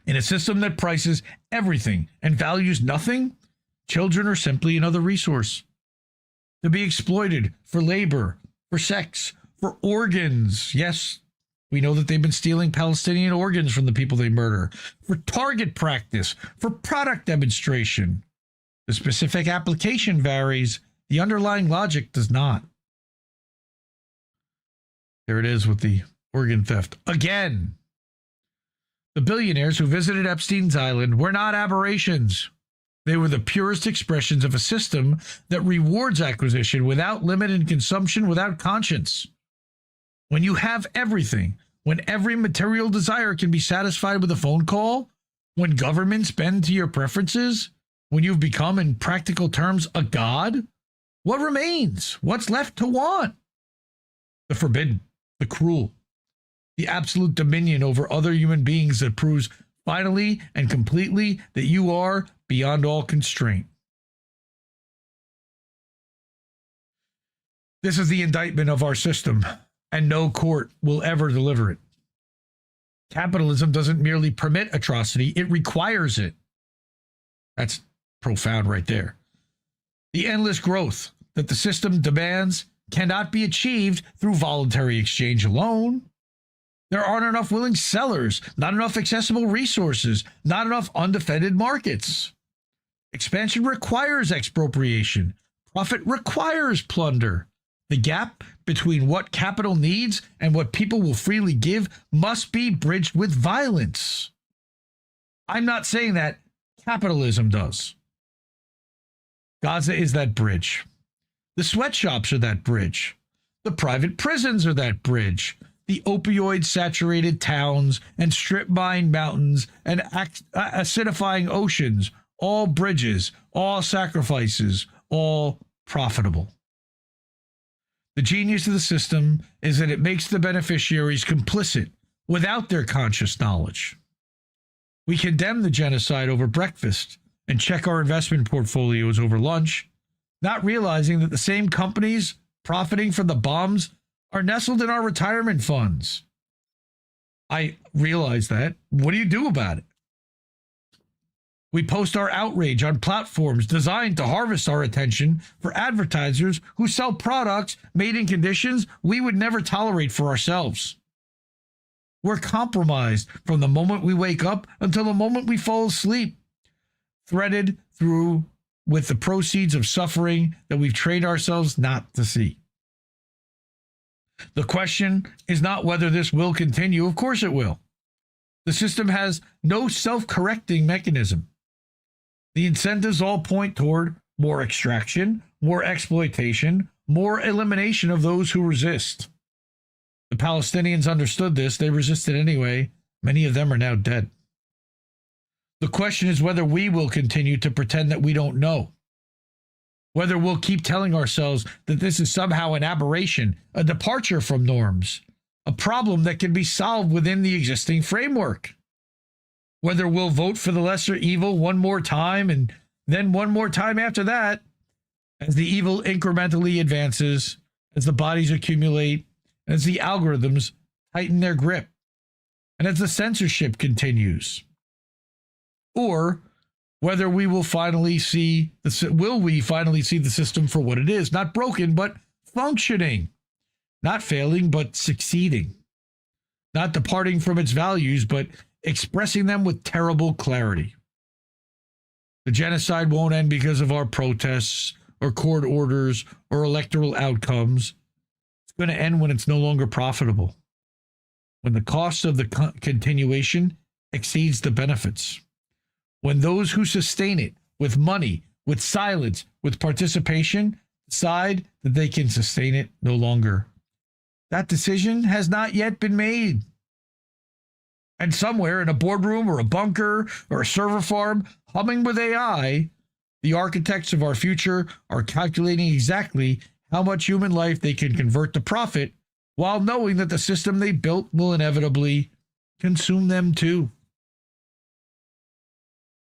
In a system that prices everything and values nothing, children are simply another resource to be exploited for labor, for sex, for organs. Yes, we know that they've been stealing Palestinian organs from the people they murder, for target practice, for product demonstration. The specific application varies. The underlying logic does not. There it is with the organ theft. Again, the billionaires who visited Epstein's Island were not aberrations. They were the purest expressions of a system that rewards acquisition without limit and consumption without conscience. When you have everything, when every material desire can be satisfied with a phone call, when governments bend to your preferences, when you've become, in practical terms, a god, what remains? What's left to want? The forbidden, the cruel, the absolute dominion over other human beings that proves finally and completely that you are beyond all constraint. This is the indictment of our system, and no court will ever deliver it. Capitalism doesn't merely permit atrocity, it requires it. That's profound right there. The endless growth that the system demands cannot be achieved through voluntary exchange alone. There aren't enough willing sellers, not enough accessible resources, not enough undefended markets. Expansion requires expropriation. Profit requires plunder. The gap between what capital needs and what people will freely give must be bridged with violence. I'm not saying that capitalism does. Gaza is that bridge. The sweatshops are that bridge. The private prisons are that bridge. The opioid-saturated towns and strip-mined mountains and acidifying oceans, all bridges, all sacrifices, all profitable. The genius of the system is that it makes the beneficiaries complicit without their conscious knowledge. We condemn the genocide over breakfast and check our investment portfolios over lunch, not realizing that the same companies profiting from the bombs are nestled in our retirement funds. I realize that. What do you do about it? We post our outrage on platforms designed to harvest our attention for advertisers who sell products made in conditions we would never tolerate for ourselves. We're compromised from the moment we wake up until the moment we fall asleep, threaded through with the proceeds of suffering that we've trained ourselves not to see. The question is not whether this will continue. Of course it will. The system has no self-correcting mechanism. The incentives all point toward more extraction, more exploitation, more elimination of those who resist. The Palestinians understood this. They resisted anyway. Many of them are now dead. The question is whether we will continue to pretend that we don't know. Whether we'll keep telling ourselves that this is somehow an aberration, a departure from norms, a problem that can be solved within the existing framework. Whether we'll vote for the lesser evil one more time and then one more time after that, as the evil incrementally advances, as the bodies accumulate, as the algorithms tighten their grip, and as the censorship continues. Or whether we will finally see the system for what it is, not broken, but functioning, not failing, but succeeding, not departing from its values, but expressing them with terrible clarity. The genocide won't end because of our protests or court orders or electoral outcomes. It's going to end when it's no longer profitable, when the cost of the continuation exceeds the benefits, when those who sustain it with money, with silence, with participation, decide that they can sustain it no longer. That decision has not yet been made. And somewhere in a boardroom or a bunker or a server farm humming with AI, the architects of our future are calculating exactly how much human life they can convert to profit while knowing that the system they built will inevitably consume them too.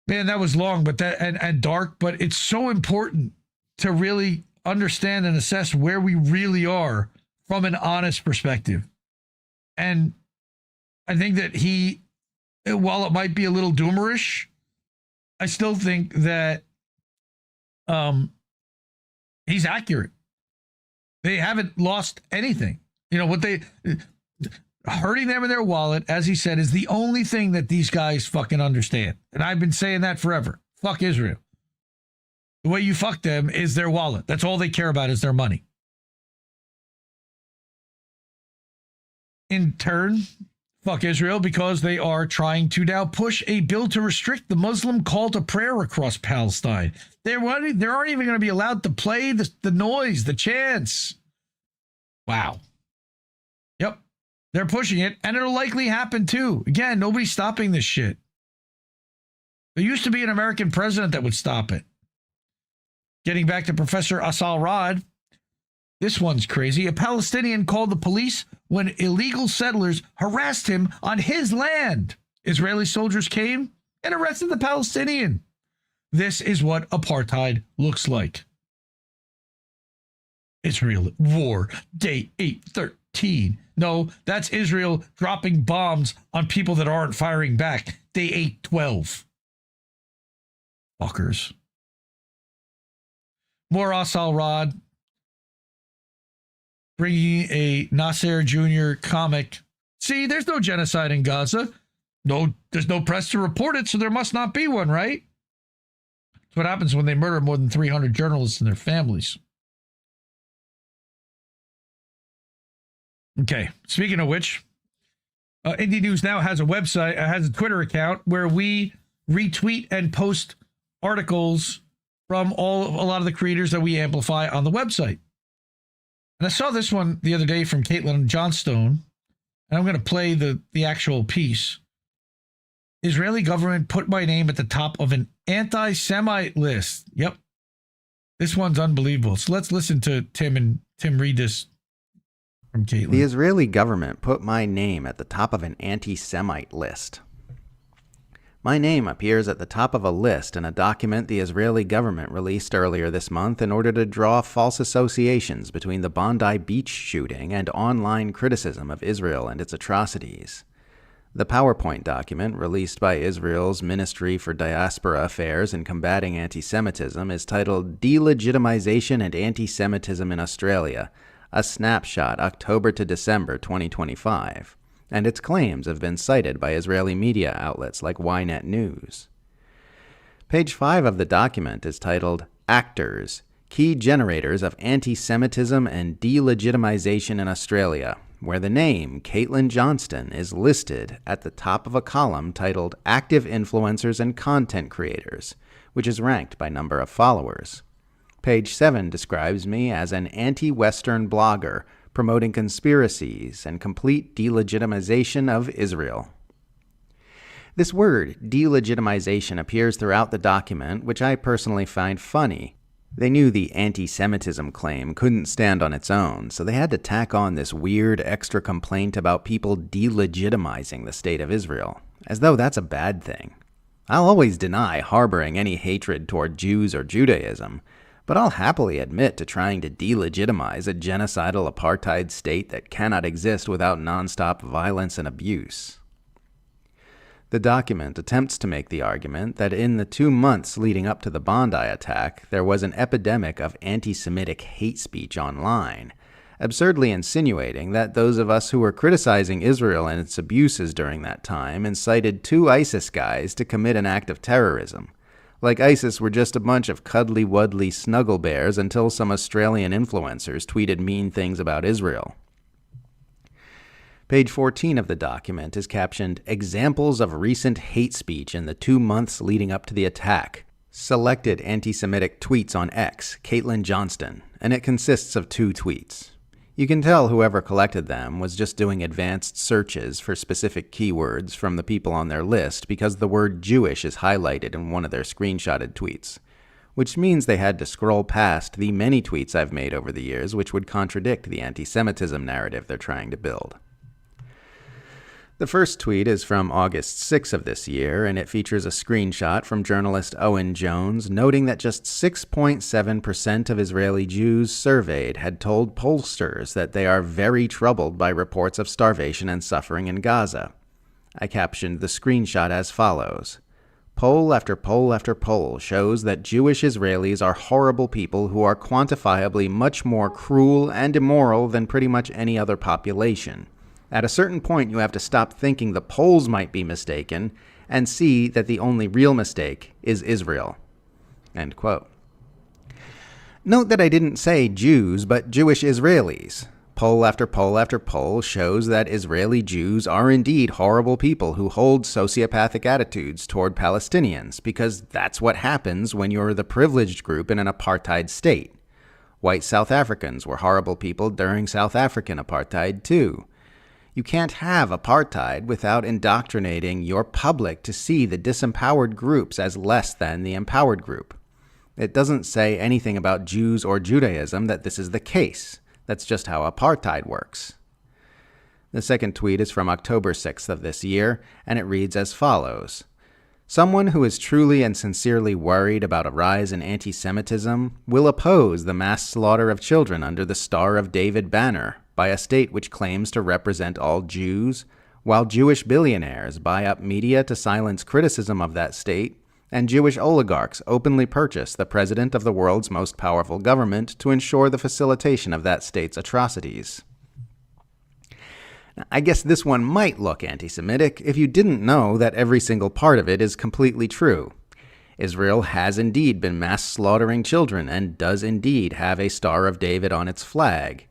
Man, that was long, but and dark, but it's so important to really understand and assess where we really are from an honest perspective. And I think that while it might be a little doomerish, I still think that he's accurate. They haven't lost anything. You know, what hurting them in their wallet, as he said, is the only thing that these guys fucking understand. And I've been saying that forever. Fuck Israel. The way you fuck them is their wallet. That's all they care about is their money. In turn, fuck Israel because they are trying to now push a bill to restrict the Muslim call to prayer across Palestine. They aren't even going to be allowed to play the noise, the chants. Wow. Yep. They're pushing it, and it'll likely happen too. Again, nobody's stopping this shit. There used to be an American president that would stop it. Getting back to Professor Asal Rad, this one's crazy. A Palestinian called the police when illegal settlers harassed him on his land. Israeli soldiers came and arrested the Palestinian. This is what apartheid looks like. Israel at war, day 813. No, that's Israel dropping bombs on people that aren't firing back. Day 812. Fuckers. More Asal Rad. Bringing a Nasser Jr. comic. See, there's no genocide in Gaza. No, there's no press to report it, so there must not be one, right? That's what happens when they murder more than 300 journalists and their families. Okay, speaking of which, IndieNewsNow has a website, has a Twitter account where we retweet and post articles from a lot of the creators that we amplify on the website. And I saw this one the other day from Caitlin Johnstone, and I'm going to play the actual piece. Israeli government put my name at the top of an anti-Semite list. Yep. This one's unbelievable. So let's listen to Tim and Tim read this from Caitlin. The Israeli government put my name at the top of an anti-Semite list. My name appears at the top of a list in a document the Israeli government released earlier this month in order to draw false associations between the Bondi Beach shooting and online criticism of Israel and its atrocities. The PowerPoint document, released by Israel's Ministry for Diaspora Affairs and Combating Anti-Semitism, is titled Delegitimization and Anti-Semitism in Australia, a snapshot October to December 2025. And its claims have been cited by Israeli media outlets like Ynet News. Page 5 of the document is titled Actors, Key Generators of Anti-Semitism and Delegitimization in Australia, where the name Caitlin Johnston is listed at the top of a column titled Active Influencers and Content Creators, which is ranked by number of followers. Page 7 describes me as an anti-Western blogger promoting conspiracies and complete delegitimization of Israel. This word, delegitimization, appears throughout the document, which I personally find funny. They knew the anti-Semitism claim couldn't stand on its own, so they had to tack on this weird extra complaint about people delegitimizing the state of Israel, as though that's a bad thing. I'll always deny harboring any hatred toward Jews or Judaism, but I'll happily admit to trying to delegitimize a genocidal apartheid state that cannot exist without nonstop violence and abuse. The document attempts to make the argument that in the 2 months leading up to the Bondi attack, there was an epidemic of anti-Semitic hate speech online, absurdly insinuating that those of us who were criticizing Israel and its abuses during that time incited 2 ISIS guys to commit an act of terrorism, like ISIS were just a bunch of cuddly-wuddly snuggle bears until some Australian influencers tweeted mean things about Israel. Page 14 of the document is captioned, "Examples of recent hate speech in the 2 months leading up to the attack. Selected anti-Semitic tweets on X, Caitlin Johnston," and it consists of 2 tweets. You can tell whoever collected them was just doing advanced searches for specific keywords from the people on their list because the word Jewish is highlighted in one of their screenshotted tweets, which means they had to scroll past the many tweets I've made over the years which would contradict the anti-Semitism narrative they're trying to build. The first tweet is from August 6 of this year, and it features a screenshot from journalist Owen Jones noting that just 6.7% of Israeli Jews surveyed had told pollsters that they are very troubled by reports of starvation and suffering in Gaza. I captioned the screenshot as follows. Poll after poll after poll shows that Jewish Israelis are horrible people who are quantifiably much more cruel and immoral than pretty much any other population. At a certain point, you have to stop thinking the polls might be mistaken and see that the only real mistake is Israel. End quote. Note that I didn't say Jews, but Jewish Israelis. Poll after poll after poll shows that Israeli Jews are indeed horrible people who hold sociopathic attitudes toward Palestinians, because that's what happens when you're the privileged group in an apartheid state. White South Africans were horrible people during South African apartheid, too. You can't have apartheid without indoctrinating your public to see the disempowered groups as less than the empowered group. It doesn't say anything about Jews or Judaism that this is the case. That's just how apartheid works. The second tweet is from October 6th of this year, and it reads as follows. Someone who is truly and sincerely worried about a rise in anti-Semitism will oppose the mass slaughter of children under the Star of David banner by a state which claims to represent all Jews, while Jewish billionaires buy up media to silence criticism of that state, and Jewish oligarchs openly purchase the president of the world's most powerful government to ensure the facilitation of that state's atrocities. Now, I guess this one might look anti-Semitic if you didn't know that every single part of it is completely true. Israel has indeed been mass slaughtering children and does indeed have a Star of David on its flag.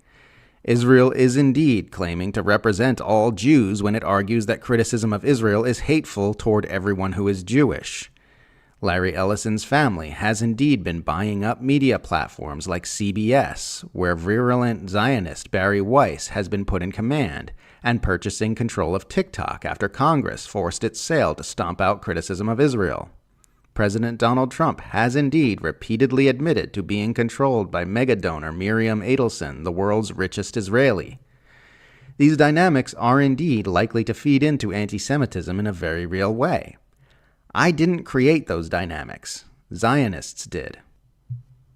Israel is indeed claiming to represent all Jews when it argues that criticism of Israel is hateful toward everyone who is Jewish. Larry Ellison's family has indeed been buying up media platforms like CBS, where virulent Zionist Barry Weiss has been put in command, and purchasing control of TikTok after Congress forced its sale to stomp out criticism of Israel. President Donald Trump has indeed repeatedly admitted to being controlled by mega-donor Miriam Adelson, the world's richest Israeli. These dynamics are indeed likely to feed into anti-Semitism in a very real way. I didn't create those dynamics. Zionists did.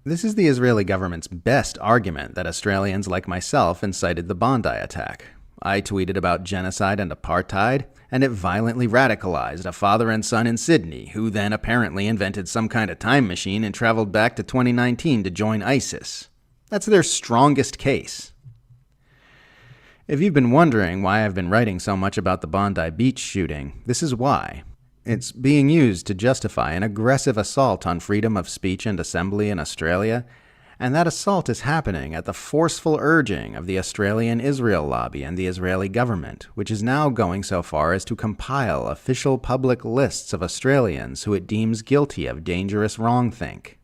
This is the Israeli government's best argument that Australians like myself incited the Bondi attack. I tweeted about genocide and apartheid, and it violently radicalized a father and son in Sydney, who then apparently invented some kind of time machine and traveled back to 2019 to join ISIS. That's their strongest case. If you've been wondering why I've been writing so much about the Bondi Beach shooting, this is why. It's being used to justify an aggressive assault on freedom of speech and assembly in Australia, and that assault is happening at the forceful urging of the Australian Israel lobby and the Israeli government, which is now going so far as to compile official public lists of Australians who it deems guilty of dangerous wrongthink.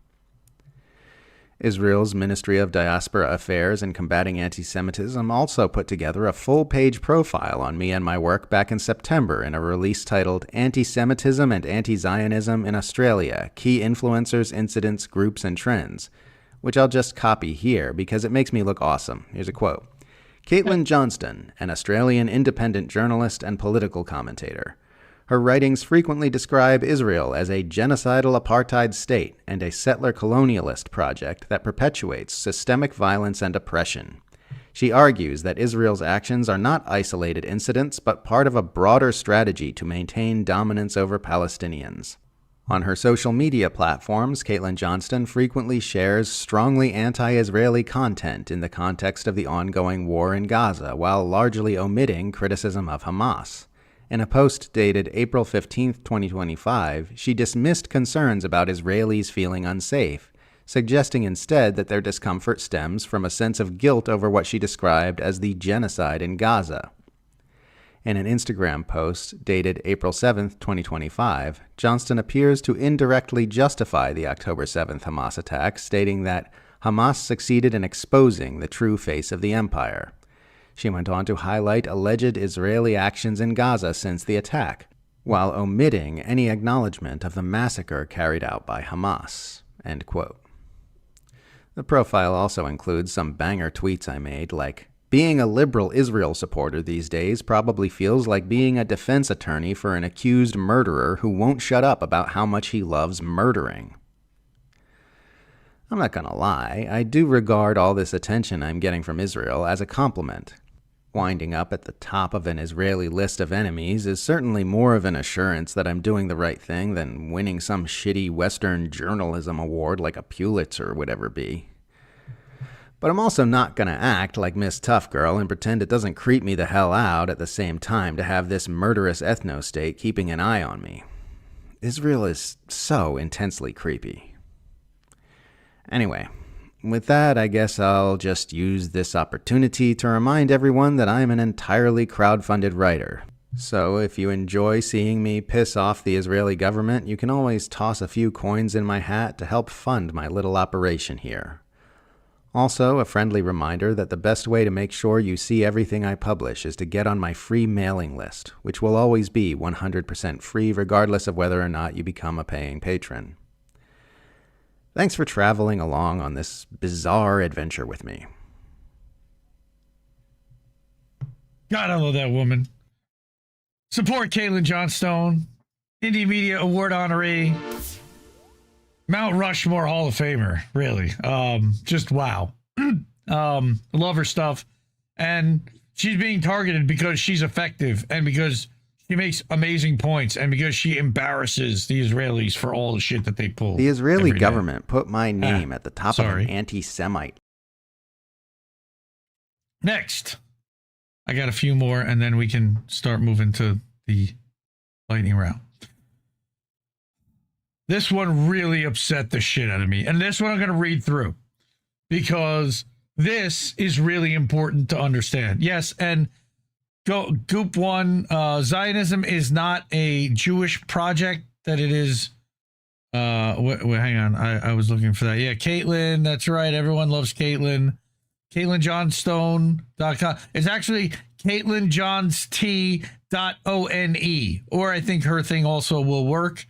Israel's Ministry of Diaspora Affairs and Combating Anti-Semitism also put together a full-page profile on me and my work back in September in a release titled Anti-Semitism and Anti-Zionism in Australia, Key Influencers, Incidents, Groups, and Trends, which I'll just copy here because it makes me look awesome. Here's a quote. Caitlin Johnston, an Australian independent journalist and political commentator. Her writings frequently describe Israel as a genocidal apartheid state and a settler colonialist project that perpetuates systemic violence and oppression. She argues that Israel's actions are not isolated incidents, but part of a broader strategy to maintain dominance over Palestinians. On her social media platforms, Caitlin Johnston frequently shares strongly anti-Israeli content in the context of the ongoing war in Gaza, while largely omitting criticism of Hamas. In a post dated April 15, 2025, she dismissed concerns about Israelis feeling unsafe, suggesting instead that their discomfort stems from a sense of guilt over what she described as the genocide in Gaza. In an Instagram post dated April 7, 2025, Johnston appears to indirectly justify the October 7th Hamas attack, stating that Hamas succeeded in exposing the true face of the empire. She went on to highlight alleged Israeli actions in Gaza since the attack, while omitting any acknowledgement of the massacre carried out by Hamas. End quote. The profile also includes some banger tweets I made, like, being a liberal Israel supporter these days probably feels like being a defense attorney for an accused murderer who won't shut up about how much he loves murdering. I'm not gonna lie, I do regard all this attention I'm getting from Israel as a compliment. Winding up at the top of an Israeli list of enemies is certainly more of an assurance that I'm doing the right thing than winning some shitty Western journalism award like a Pulitzer would ever be. But I'm also not gonna act like Miss Tough Girl and pretend it doesn't creep me the hell out at the same time to have this murderous ethno-state keeping an eye on me. Israel is so intensely creepy. Anyway, with that, I guess I'll just use this opportunity to remind everyone that I'm an entirely crowdfunded writer. So if you enjoy seeing me piss off the Israeli government, you can always toss a few coins in my hat to help fund my little operation here. Also, a friendly reminder that the best way to make sure you see everything I publish is to get on my free mailing list, which will always be 100% free regardless of whether or not you become a paying patron. Thanks for traveling along on this bizarre adventure with me. God, I love that woman. Support Caitlin Johnstone, Indie Media Award honoree, Mount Rushmore Hall of Famer, really. Just wow. Love her stuff. And she's being targeted because she's effective and because she makes amazing points and because she embarrasses the Israelis for all the shit that they pull. The Israeli government put my name at the top of an anti-Semite. Next, I got a few more and then we can start moving to the lightning round. This one really upset the shit out of me. And this one I'm going to read through because this is really important to understand. Yes, and Goop 1, Zionism is not a Jewish project, that it is, wait, hang on, I was looking for that. Yeah, Caitlin, that's right, everyone loves Caitlin. CaitlinJohnstone.com. It's actually CaitlinJohnsT.one, or I think her thing also will work.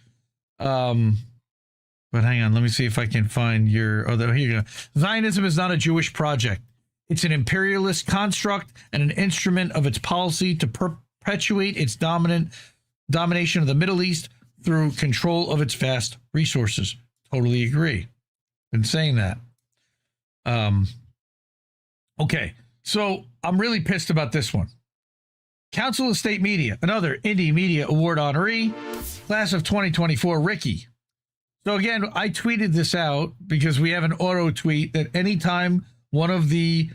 But hang on, let me see if I can find your, oh, here you go. Zionism is not a Jewish project. It's an imperialist construct and an instrument of its policy to perpetuate its domination of the Middle East through control of its vast resources. Totally agree. Been saying that. Okay, so I'm really pissed about this one. Council of State Media, another Indie Media Award honoree, class of 2024, Ricky. So again, I tweeted this out because we have an auto tweet that anytime one of the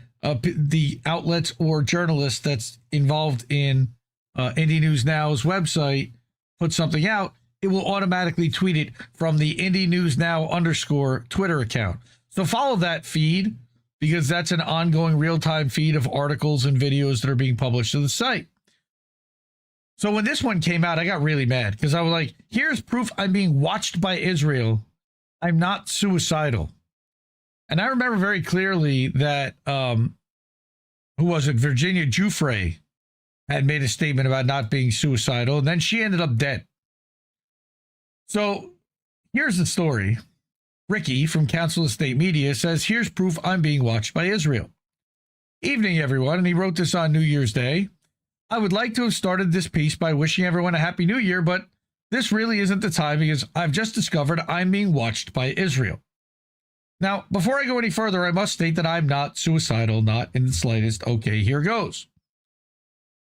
outlets or journalists that's involved in IndieNewsNow's website puts something out, it will automatically tweet it from the IndieNewsNow _ Twitter account. So follow that feed because that's an ongoing real-time feed of articles and videos that are being published to the site. So when this one came out, I got really mad because I was like, here's proof I'm being watched by Israel. I'm not suicidal. And I remember very clearly that, who was it? Virginia Giuffre had made a statement about not being suicidal, and then she ended up dead. So here's the story. Ricky from Council of State Media says, here's proof I'm being watched by Israel. Evening, everyone. And he wrote this on New Year's Day. I would like to have started this piece by wishing everyone a Happy New Year, but this really isn't the time because I've just discovered I'm being watched by Israel. Now, before I go any further, I must state that I'm not suicidal, not in the slightest. Okay, here goes.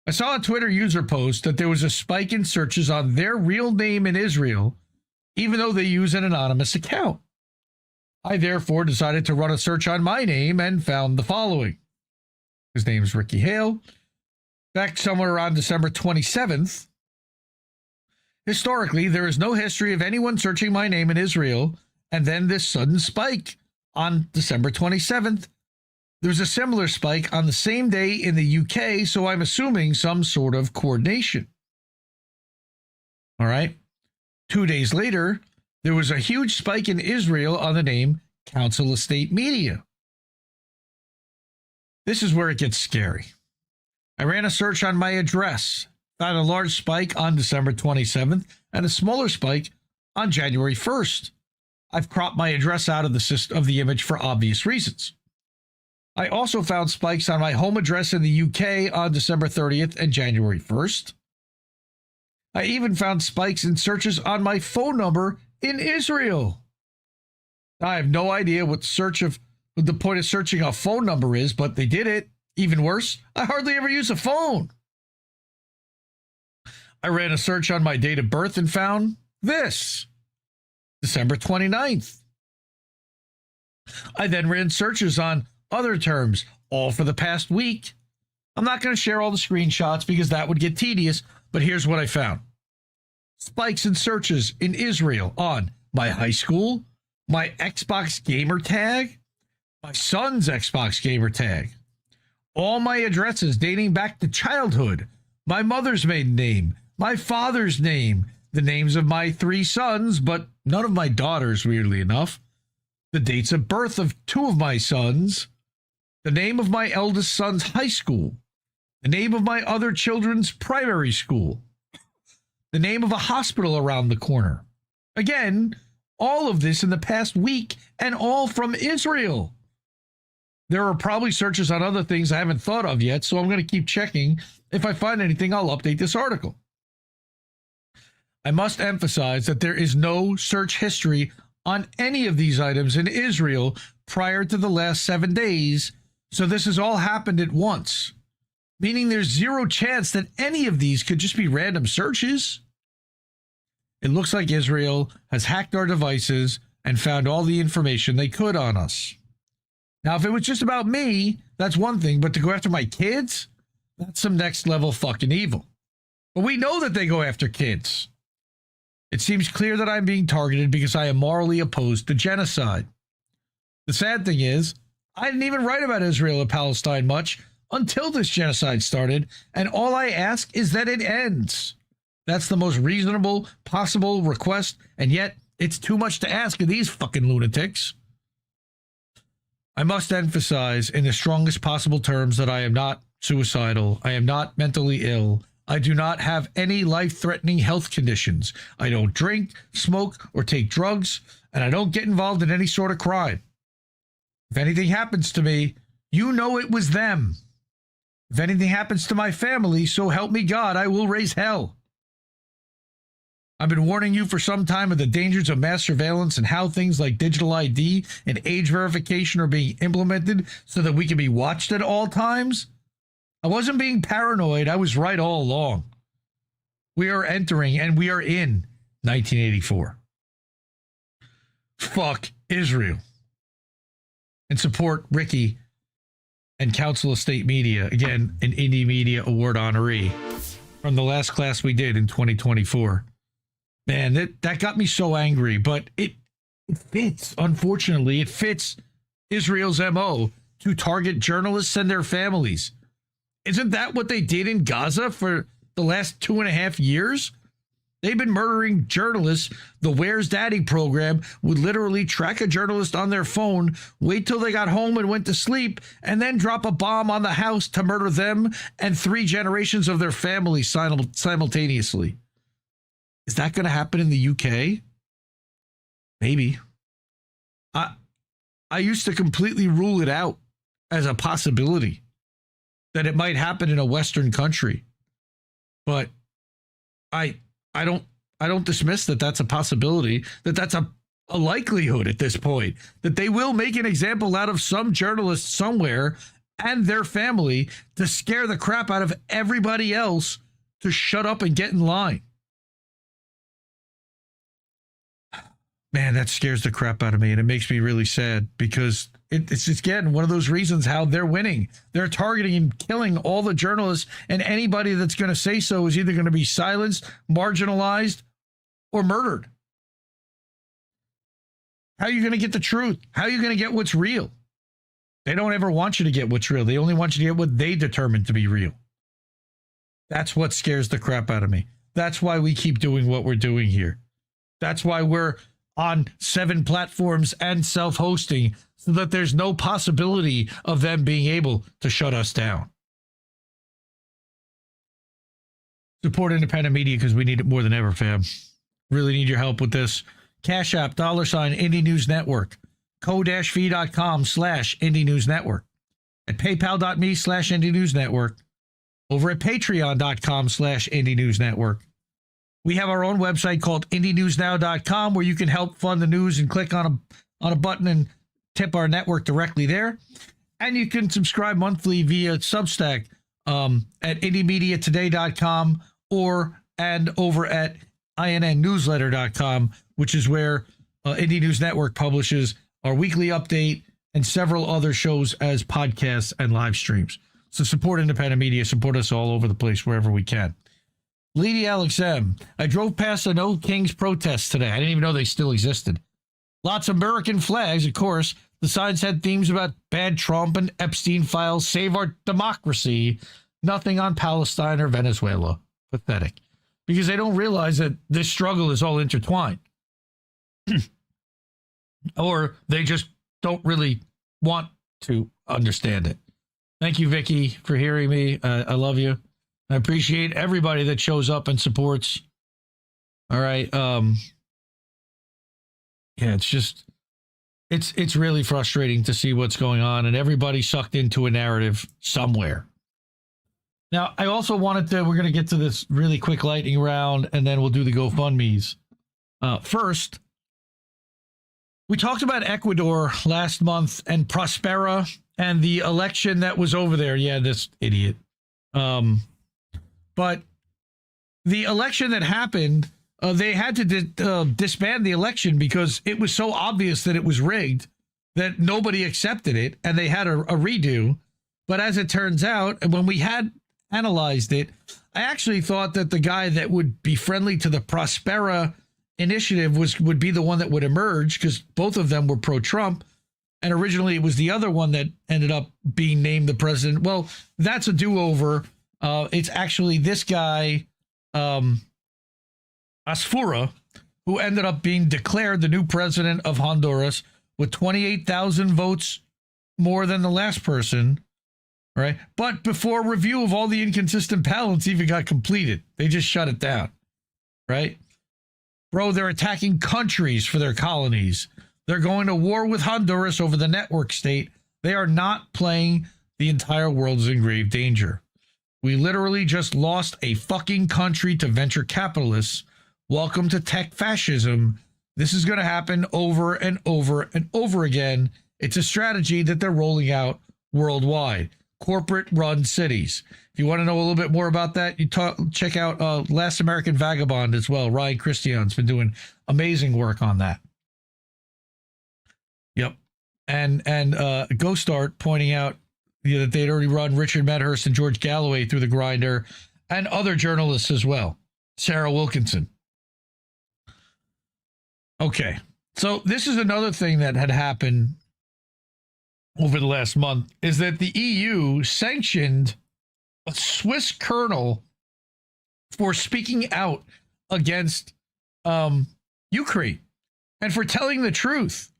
I saw a Twitter user post that there was a spike in searches on their real name in Israel, even though they use an anonymous account. I therefore decided to run a search on my name and found the following. His name's Ricky Hale. Back somewhere around December 27th. Historically, there is no history of anyone searching my name in Israel, and then this sudden spike on December 27th. There's a similar spike on the same day in the UK, so I'm assuming some sort of coordination. All right. 2 days later, there was a huge spike in Israel on the name Council of State Media. This is where it gets scary. I ran a search on my address, found a large spike on December 27th and a smaller spike on January 1st. I've cropped my address out of the image for obvious reasons. I also found spikes on my home address in the UK on December 30th and January 1st. I even found spikes in searches on my phone number in Israel. I have no idea what the point of searching a phone number is, but they did it. Even worse, I hardly ever use a phone. I ran a search on my date of birth and found this, December 29th. I then ran searches on other terms, all for the past week. I'm not going to share all the screenshots because that would get tedious, but here's what I found. Spikes in searches in Israel on my high school, my Xbox gamer tag, my son's Xbox gamer tag, all my addresses dating back to childhood, my mother's maiden name, my father's name, the names of my 3 sons, but none of my daughters, weirdly enough, the dates of birth of 2 of my sons, the name of my eldest son's high school, the name of my other children's primary school, the name of a hospital around the corner. Again, all of this in the past week and all from Israel. There are probably searches on other things I haven't thought of yet, so I'm going to keep checking. If I find anything, I'll update this article. I must emphasize that there is no search history on any of these items in Israel prior to the last 7 days, so this has all happened at once, meaning there's zero chance that any of these could just be random searches. It looks like Israel has hacked our devices and found all the information they could on us. Now, if it was just about me, that's one thing, but to go after my kids, that's some next level fucking evil. But we know that they go after kids. It seems clear that I'm being targeted because I am morally opposed to genocide. The sad thing is, I didn't even write about Israel or Palestine much until this genocide started, and all I ask is that it ends. That's the most reasonable possible request, and yet it's too much to ask of these fucking lunatics. I must emphasize in the strongest possible terms that I am not suicidal. I am not mentally ill. I do not have any life-threatening health conditions. I don't drink, smoke, or take drugs, and I don't get involved in any sort of crime. If anything happens to me, you know it was them. If anything happens to my family, so help me God, I will raise hell. I've been warning you for some time of the dangers of mass surveillance and how things like digital ID and age verification are being implemented so that we can be watched at all times. I wasn't being paranoid. I was right all along. We are entering and we are in 1984. Fuck Israel. And support Ricky and Council of State Media. Again, an Indie Media Award honoree from the last class we did in 2024. Man, that got me so angry, but it fits, unfortunately. It fits Israel's MO to target journalists and their families. Isn't that what they did in Gaza for the last 2.5 years? They've been murdering journalists. The Where's Daddy program would literally track a journalist on their phone, wait till they got home and went to sleep, and then drop a bomb on the house to murder them and 3 generations of their family simultaneously. Is that going to happen in the UK? Maybe. I used to completely rule it out as a possibility that it might happen in a Western country. But I don't dismiss that that's a possibility, that that's a likelihood at this point, that they will make an example out of some journalist somewhere and their family to scare the crap out of everybody else to shut up and get in line. Man, that scares the crap out of me, and it makes me really sad because it's again one of those reasons how they're winning. They're targeting and killing all the journalists, and anybody that's going to say so is either going to be silenced, marginalized, or murdered. How are you going to get the truth? How are you going to get what's real? They don't ever want you to get what's real. They only want you to get what they determine to be real. That's what scares the crap out of me. That's why we keep doing what we're doing here. That's why we're on 7 platforms and self-hosting, so that there's no possibility of them being able to shut us down. Support independent media because we need it more than ever, fam. Really need your help with this. Cash App, $ Indie News Network. ko-fi.com/Indie News Network. At paypal.me/Indie News Network. Over at patreon.com/Indie News Network. We have our own website called IndieNewsNow.com where you can help fund the news and click on a button and tip our network directly there. And you can subscribe monthly via Substack at IndieMediaToday.com and over at INNNewsletter.com, which is where Indie News Network publishes our weekly update and several other shows as podcasts and live streams. So support independent media, support us all over the place wherever we can. Lady Alex M. I drove past an old Kings protest today. I didn't even know they still existed. Lots of American flags, of course. The signs had themes about bad Trump and Epstein files, save our democracy. Nothing on Palestine or Venezuela. Pathetic. Because they don't realize that this struggle is all intertwined. Or they just don't really want to understand it. Thank you, Vicky, for hearing me. I love you. I appreciate everybody that shows up and supports. All right. Yeah, it's just, it's really frustrating to see what's going on and everybody sucked into a narrative somewhere. Now, I also wanted to, we're going to get to this really quick lightning round and then we'll do the GoFundMes. First, we talked about Ecuador last month and Prospera and the election that was over there. Yeah, this idiot. But the election that happened, they had to disband the election because it was so obvious that it was rigged that nobody accepted it, and they had a redo. But as it turns out, when we had analyzed it, I actually thought that the guy that would be friendly to the Prospera initiative would be the one that would emerge because both of them were pro-Trump. And originally it was the other one that ended up being named the president. Well, that's a do-over. It's actually this guy, Asfura, who ended up being declared the new president of Honduras with 28,000 votes more than the last person, right? But before review of all the inconsistent ballots even got completed, they just shut it down, right? Bro, they're attacking countries for their colonies. They're going to war with Honduras over the network state. They are not playing the entire world is in grave danger. We literally just lost a fucking country to venture capitalists. Welcome to tech fascism. This is going to happen over and over and over again. It's a strategy that they're rolling out worldwide. Corporate-run cities. If you want to know a little bit more about that, you check out Last American Vagabond as well. Ryan Christian's been doing amazing work on that. Yep. And Ghost Art pointing out that they'd already run Richard Medhurst and George Galloway through the grinder, and other journalists as well. Sarah Wilkinson. Okay, so this is another thing that had happened over the last month, is that the EU sanctioned a Swiss colonel for speaking out against Ukraine and for telling the truth.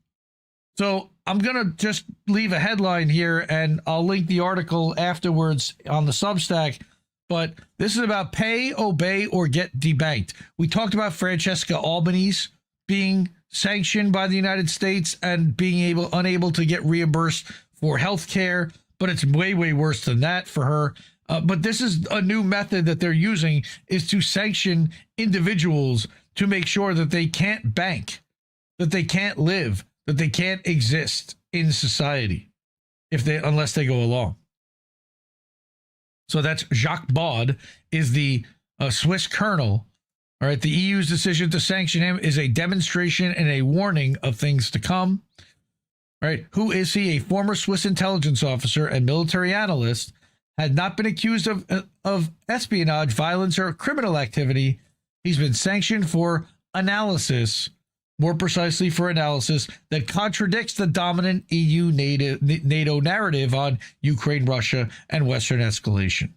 So I'm going to just leave a headline here, and I'll link the article afterwards on the Substack. But this is about pay, obey, or get debanked. We talked about Francesca Albanese being sanctioned by the United States and being unable to get reimbursed for health care, but it's way, way worse than that for her. But this is a new method that they're using, is to sanction individuals to make sure that they can't bank, that they can't live, that they can't exist in society unless they go along. So that's Jacques Baud, is the Swiss colonel. All right, the EU's decision to sanction him is a demonstration and a warning of things to come. All right, who is he? A former Swiss intelligence officer and military analyst, had not been accused of espionage, violence, or criminal activity. He's been sanctioned for analysis, more precisely for analysis that contradicts the dominant EU NATO narrative on Ukraine, Russia, and Western escalation.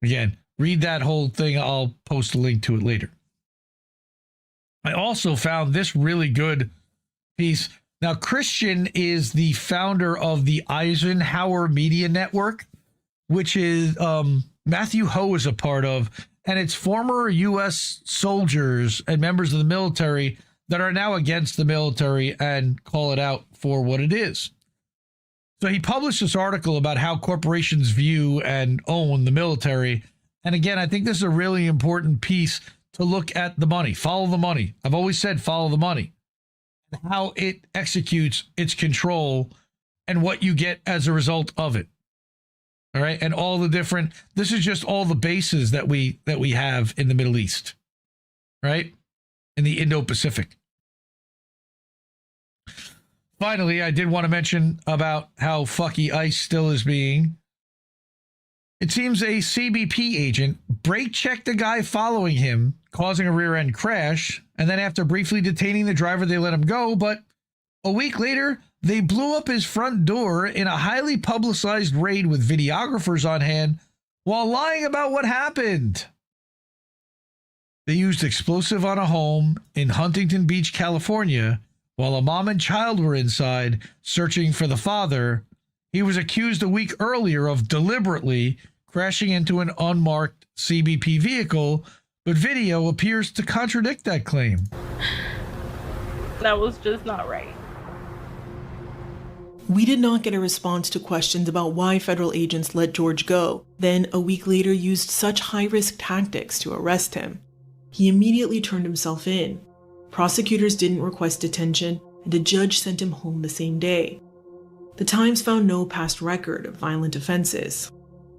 Again, read that whole thing. I'll post a link to it later. I also found this really good piece. Now, Christian is the founder of the Eisenhower Media Network, which is Matthew Ho is a part of, and it's former U.S. soldiers and members of the military that are now against the military and call it out for what it is. So he published this article about how corporations view and own the military. And again, I think this is a really important piece to look at the money. Follow the money. I've always said follow the money. How it executes its control and what you get as a result of it. All right. And all the different, this is just all the bases that we have in the Middle East, right? In the Indo-Pacific. Finally, I did want to mention about how fucky ICE still is being. It seems a CBP agent brake checked the guy following him, causing a rear end crash. And then after briefly detaining the driver, they let him go. But a week later, they blew up his front door in a highly publicized raid with videographers on hand while lying about what happened. They used explosive on a home in Huntington Beach, California, while a mom and child were inside searching for the father. He was accused a week earlier of deliberately crashing into an unmarked CBP vehicle, but video appears to contradict that claim. That was just not right. We did not get a response to questions about why federal agents let George go, then a week later used such high-risk tactics to arrest him. He immediately turned himself in. Prosecutors didn't request detention, and a judge sent him home the same day. The Times found no past record of violent offenses.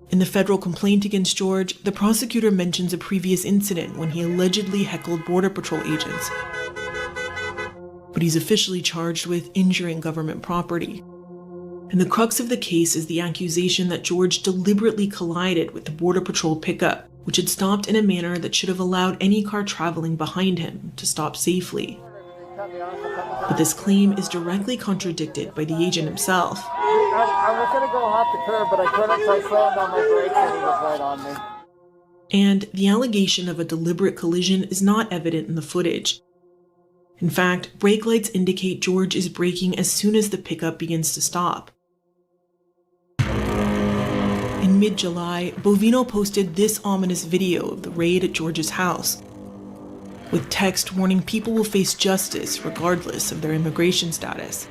In the federal complaint against George, the prosecutor mentions a previous incident when he allegedly heckled Border Patrol agents. But he's officially charged with injuring government property. And the crux of the case is the accusation that George deliberately collided with the Border Patrol pickup, which had stopped in a manner that should have allowed any car traveling behind him to stop safely. But this claim is directly contradicted by the agent himself. I was going to go off the curb, but I couldn't, so I slammed on my brakes and he was right on me. And the allegation of a deliberate collision is not evident in the footage. In fact, brake lights indicate George is braking as soon as the pickup begins to stop. In mid-July, Bovino posted this ominous video of the raid at George's house, with text warning people will face justice regardless of their immigration status.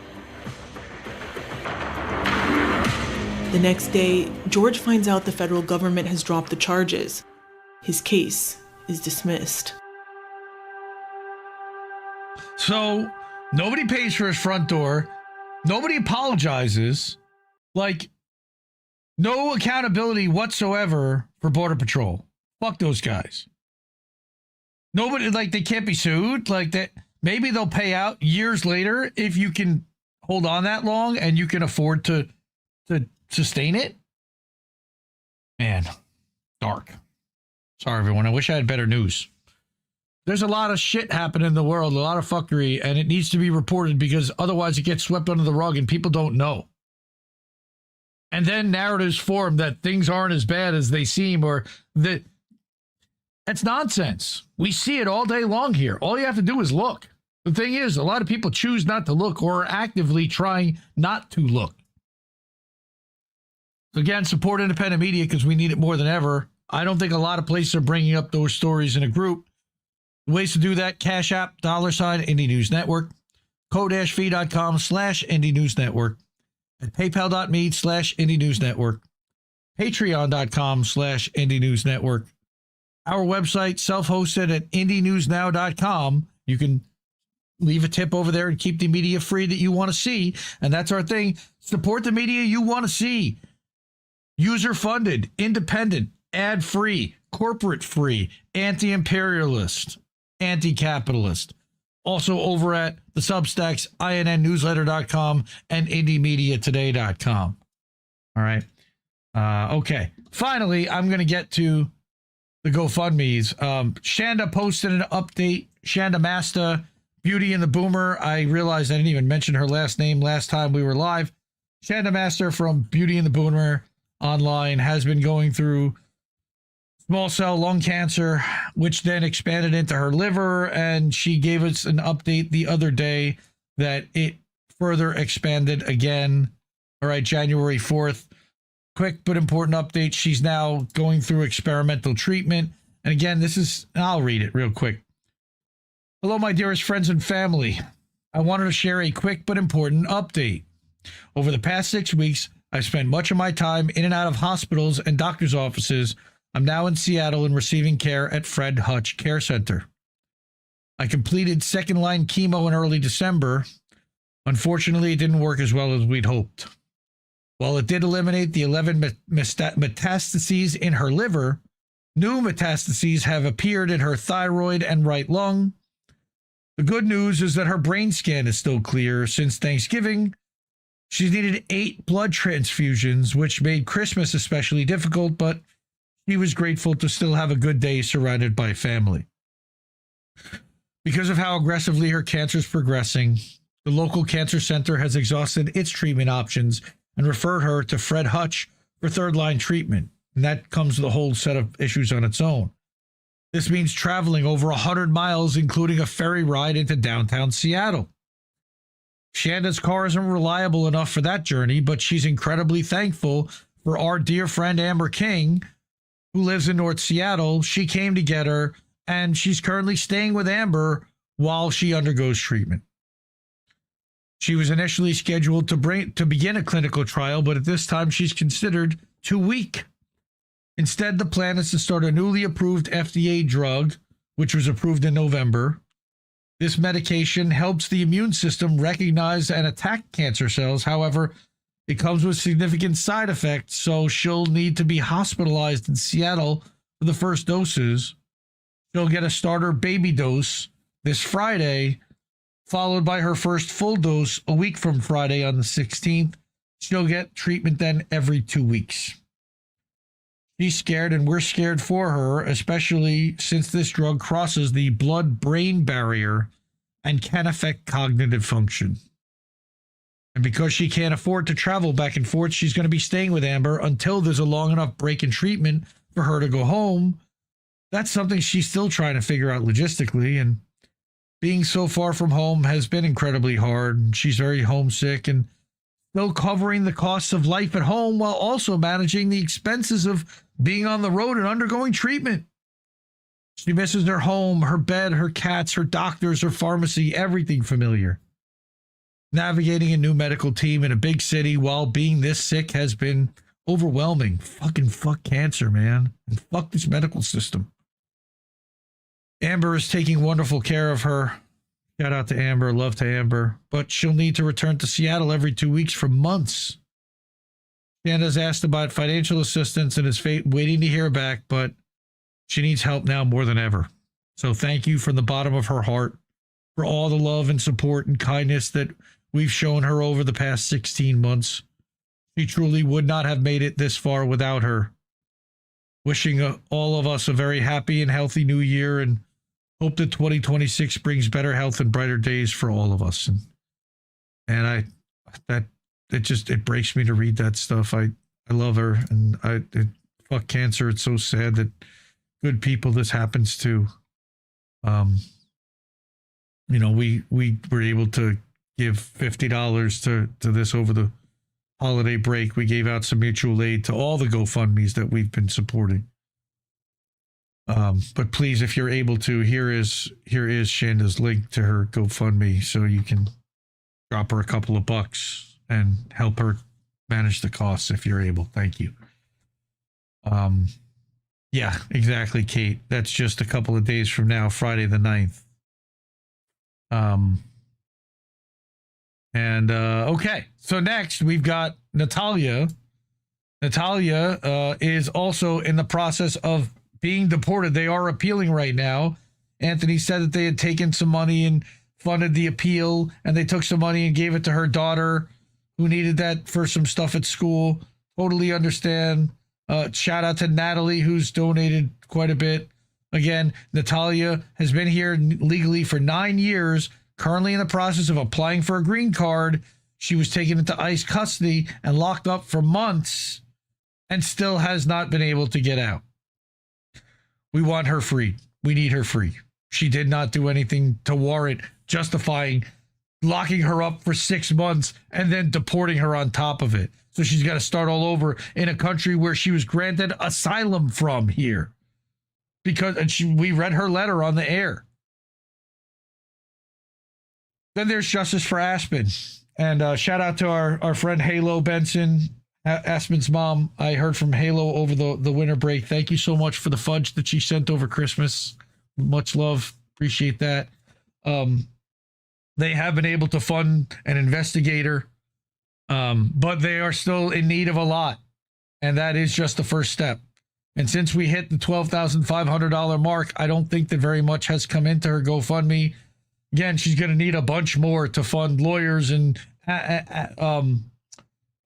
The next day, George finds out the federal government has dropped the charges. His case is dismissed. So nobody pays for his front door. Nobody apologizes. Like, no accountability whatsoever for Border Patrol. Fuck those guys. Nobody, like, they can't be sued. Like, that. Maybe they'll pay out years later if you can hold on that long and you can afford to sustain it. Man, dark. Sorry, everyone. I wish I had better news. There's a lot of shit happening in the world, a lot of fuckery, and it needs to be reported because otherwise it gets swept under the rug and people don't know. And then narratives form that things aren't as bad as they seem, or that It's nonsense. We see it all day long here. All you have to do is look. The thing is, a lot of people choose not to look or are actively trying not to look. So again, support independent media because we need it more than ever. I don't think a lot of places are bringing up those stories in a group. Ways to do that: Cash App, $, Indie News Network, ko-fi.com/Indie News Network, at paypal.me/Indie News Network, patreon.com/Indie News Network, our website, self-hosted at IndieNewsNow.com. You can leave a tip over there and keep the media free that you want to see. And that's our thing. Support the media you want to see. User-funded, independent, ad-free, corporate-free, anti-imperialist, anti-capitalist. Also over at the Substacks, INNnewsletter.com and IndieMediaToday.com. All right. Okay. Finally, I'm going to get to the GoFundMes. Shanda posted an update. Shanda Masta, Beauty and the Boomer. I realized I didn't even mention her last name last time we were live. Shanda Masta from Beauty and the Boomer online has been going through small cell lung cancer, which then expanded into her liver, and she gave us an update the other day that it further expanded again. All right, January 4th. Quick but important update. She's now going through experimental treatment. And again, I'll read it real quick. Hello, my dearest friends and family. I wanted to share a quick but important update. Over the past 6 weeks, I've spent much of my time in and out of hospitals and doctor's offices. I'm now in Seattle and receiving care at Fred Hutch Care Center. I completed second-line chemo in early December. Unfortunately, it didn't work as well as we'd hoped. While it did eliminate the 11 metastases in her liver, new metastases have appeared in her thyroid and right lung. The good news is that her brain scan is still clear. Since Thanksgiving, she's needed 8 blood transfusions, which made Christmas especially difficult, but she was grateful to still have a good day surrounded by family. Because of how aggressively her cancer is progressing, the local cancer center has exhausted its treatment options and referred her to Fred Hutch for third-line treatment. And that comes with a whole set of issues on its own. This means traveling over 100 miles, including a ferry ride into downtown Seattle. Shanda's car isn't reliable enough for that journey, but she's incredibly thankful for our dear friend Amber King, who lives in North Seattle. She came to get her, and she's currently staying with Amber while she undergoes treatment. She was initially scheduled to begin a clinical trial, but at this time she's considered too weak. Instead, the plan is to start a newly approved FDA drug, which was approved in November. This medication helps the immune system recognize and attack cancer cells. However, it comes with significant side effects, so she'll need to be hospitalized in Seattle for the first doses. She'll get a starter baby dose this Friday, followed by her first full dose a week from Friday on the 16th. She'll get treatment then every 2 weeks. She's scared, and we're scared for her, especially since this drug crosses the blood-brain barrier and can affect cognitive function. And because she can't afford to travel back and forth, she's going to be staying with Amber until there's a long enough break in treatment for her to go home. That's something she's still trying to figure out logistically, and being so far from home has been incredibly hard. She's very homesick and still covering the costs of life at home while also managing the expenses of being on the road and undergoing treatment. She misses her home, her bed, her cats, her doctors, her pharmacy, everything familiar. Navigating a new medical team in a big city while being this sick has been overwhelming. Fuck cancer, man. And fuck this medical system. Amber is taking wonderful care of her. Shout out to Amber. Love to Amber. But she'll need to return to Seattle every 2 weeks for months. Shanda's asked about financial assistance and is waiting to hear back, but she needs help now more than ever. So thank you from the bottom of her heart for all the love and support and kindness that we've shown her over the past 16 months. She truly would not have made it this far without her. Wishing all of us a very happy and healthy new year, and hope that 2026 brings better health and brighter days for all of us. And it breaks me to read that stuff. I love her, and fuck cancer. It's so sad that good people this happens to. You know, we were able to give $50 to this over the holiday break. We gave out some mutual aid to all the GoFundMes that we've been supporting. But please, if you're able to, here is Shanda's link to her GoFundMe, so you can drop her a couple of bucks and help her manage the costs if you're able. Thank you. Yeah, exactly, Kate. That's just a couple of days from now, Friday the 9th. Okay, so next we've got Natalia. Natalia is also in the process of being deported. They are appealing right now. Anthony said that they had taken some money and funded the appeal, and they took some money and gave it to her daughter who needed that for some stuff at school. Totally understand. Shout out to Natalie, who's donated quite a bit. Again, Natalia has been here legally for 9 years, currently in the process of applying for a green card. She was taken into ICE custody and locked up for months and still has not been able to get out. We want her free. We need her free. She did not do anything to warrant justifying locking her up for 6 months and then deporting her on top of it. So she's got to start all over in a country where she was granted asylum from here. We read her letter on the air. Then there's Justice for Aspen. And shout out to our friend Halo Benson, Aspen's mom. I heard from Halo over the winter break. Thank you so much for the fudge that she sent over Christmas. Much love. Appreciate that. They have been able to fund an investigator, but they are still in need of a lot. And that is just the first step. And since we hit the $12,500 mark, I don't think that very much has come into her GoFundMe. Again, she's going to need a bunch more to fund lawyers and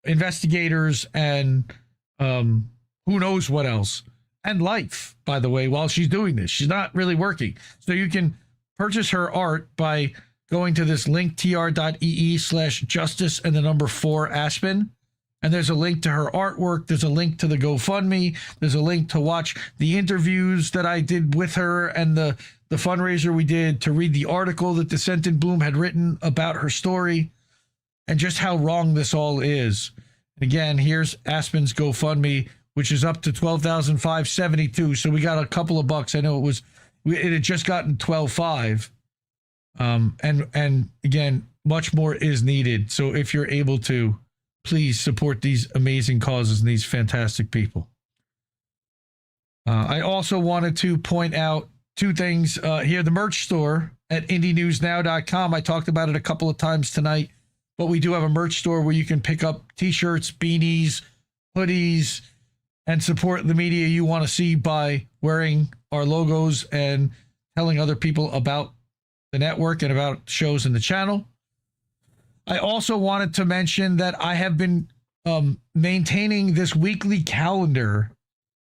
investigators and who knows what else. And life, by the way, while she's doing this. She's not really working. So you can purchase her art by going to this link, tr.ee/justice and the number 4 Aspen. And there's a link to her artwork. There's a link to the GoFundMe. There's a link to watch the interviews that I did with her and the fundraiser we did, to read the article that Dissent in Bloom had written about her story and just how wrong this all is. Again, here's Aspen's GoFundMe, which is up to $12,572. So we got a couple of bucks. I know it had just gotten $12,500. And again, much more is needed. So if you're able to, please support these amazing causes and these fantastic people. I also wanted to point out 2 things here. The merch store at IndieNewsNow.com. I talked about it a couple of times tonight, but we do have a merch store where you can pick up t-shirts, beanies, hoodies, and support the media you want to see by wearing our logos and telling other people about the network and about shows in the channel. I also wanted to mention that I have been maintaining this weekly calendar,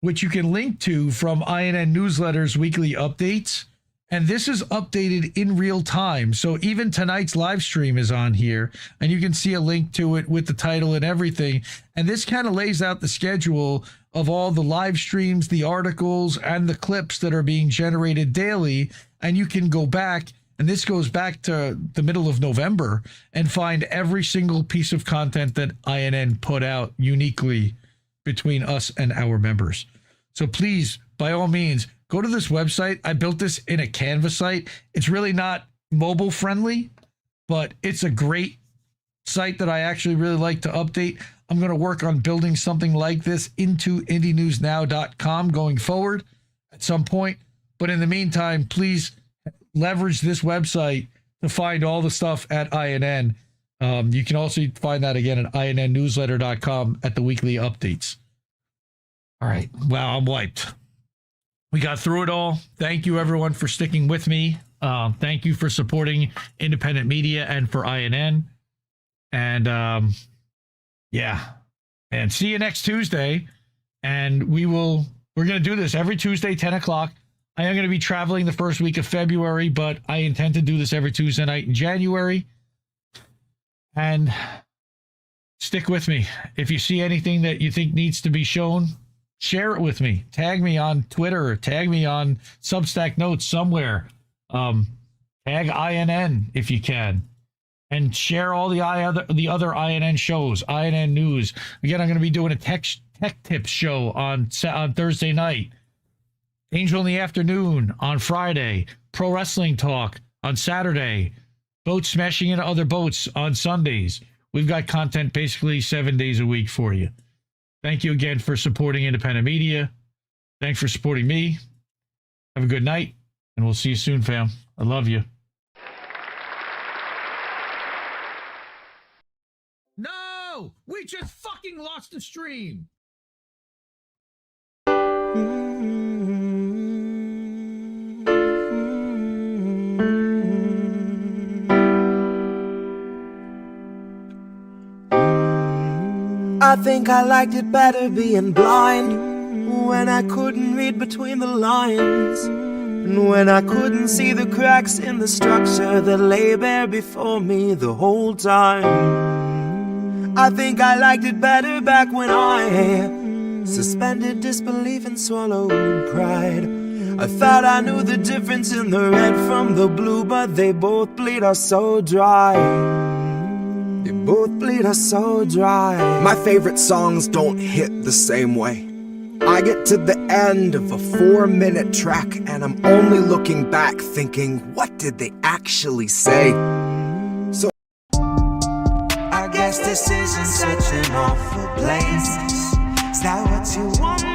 which you can link to from INN Newsletter's weekly updates. And this is updated in real time. So even tonight's live stream is on here, and you can see a link to it with the title and everything. And this kind of lays out the schedule of all the live streams, the articles, and the clips that are being generated daily. And you can go back, and this goes back to the middle of November, and find every single piece of content that INN put out uniquely between us and our members. So please, by all means, go to this website. I built this in a Canva site. It's really not mobile friendly, but it's a great site that I actually really like to update. I'm going to work on building something like this into IndieNewsNow.com going forward at some point. But in the meantime, please leverage this website to find all the stuff at INN. You can also find that again at INNNewsletter.com at the weekly updates. All right. Wow, I'm wiped. We got through it all. Thank you, everyone, for sticking with me. Thank you for supporting independent media and for INN. And yeah, and see you next Tuesday. And we're going to do this every Tuesday, 10 o'clock. I am going to be traveling the first week of February, but I intend to do this every Tuesday night in January. And stick with me. If you see anything that you think needs to be shown, share it with me. Tag me on Twitter, or tag me on Substack Notes somewhere. Tag INN if you can. And share all the other INN shows, INN News. Again, I'm going to be doing a tech tips show on Thursday night. Angel in the Afternoon on Friday. Pro Wrestling Talk on Saturday. Boats smashing into other boats on Sundays. We've got content basically 7 days a week for you. Thank you again for supporting independent media. Thanks for supporting me. Have a good night, and we'll see you soon, fam. I love you. No! We just fucking lost the stream! I think I liked it better being blind, when I couldn't read between the lines, and when I couldn't see the cracks in the structure that lay bare before me the whole time. I think I liked it better back when I suspended disbelief and swallowed pride. I thought I knew the difference in the red from the blue, but they both bleed us so dry. They both bleed us so dry. My favorite songs don't hit the same way. I get to the end of a 4-minute track and I'm only looking back thinking, what did they actually say? So I guess this isn't such an awful place. Is that what you want?